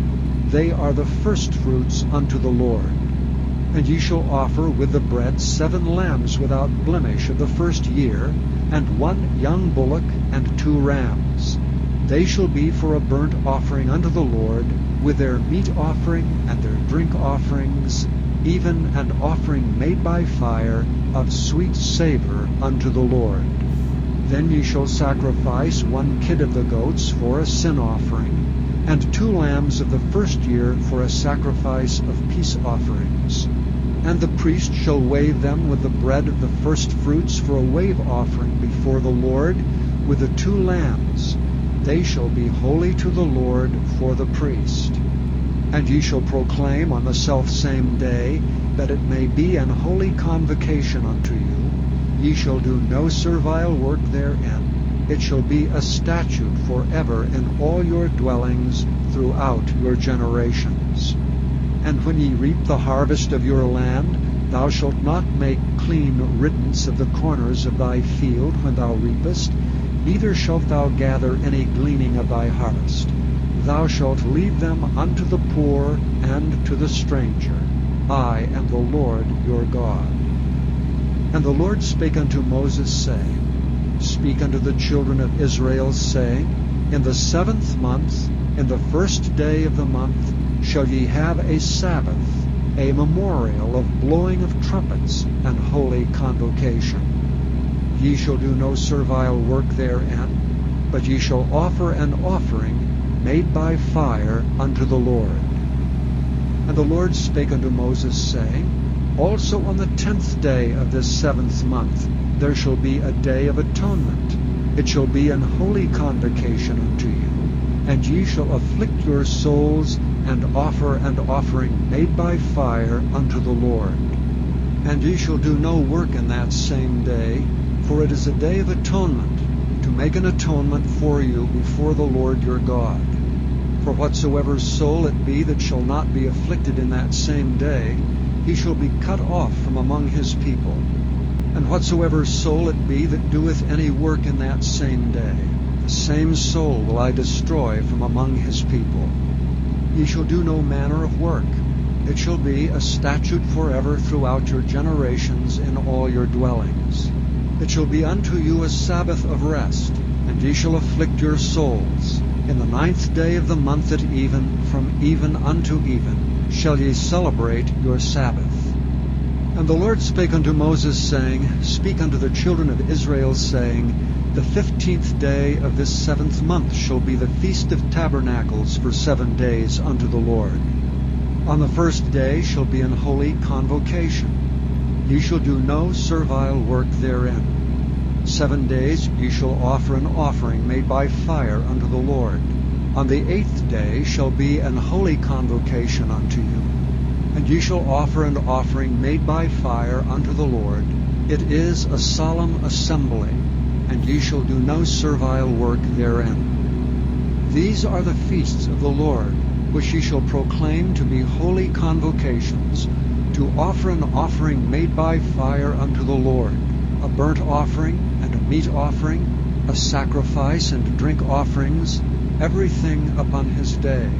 They are the firstfruits unto the Lord. And ye shall offer with the bread 7 lambs without blemish of the first year, and 1 young bullock, and 2 rams. They shall be for a burnt offering unto the Lord, with their meat offering and their drink offerings, even an offering made by fire of sweet savour unto the Lord. Then ye shall sacrifice 1 kid of the goats for a sin offering, and 2 lambs of the first year for a sacrifice of peace offerings. And the priest shall wave them with the bread of the first fruits for a wave offering before the Lord, with the 2 lambs. They shall be holy to the Lord for the priest. And ye shall proclaim on the selfsame day, that it may be an holy convocation unto you. Ye shall do no servile work therein. It shall be a statute forever in all your dwellings throughout your generations. And when ye reap the harvest of your land, thou shalt not make clean riddance of the corners of thy field when thou reapest, neither shalt thou gather any gleaning of thy harvest. Thou shalt leave them unto the poor and to the stranger. I am the Lord your God. And the Lord spake unto Moses, saying, Speak unto the children of Israel, saying, In the 7th month, in the 1st day of the month, shall ye have a Sabbath, a memorial of blowing of trumpets, and holy convocation. Ye shall do no servile work therein, but ye shall offer an offering made by fire unto the Lord. And the Lord spake unto Moses, saying, Also on the 10th day of this 7th month there shall be a day of atonement. It shall be an holy convocation unto you. And ye shall afflict your souls, and offer an offering made by fire unto the Lord. And ye shall do no work in that same day, for it is a day of atonement, to make an atonement for you before the Lord your God. For whatsoever soul it be that shall not be afflicted in that same day, he shall be cut off from among his people. And whatsoever soul it be that doeth any work in that same day, the same soul will I destroy from among his people. Ye shall do no manner of work. It shall be a statute forever throughout your generations in all your dwellings. It shall be unto you a Sabbath of rest, and ye shall afflict your souls. In the 9th day of the month at even, from even unto even, shall ye celebrate your Sabbath. And the Lord spake unto Moses, saying, Speak unto the children of Israel, saying, The 15th day of this 7th month shall be the Feast of Tabernacles for 7 days unto the Lord. On the 1st day shall be an holy convocation. Ye shall do no servile work therein. 7 days ye shall offer an offering made by fire unto the Lord. On the 8th day shall be an holy convocation unto you, and ye shall offer an offering made by fire unto the Lord. It is a solemn assembly, and ye shall do no servile work therein. These are the feasts of the Lord, which ye shall proclaim to be holy convocations, to offer an offering made by fire unto the Lord, a burnt offering and a meat offering, a sacrifice and drink offerings, everything upon his day,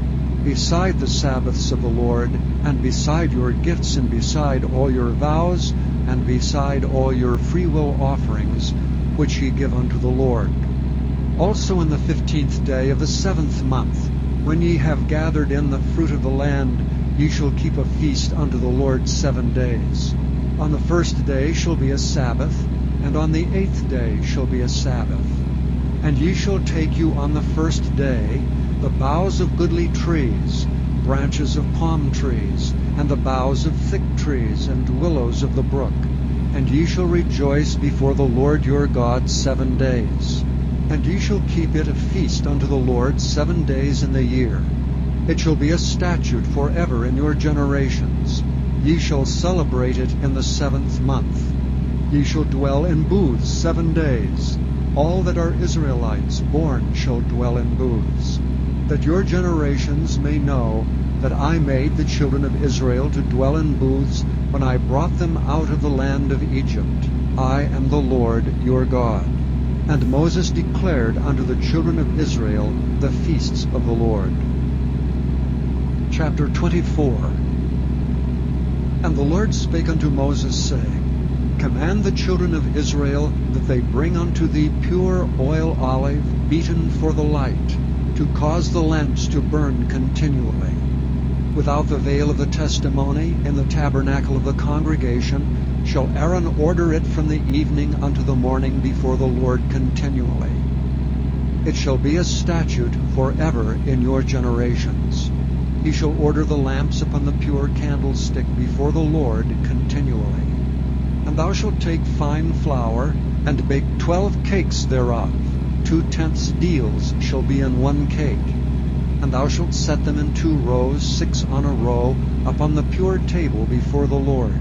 beside the Sabbaths of the Lord, and beside your gifts, and beside all your vows, and beside all your freewill offerings, which ye give unto the Lord. Also in the 15th day of the 7th month, when ye have gathered in the fruit of the land, ye shall keep a feast unto the Lord 7 days. On the 1st day shall be a Sabbath, and on the 8th day shall be a Sabbath. And ye shall take you on the 1st day the boughs of goodly trees, branches of palm trees, and the boughs of thick trees, and willows of the brook. And ye shall rejoice before the Lord your God 7 days. And ye shall keep it a feast unto the Lord 7 days in the year. It shall be a statute forever in your generations. Ye shall celebrate it in the 7th month. Ye shall dwell in booths 7 days. All that are Israelites born shall dwell in booths, that your generations may know that I made the children of Israel to dwell in booths when I brought them out of the land of Egypt. I am the Lord your God. And Moses declared unto the children of Israel the feasts of the Lord. Chapter 24. And the Lord spake unto Moses, saying, Command the children of Israel that they bring unto thee pure oil olive, beaten for the light, to cause the lamps to burn continually. Without the veil of the testimony, in the tabernacle of the congregation, shall Aaron order it from the evening unto the morning before the Lord continually. It shall be a statute forever in your generations. He shall order the lamps upon the pure candlestick before the Lord continually. And thou shalt take fine flour, and bake 12 cakes thereof. 2/10 deals shall be in 1 cake. And thou shalt set them in 2 rows, 6 on a row, upon the pure table before the Lord.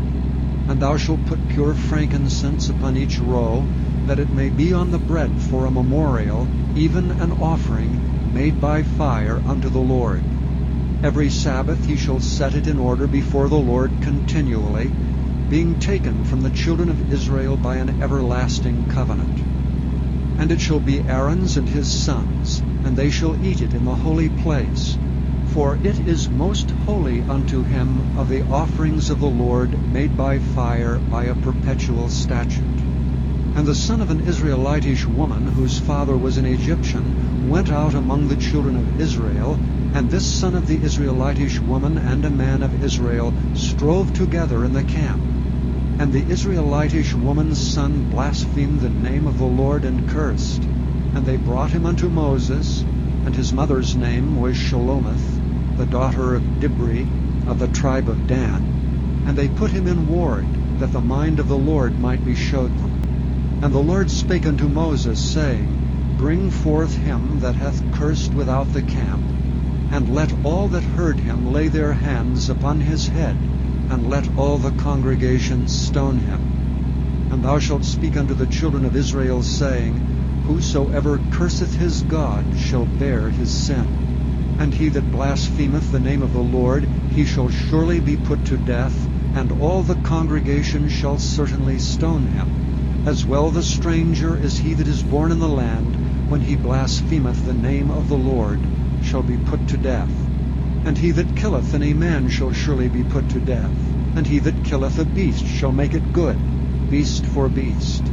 And thou shalt put pure frankincense upon each row, that it may be on the bread for a memorial, even an offering made by fire unto the Lord. Every Sabbath he shall set it in order before the Lord continually, being taken from the children of Israel by an everlasting covenant. And it shall be Aaron's and his sons, and they shall eat it in the holy place, for it is most holy unto him of the offerings of the Lord made by fire by a perpetual statute. And the son of an Israelitish woman, whose father was an Egyptian, went out among the children of Israel, and this son of the Israelitish woman and a man of Israel strove together in the camp. And the Israelitish woman's son blasphemed the name of the Lord and cursed. And they brought him unto Moses, and his mother's name was Shelomith, the daughter of Dibri, of the tribe of Dan. And they put him in ward, that the mind of the Lord might be showed them. And the Lord spake unto Moses, saying, Bring forth him that hath cursed without the camp, and let all that heard him lay their hands upon his head, and let all the congregation stone him. And thou shalt speak unto the children of Israel, saying, Whosoever curseth his God shall bear his sin. And he that blasphemeth the name of the Lord, he shall surely be put to death, and all the congregation shall certainly stone him. As well the stranger as he that is born in the land, when he blasphemeth the name of the Lord, shall be put to death. And he that killeth any man shall surely be put to death. And he that killeth a beast shall make it good, beast for beast.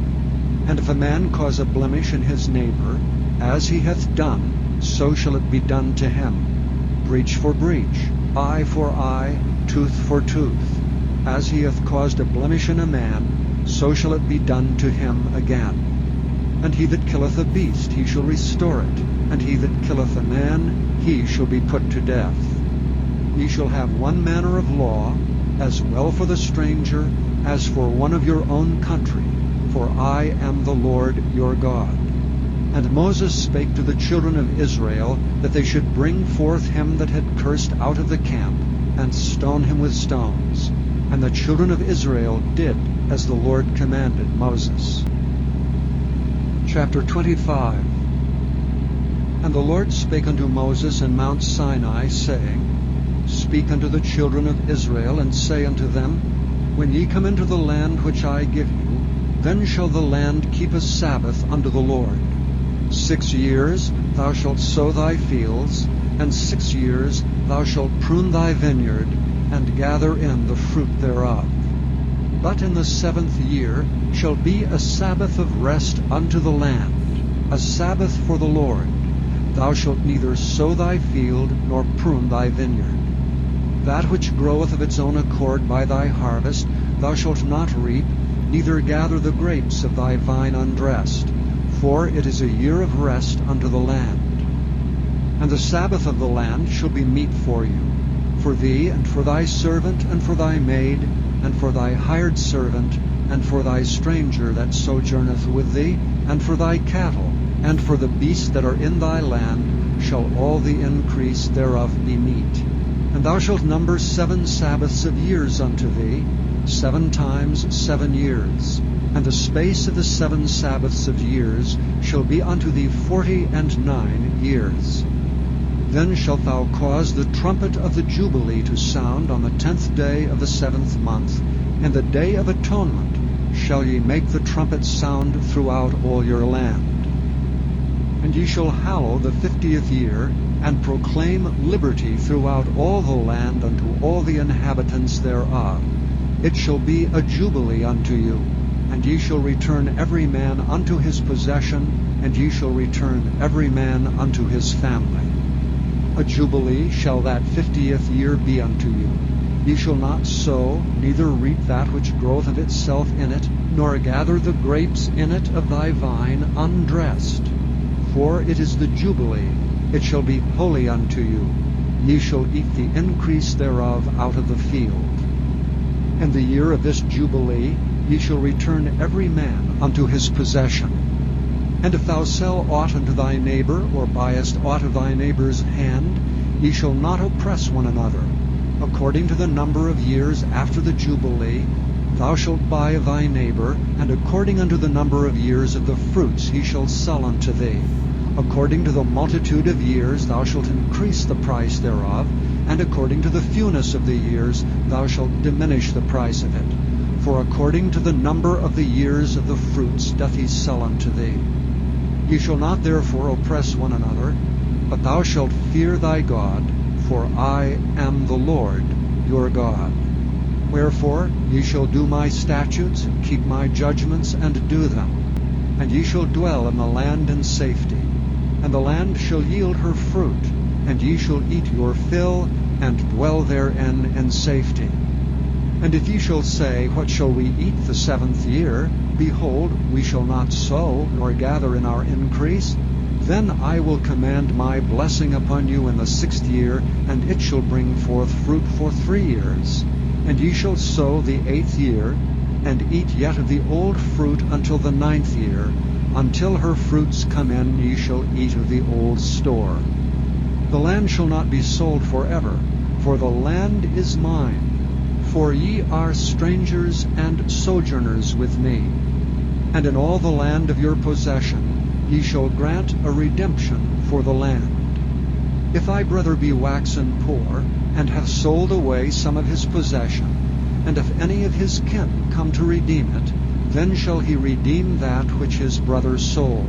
And if a man cause a blemish in his neighbor, as he hath done, so shall it be done to him. Breach for breach, eye for eye, tooth for tooth. As he hath caused a blemish in a man, so shall it be done to him again. And he that killeth a beast, he shall restore it. And he that killeth a man, he shall be put to death. Ye shall have one manner of law, as well for the stranger as for one of your own country, for I am the Lord your God. And Moses spake to the children of Israel, that they should bring forth him that had cursed out of the camp, and stone him with stones. And the children of Israel did as the Lord commanded Moses. Chapter 25. And the Lord spake unto Moses in Mount Sinai, saying, Speak unto the children of Israel, and say unto them, When ye come into the land which I give you, then shall the land keep a Sabbath unto the Lord. 6 years thou shalt sow thy fields, and 6 years thou shalt prune thy vineyard, and gather in the fruit thereof. But in the 7th year shall be a Sabbath of rest unto the land, a Sabbath for the Lord. Thou shalt neither sow thy field, nor prune thy vineyard. That which groweth of its own accord by thy harvest thou shalt not reap, neither gather the grapes of thy vine undressed. For it is a year of rest unto the land. And the Sabbath of the land shall be meat for you, for thee, and for thy servant, and for thy maid, and for thy hired servant, and for thy stranger that sojourneth with thee, and for thy cattle, and for the beasts that are in thy land, shall all the increase thereof be meat. And thou shalt number 7 Sabbaths of years unto thee, 7 times 7 years. And the space of the 7 Sabbaths of years shall be unto thee 49 years. Then shalt thou cause the trumpet of the Jubilee to sound on the 10th day of the 7th month. In the day of atonement shall ye make the trumpet sound throughout all your land. And ye shall hallow the 50th year, and proclaim liberty throughout all the land unto all the inhabitants thereof. It shall be a jubilee unto you. And ye shall return every man unto his possession, and ye shall return every man unto his family. A jubilee shall that 50th year be unto you. Ye shall not sow, neither reap that which groweth of itself in it, nor gather the grapes in it of thy vine undressed. For it is the jubilee, it shall be holy unto you. Ye shall eat the increase thereof out of the field. In the year of this jubilee ye shall return every man unto his possession. And if thou sell aught unto thy neighbor, or buyest aught of thy neighbor's hand, ye shall not oppress one another. According to the number of years after the jubilee, thou shalt buy of thy neighbor, and according unto the number of years of the fruits he shall sell unto thee. According to the multitude of years thou shalt increase the price thereof, and according to the fewness of the years thou shalt diminish the price of it. For according to the number of the years of the fruits doth he sell unto thee. Ye shall not therefore oppress one another, but thou shalt fear thy God, for I am the Lord your God. Wherefore ye shall do my statutes, keep my judgments, and do them. And ye shall dwell in the land in safety. And the land shall yield her fruit, and ye shall eat your fill, and dwell therein in safety. And if ye shall say, What shall we eat the 7th year? Behold, we shall not sow, nor gather in our increase. Then I will command my blessing upon you in the 6th year, and it shall bring forth fruit for 3 years. And ye shall sow the 8th year, and eat yet of the old fruit until the 9th year. Until her fruits come in, ye shall eat of the old store. The land shall not be sold forever, for the land is mine. For ye are strangers and sojourners with me. And in all the land of your possession ye shall grant a redemption for the land. If thy brother be waxen poor, and hath sold away some of his possession, and if any of his kin come to redeem it, then shall he redeem that which his brother sold.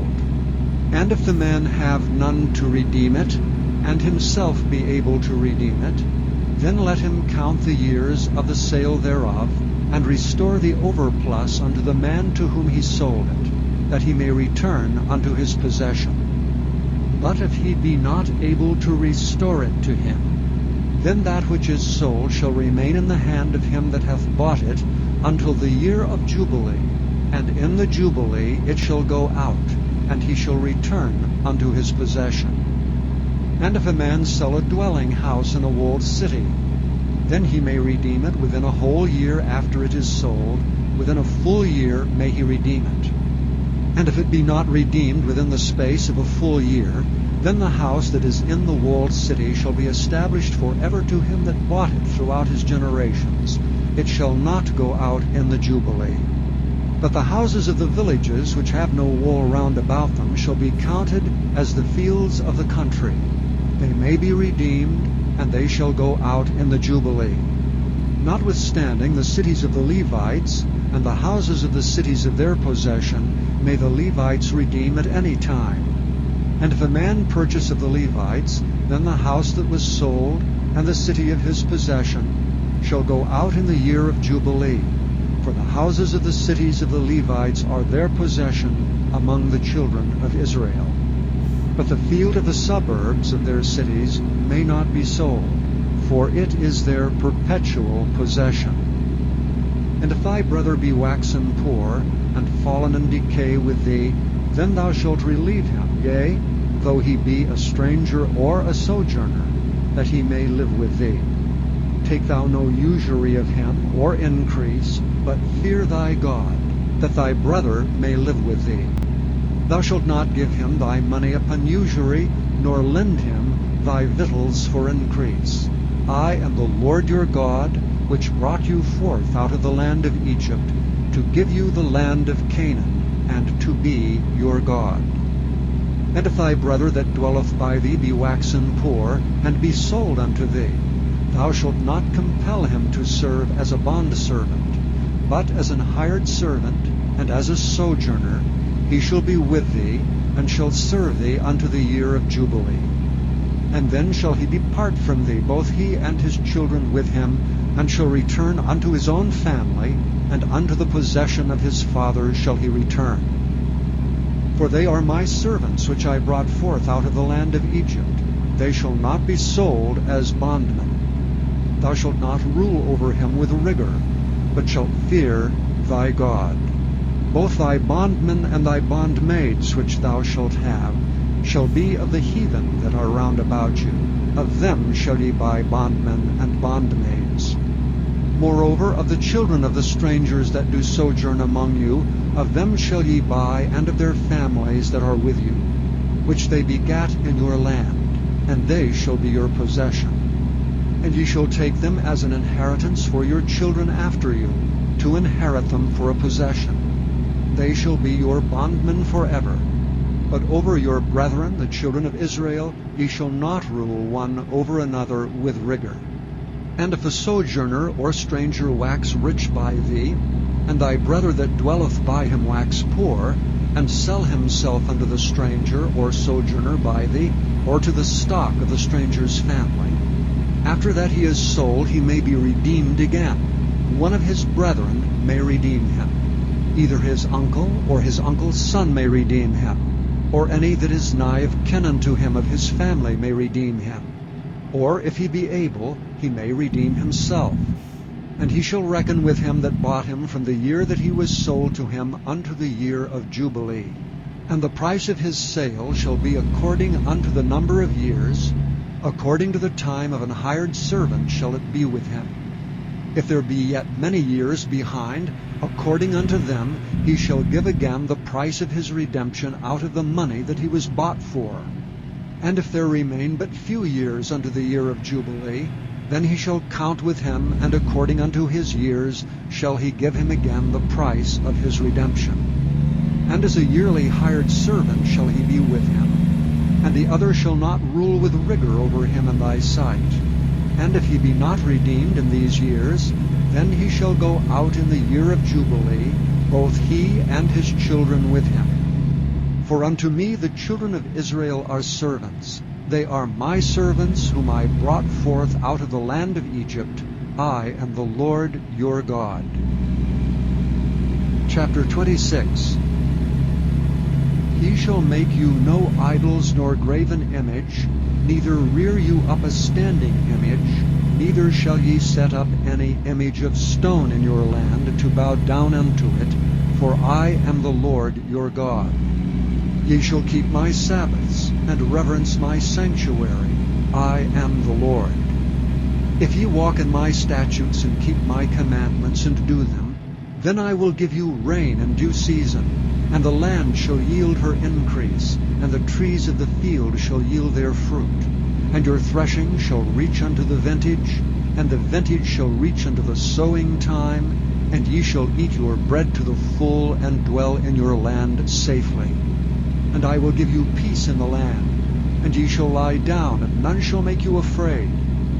And if the man have none to redeem it, and himself be able to redeem it, then let him count the years of the sale thereof, and restore the overplus unto the man to whom he sold it, that he may return unto his possession. But if he be not able to restore it to him, then that which is sold shall remain in the hand of him that hath bought it until the year of Jubilee, and in the Jubilee it shall go out, and he shall return unto his possession. And if a man sell a dwelling house in a walled city, then he may redeem it within a whole year after it is sold. Within a full year may he redeem it. And if it be not redeemed within the space of a full year, then the house that is in the walled city shall be established forever to him that bought it throughout his generations. It shall not go out in the Jubilee. But the houses of the villages which have no wall round about them shall be counted as the fields of the country. They may be redeemed, and they shall go out in the Jubilee. Notwithstanding, the cities of the Levites and the houses of the cities of their possession may the Levites redeem at any time. And if a man purchase of the Levites, then the house that was sold and the city of his possession shall go out in the year of Jubilee. For the houses of the cities of the Levites are their possession among the children of Israel. But the field of the suburbs of their cities may not be sold, for it is their perpetual possession. And if thy brother be waxen poor, and fallen in decay with thee, then thou shalt relieve him, yea, though he be a stranger or a sojourner, that he may live with thee. Take thou no usury of him, or increase, but fear thy God, that thy brother may live with thee. Thou shalt not give him thy money upon usury, nor lend him thy victuals for increase. I am the Lord your God, which brought you forth out of the land of Egypt, to give you the land of Canaan, and to be your God. And if thy brother that dwelleth by thee be waxen poor, and be sold unto thee, thou shalt not compel him to serve as a bondservant, but as an hired servant, and as a sojourner, he shall be with thee, and shall serve thee unto the year of Jubilee. And then shall he depart from thee, both he and his children with him, and shall return unto his own family, and unto the possession of his fathers shall he return. For they are my servants which I brought forth out of the land of Egypt. They shall not be sold as bondmen. Thou shalt not rule over him with rigor, but shalt fear thy God. Both thy bondmen and thy bondmaids which thou shalt have shall be of the heathen that are round about you. Of them shall ye buy bondmen and bondmaids. Moreover, of the children of the strangers that do sojourn among you, of them shall ye buy, and of their families that are with you, which they begat in your land, and they shall be your possession. And ye shall take them as an inheritance for your children after you, to inherit them for a possession. They shall be your bondmen forever. But over your brethren, the children of Israel, ye shall not rule one over another with rigor. And if a sojourner or stranger wax rich by thee, and thy brother that dwelleth by him wax poor, and sell himself unto the stranger or sojourner by thee, or to the stock of the stranger's family, after that he is sold, he may be redeemed again. One of his brethren may redeem him. Either his uncle or his uncle's son may redeem him, or any that is nigh of kin unto him of his family may redeem him. Or if he be able, he may redeem himself. And he shall reckon with him that bought him from the year that he was sold to him unto the year of Jubilee. And the price of his sale shall be according unto the number of years, according to the time of an hired servant shall it be with him. If there be yet many years behind, according unto them he shall give again the price of his redemption out of the money that he was bought for. And if there remain but few years unto the year of Jubilee, then he shall count with him, and according unto his years shall he give him again the price of his redemption. And as a yearly hired servant shall he be with him, and the other shall not rule with rigor over him in thy sight. And if he be not redeemed in these years, then he shall go out in the year of Jubilee, both he and his children with him. For unto me the children of Israel are servants. They are my servants, whom I brought forth out of the land of Egypt. I am the Lord your God. Chapter 26. He shall make you no idols nor graven image, neither rear you up a standing image, neither shall ye set up any image of stone in your land to bow down unto it, for I am the Lord your God. Ye shall keep my Sabbaths, and reverence my sanctuary. I am the Lord. If ye walk in my statutes, and keep my commandments, and do them, then I will give you rain in due season, and the land shall yield her increase, and the trees of the field shall yield their fruit. And your threshing shall reach unto the vintage, and the vintage shall reach unto the sowing time, and ye shall eat your bread to the full, and dwell in your land safely. And I will give you peace in the land, and ye shall lie down, and none shall make you afraid.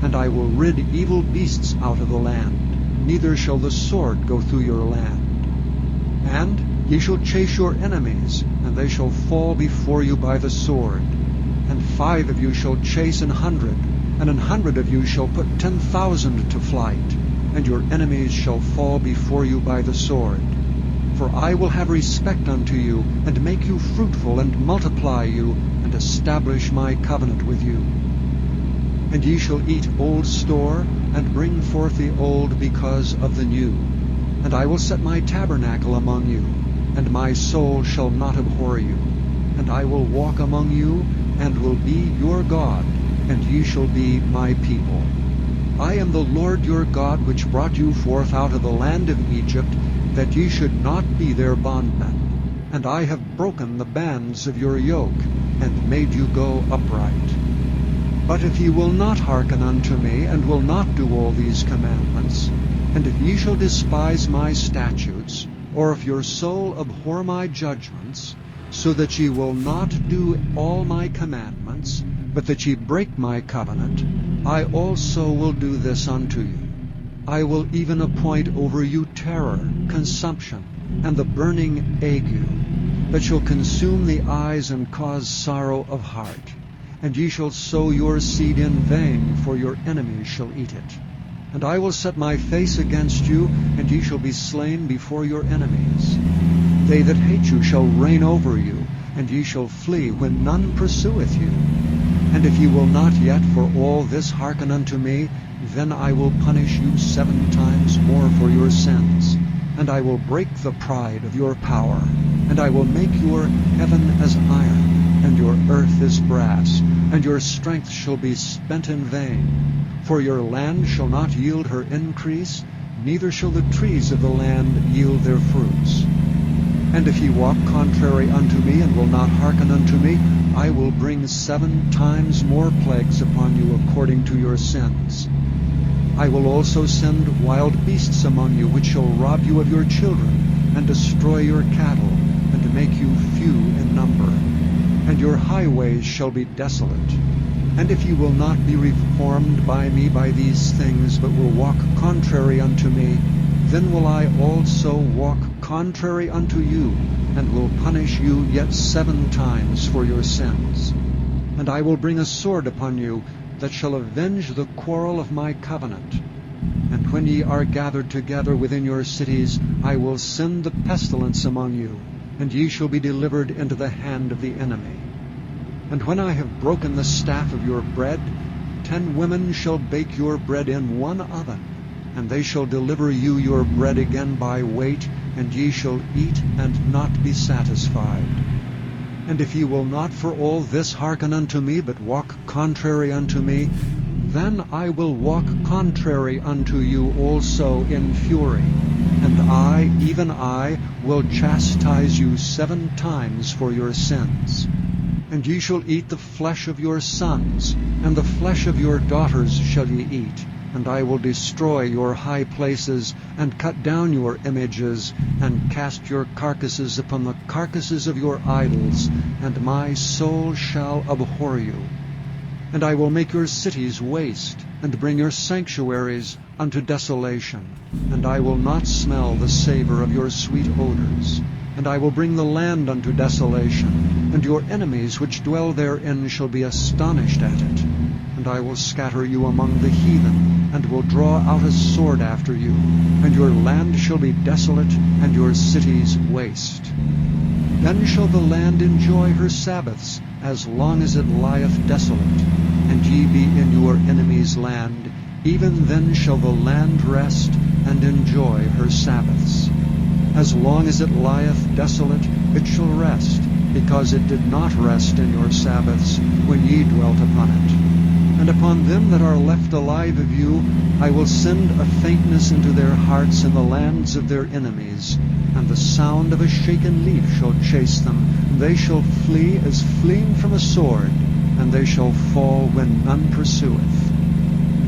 And I will rid evil beasts out of the land, neither shall the sword go through your land. And ye shall chase your enemies, and they shall fall before you by the sword. And 5 of you shall chase 100, and 100 of you shall put 10,000 to flight, and your enemies shall fall before you by the sword. For I will have respect unto you, and make you fruitful, and multiply you, and establish my covenant with you. And ye shall eat old store, and bring forth the old because of the new. And I will set my tabernacle among you, and my soul shall not abhor you. And I will walk among you, and will be your God, and ye shall be my people. I am the Lord your God, which brought you forth out of the land of Egypt, that ye should not be their bondmen. And I have broken the bands of your yoke, and made you go upright. But if ye will not hearken unto me, and will not do all these commandments, and if ye shall despise my statutes, or if your soul abhor my judgments, so that ye will not do all my commandments, but that ye break my covenant, I also will do this unto you. I will even appoint over you terror, consumption, and the burning ague, that shall consume the eyes and cause sorrow of heart. And ye shall sow your seed in vain, for your enemies shall eat it. And I will set my face against you, and ye shall be slain before your enemies. They that hate you shall reign over you, and ye shall flee when none pursueth you. And if ye will not yet for all this hearken unto me, then I will punish you 7 times more for your sins. And I will break the pride of your power, and I will make your heaven as iron, and your earth as brass, and your strength shall be spent in vain. For your land shall not yield her increase, neither shall the trees of the land yield their fruits. And if ye walk contrary unto me, and will not hearken unto me, I will bring 7 times more plagues upon you according to your sins. I will also send wild beasts among you, which shall rob you of your children, and destroy your cattle, and make you few in number. And your highways shall be desolate. And if ye will not be reformed by me by these things, but will walk contrary unto me, then will I also walk contrary unto you, and will punish you yet 7 times for your sins. And I will bring a sword upon you, that shall avenge the quarrel of my covenant. And when ye are gathered together within your cities, I will send the pestilence among you, and ye shall be delivered into the hand of the enemy. And when I have broken the staff of your bread, 10 women shall bake your bread in one oven, and they shall deliver you your bread again by weight, and ye shall eat and not be satisfied. And if ye will not for all this hearken unto me, but walk contrary unto me, then I will walk contrary unto you also in fury, and I, even I, will chastise you 7 times for your sins. And ye shall eat the flesh of your sons, and the flesh of your daughters shall ye eat. And I will destroy your high places, and cut down your images, and cast your carcasses upon the carcasses of your idols, and my soul shall abhor you. And I will make your cities waste, and bring your sanctuaries unto desolation. And I will not smell the savor of your sweet odors. And I will bring the land unto desolation, and your enemies which dwell therein shall be astonished at it. And I will scatter you among the heathen, and will draw out a sword after you, and your land shall be desolate, and your cities waste. Then shall the land enjoy her Sabbaths, as long as it lieth desolate, and ye be in your enemy's land. Even then shall the land rest, and enjoy her Sabbaths. As long as it lieth desolate, it shall rest, because it did not rest in your Sabbaths, when ye dwelt upon it. And upon them that are left alive of you I will send a faintness into their hearts in the lands of their enemies, and the sound of a shaken leaf shall chase them. They shall flee as fleeing from a sword, and they shall fall when none pursueth.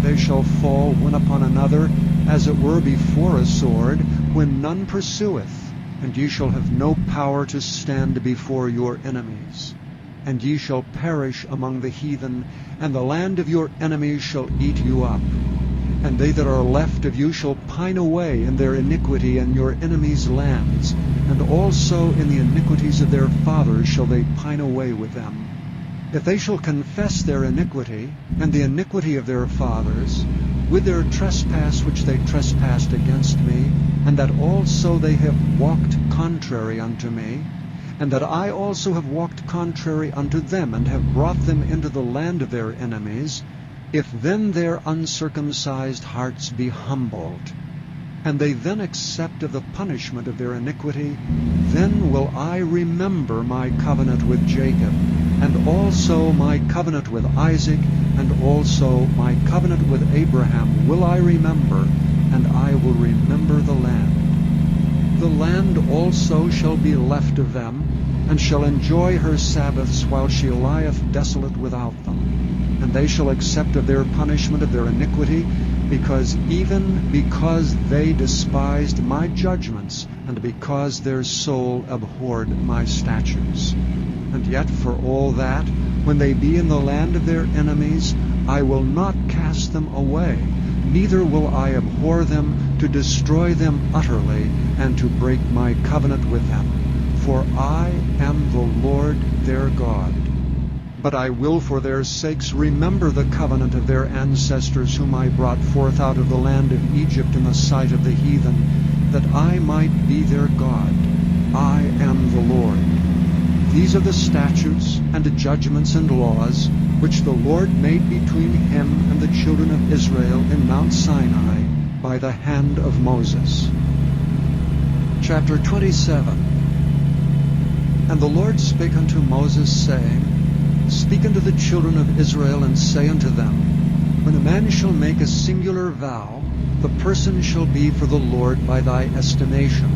They shall fall one upon another, as it were before a sword, when none pursueth, and ye shall have no power to stand before your enemies. And ye shall perish among the heathen, and the land of your enemies shall eat you up. And they that are left of you shall pine away in their iniquity in your enemies' lands, and also in the iniquities of their fathers shall they pine away with them. If they shall confess their iniquity, and the iniquity of their fathers, with their trespass which they trespassed against me, and that also they have walked contrary unto me, and that I also have walked contrary unto them, and have brought them into the land of their enemies, if then their uncircumcised hearts be humbled, and they then accept of the punishment of their iniquity, then will I remember my covenant with Jacob, and also my covenant with Isaac, and also my covenant with Abraham will I remember, and I will remember the land. The land also shall be left of them, and shall enjoy her Sabbaths while she lieth desolate without them. And they shall accept of their punishment of their iniquity, because they despised my judgments, and because their soul abhorred my statutes. And yet for all that, when they be in the land of their enemies, I will not cast them away, neither will I abhor them, to destroy them utterly, and to break my covenant with them. For I am the Lord their God. But I will for their sakes remember the covenant of their ancestors, whom I brought forth out of the land of Egypt in the sight of the heathen, that I might be their God. I am the Lord. These are the statutes and judgments and laws which the Lord made between him and the children of Israel in Mount Sinai by the hand of Moses. Chapter 27. And the Lord spake unto Moses, saying, Speak unto the children of Israel, and say unto them, When a man shall make a singular vow, the person shall be for the Lord by thy estimation.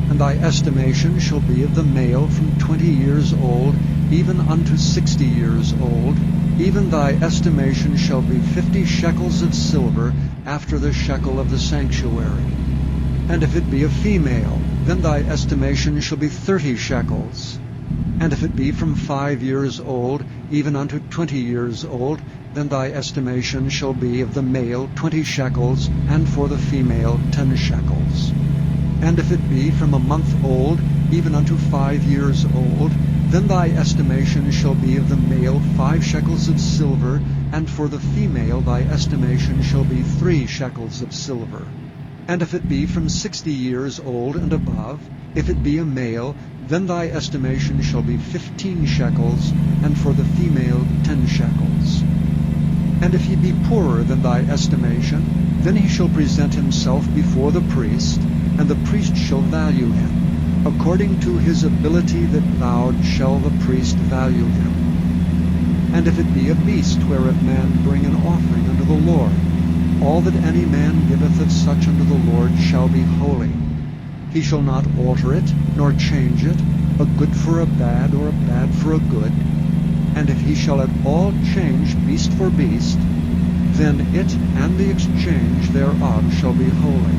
And thy estimation shall be of the male from 20 years old, even unto 60 years old. Even thy estimation shall be 50 shekels of silver, after the shekel of the sanctuary. And if it be a female, then thy estimation shall be 30 shekels. And if it be from 5 years old, even unto 20 years old, then thy estimation shall be of the male 20 shekels, and for the female 10 shekels. And if it be from a month old, even unto 5 years old, then thy estimation shall be of the male 5 shekels of silver, and for the female thy estimation shall be 3 shekels of silver. And if it be from 60 years old and above, if it be a male, then thy estimation shall be 15 shekels, and for the female 10 shekels. And if he be poorer than thy estimation, then he shall present himself before the priest, and the priest shall value him. According to his ability that vowed shall the priest value him. And if it be a beast whereof man bring an offering unto the Lord, all that any man giveth of such unto the Lord shall be holy. He shall not alter it, nor change it, a good for a bad, or a bad for a good. And if he shall at all change beast for beast, then it and the exchange thereof shall be holy.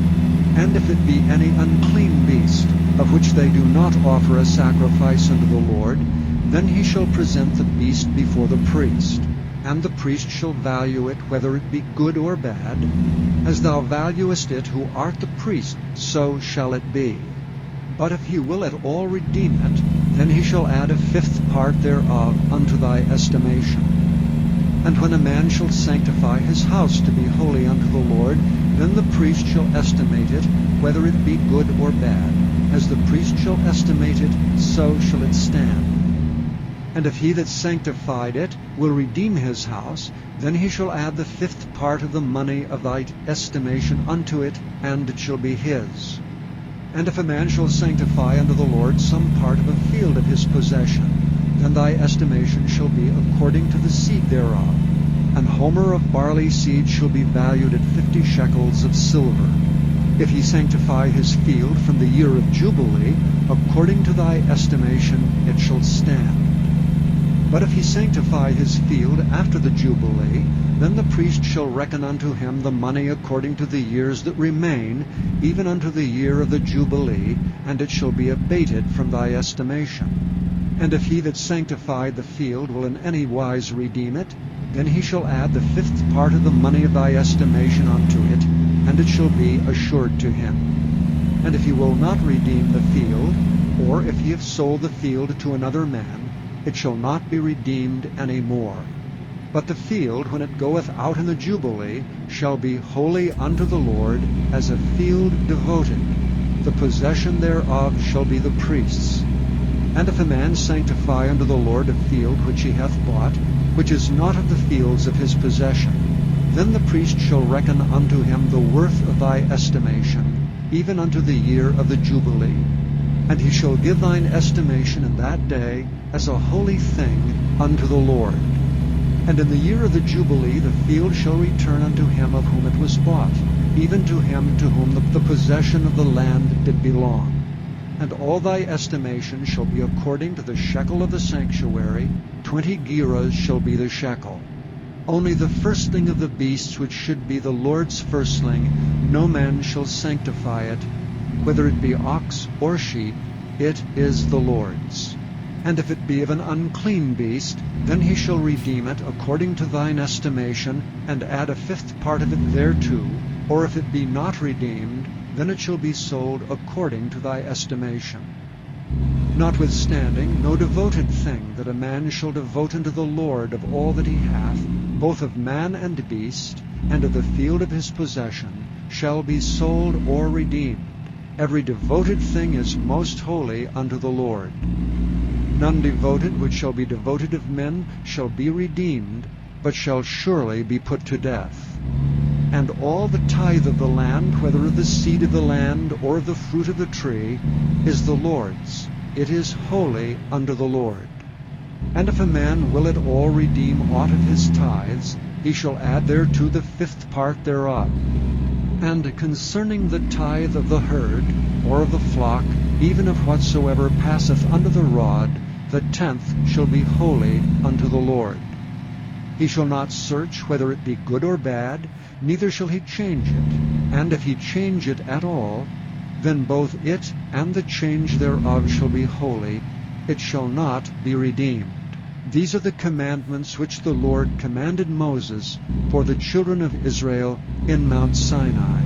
And if it be any unclean beast, of which they do not offer a sacrifice unto the Lord, then he shall present the beast before the priest. And the priest shall value it, whether it be good or bad. As thou valuest it who art the priest, so shall it be. But if he will at all redeem it, then he shall add a 5th part thereof unto thy estimation. And when a man shall sanctify his house to be holy unto the Lord, then the priest shall estimate it, whether it be good or bad. As the priest shall estimate it, so shall it stand. And if he that sanctified it will redeem his house, then he shall add the 5th part of the money of thy estimation unto it, and it shall be his. And if a man shall sanctify unto the Lord some part of a field of his possession, then thy estimation shall be according to the seed thereof. An homer of barley seed shall be valued at 50 shekels of silver. If he sanctify his field from the year of Jubilee, according to thy estimation it shall stand. But if he sanctify his field after the Jubilee, then the priest shall reckon unto him the money according to the years that remain, even unto the year of the Jubilee, and it shall be abated from thy estimation. And if he that sanctified the field will in any wise redeem it, then he shall add the 5th part of the money of thy estimation unto it, and it shall be assured to him. And if he will not redeem the field, or if he have sold the field to another man, it shall not be redeemed any more. But the field, when it goeth out in the Jubilee, shall be holy unto the Lord, as a field devoted. The possession thereof shall be the priest's. And if a man sanctify unto the Lord a field which he hath bought, which is not of the fields of his possession, then the priest shall reckon unto him the worth of thy estimation, even unto the year of the Jubilee. And he shall give thine estimation in that day as a holy thing unto the Lord. And in the year of the Jubilee the field shall return unto him of whom it was bought, even to him to whom the possession of the land did belong. And all thy estimation shall be according to the shekel of the sanctuary, 20 gerahs shall be the shekel. Only the firstling of the beasts which should be the Lord's firstling, no man shall sanctify it, whether it be ox or sheep, it is the Lord's. And if it be of an unclean beast, then he shall redeem it according to thine estimation, and add a 5th part of it thereto, or if it be not redeemed, then it shall be sold according to thy estimation. Notwithstanding, no devoted thing that a man shall devote unto the Lord of all that he hath, both of man and beast, and of the field of his possession, shall be sold or redeemed. Every devoted thing is most holy unto the Lord. None devoted which shall be devoted of men shall be redeemed, but shall surely be put to death. And all the tithe of the land, whether of the seed of the land or of the fruit of the tree, is the Lord's. It is holy unto the Lord. And if a man will at all redeem aught of his tithes, he shall add thereto the 5th part thereof. And concerning the tithe of the herd, or of the flock, even of whatsoever passeth under the rod, the 10th shall be holy unto the Lord. He shall not search whether it be good or bad, neither shall he change it. And if he change it at all, then both it and the change thereof shall be holy, it shall not be redeemed. These are the commandments which the Lord commanded Moses for the children of Israel in Mount Sinai.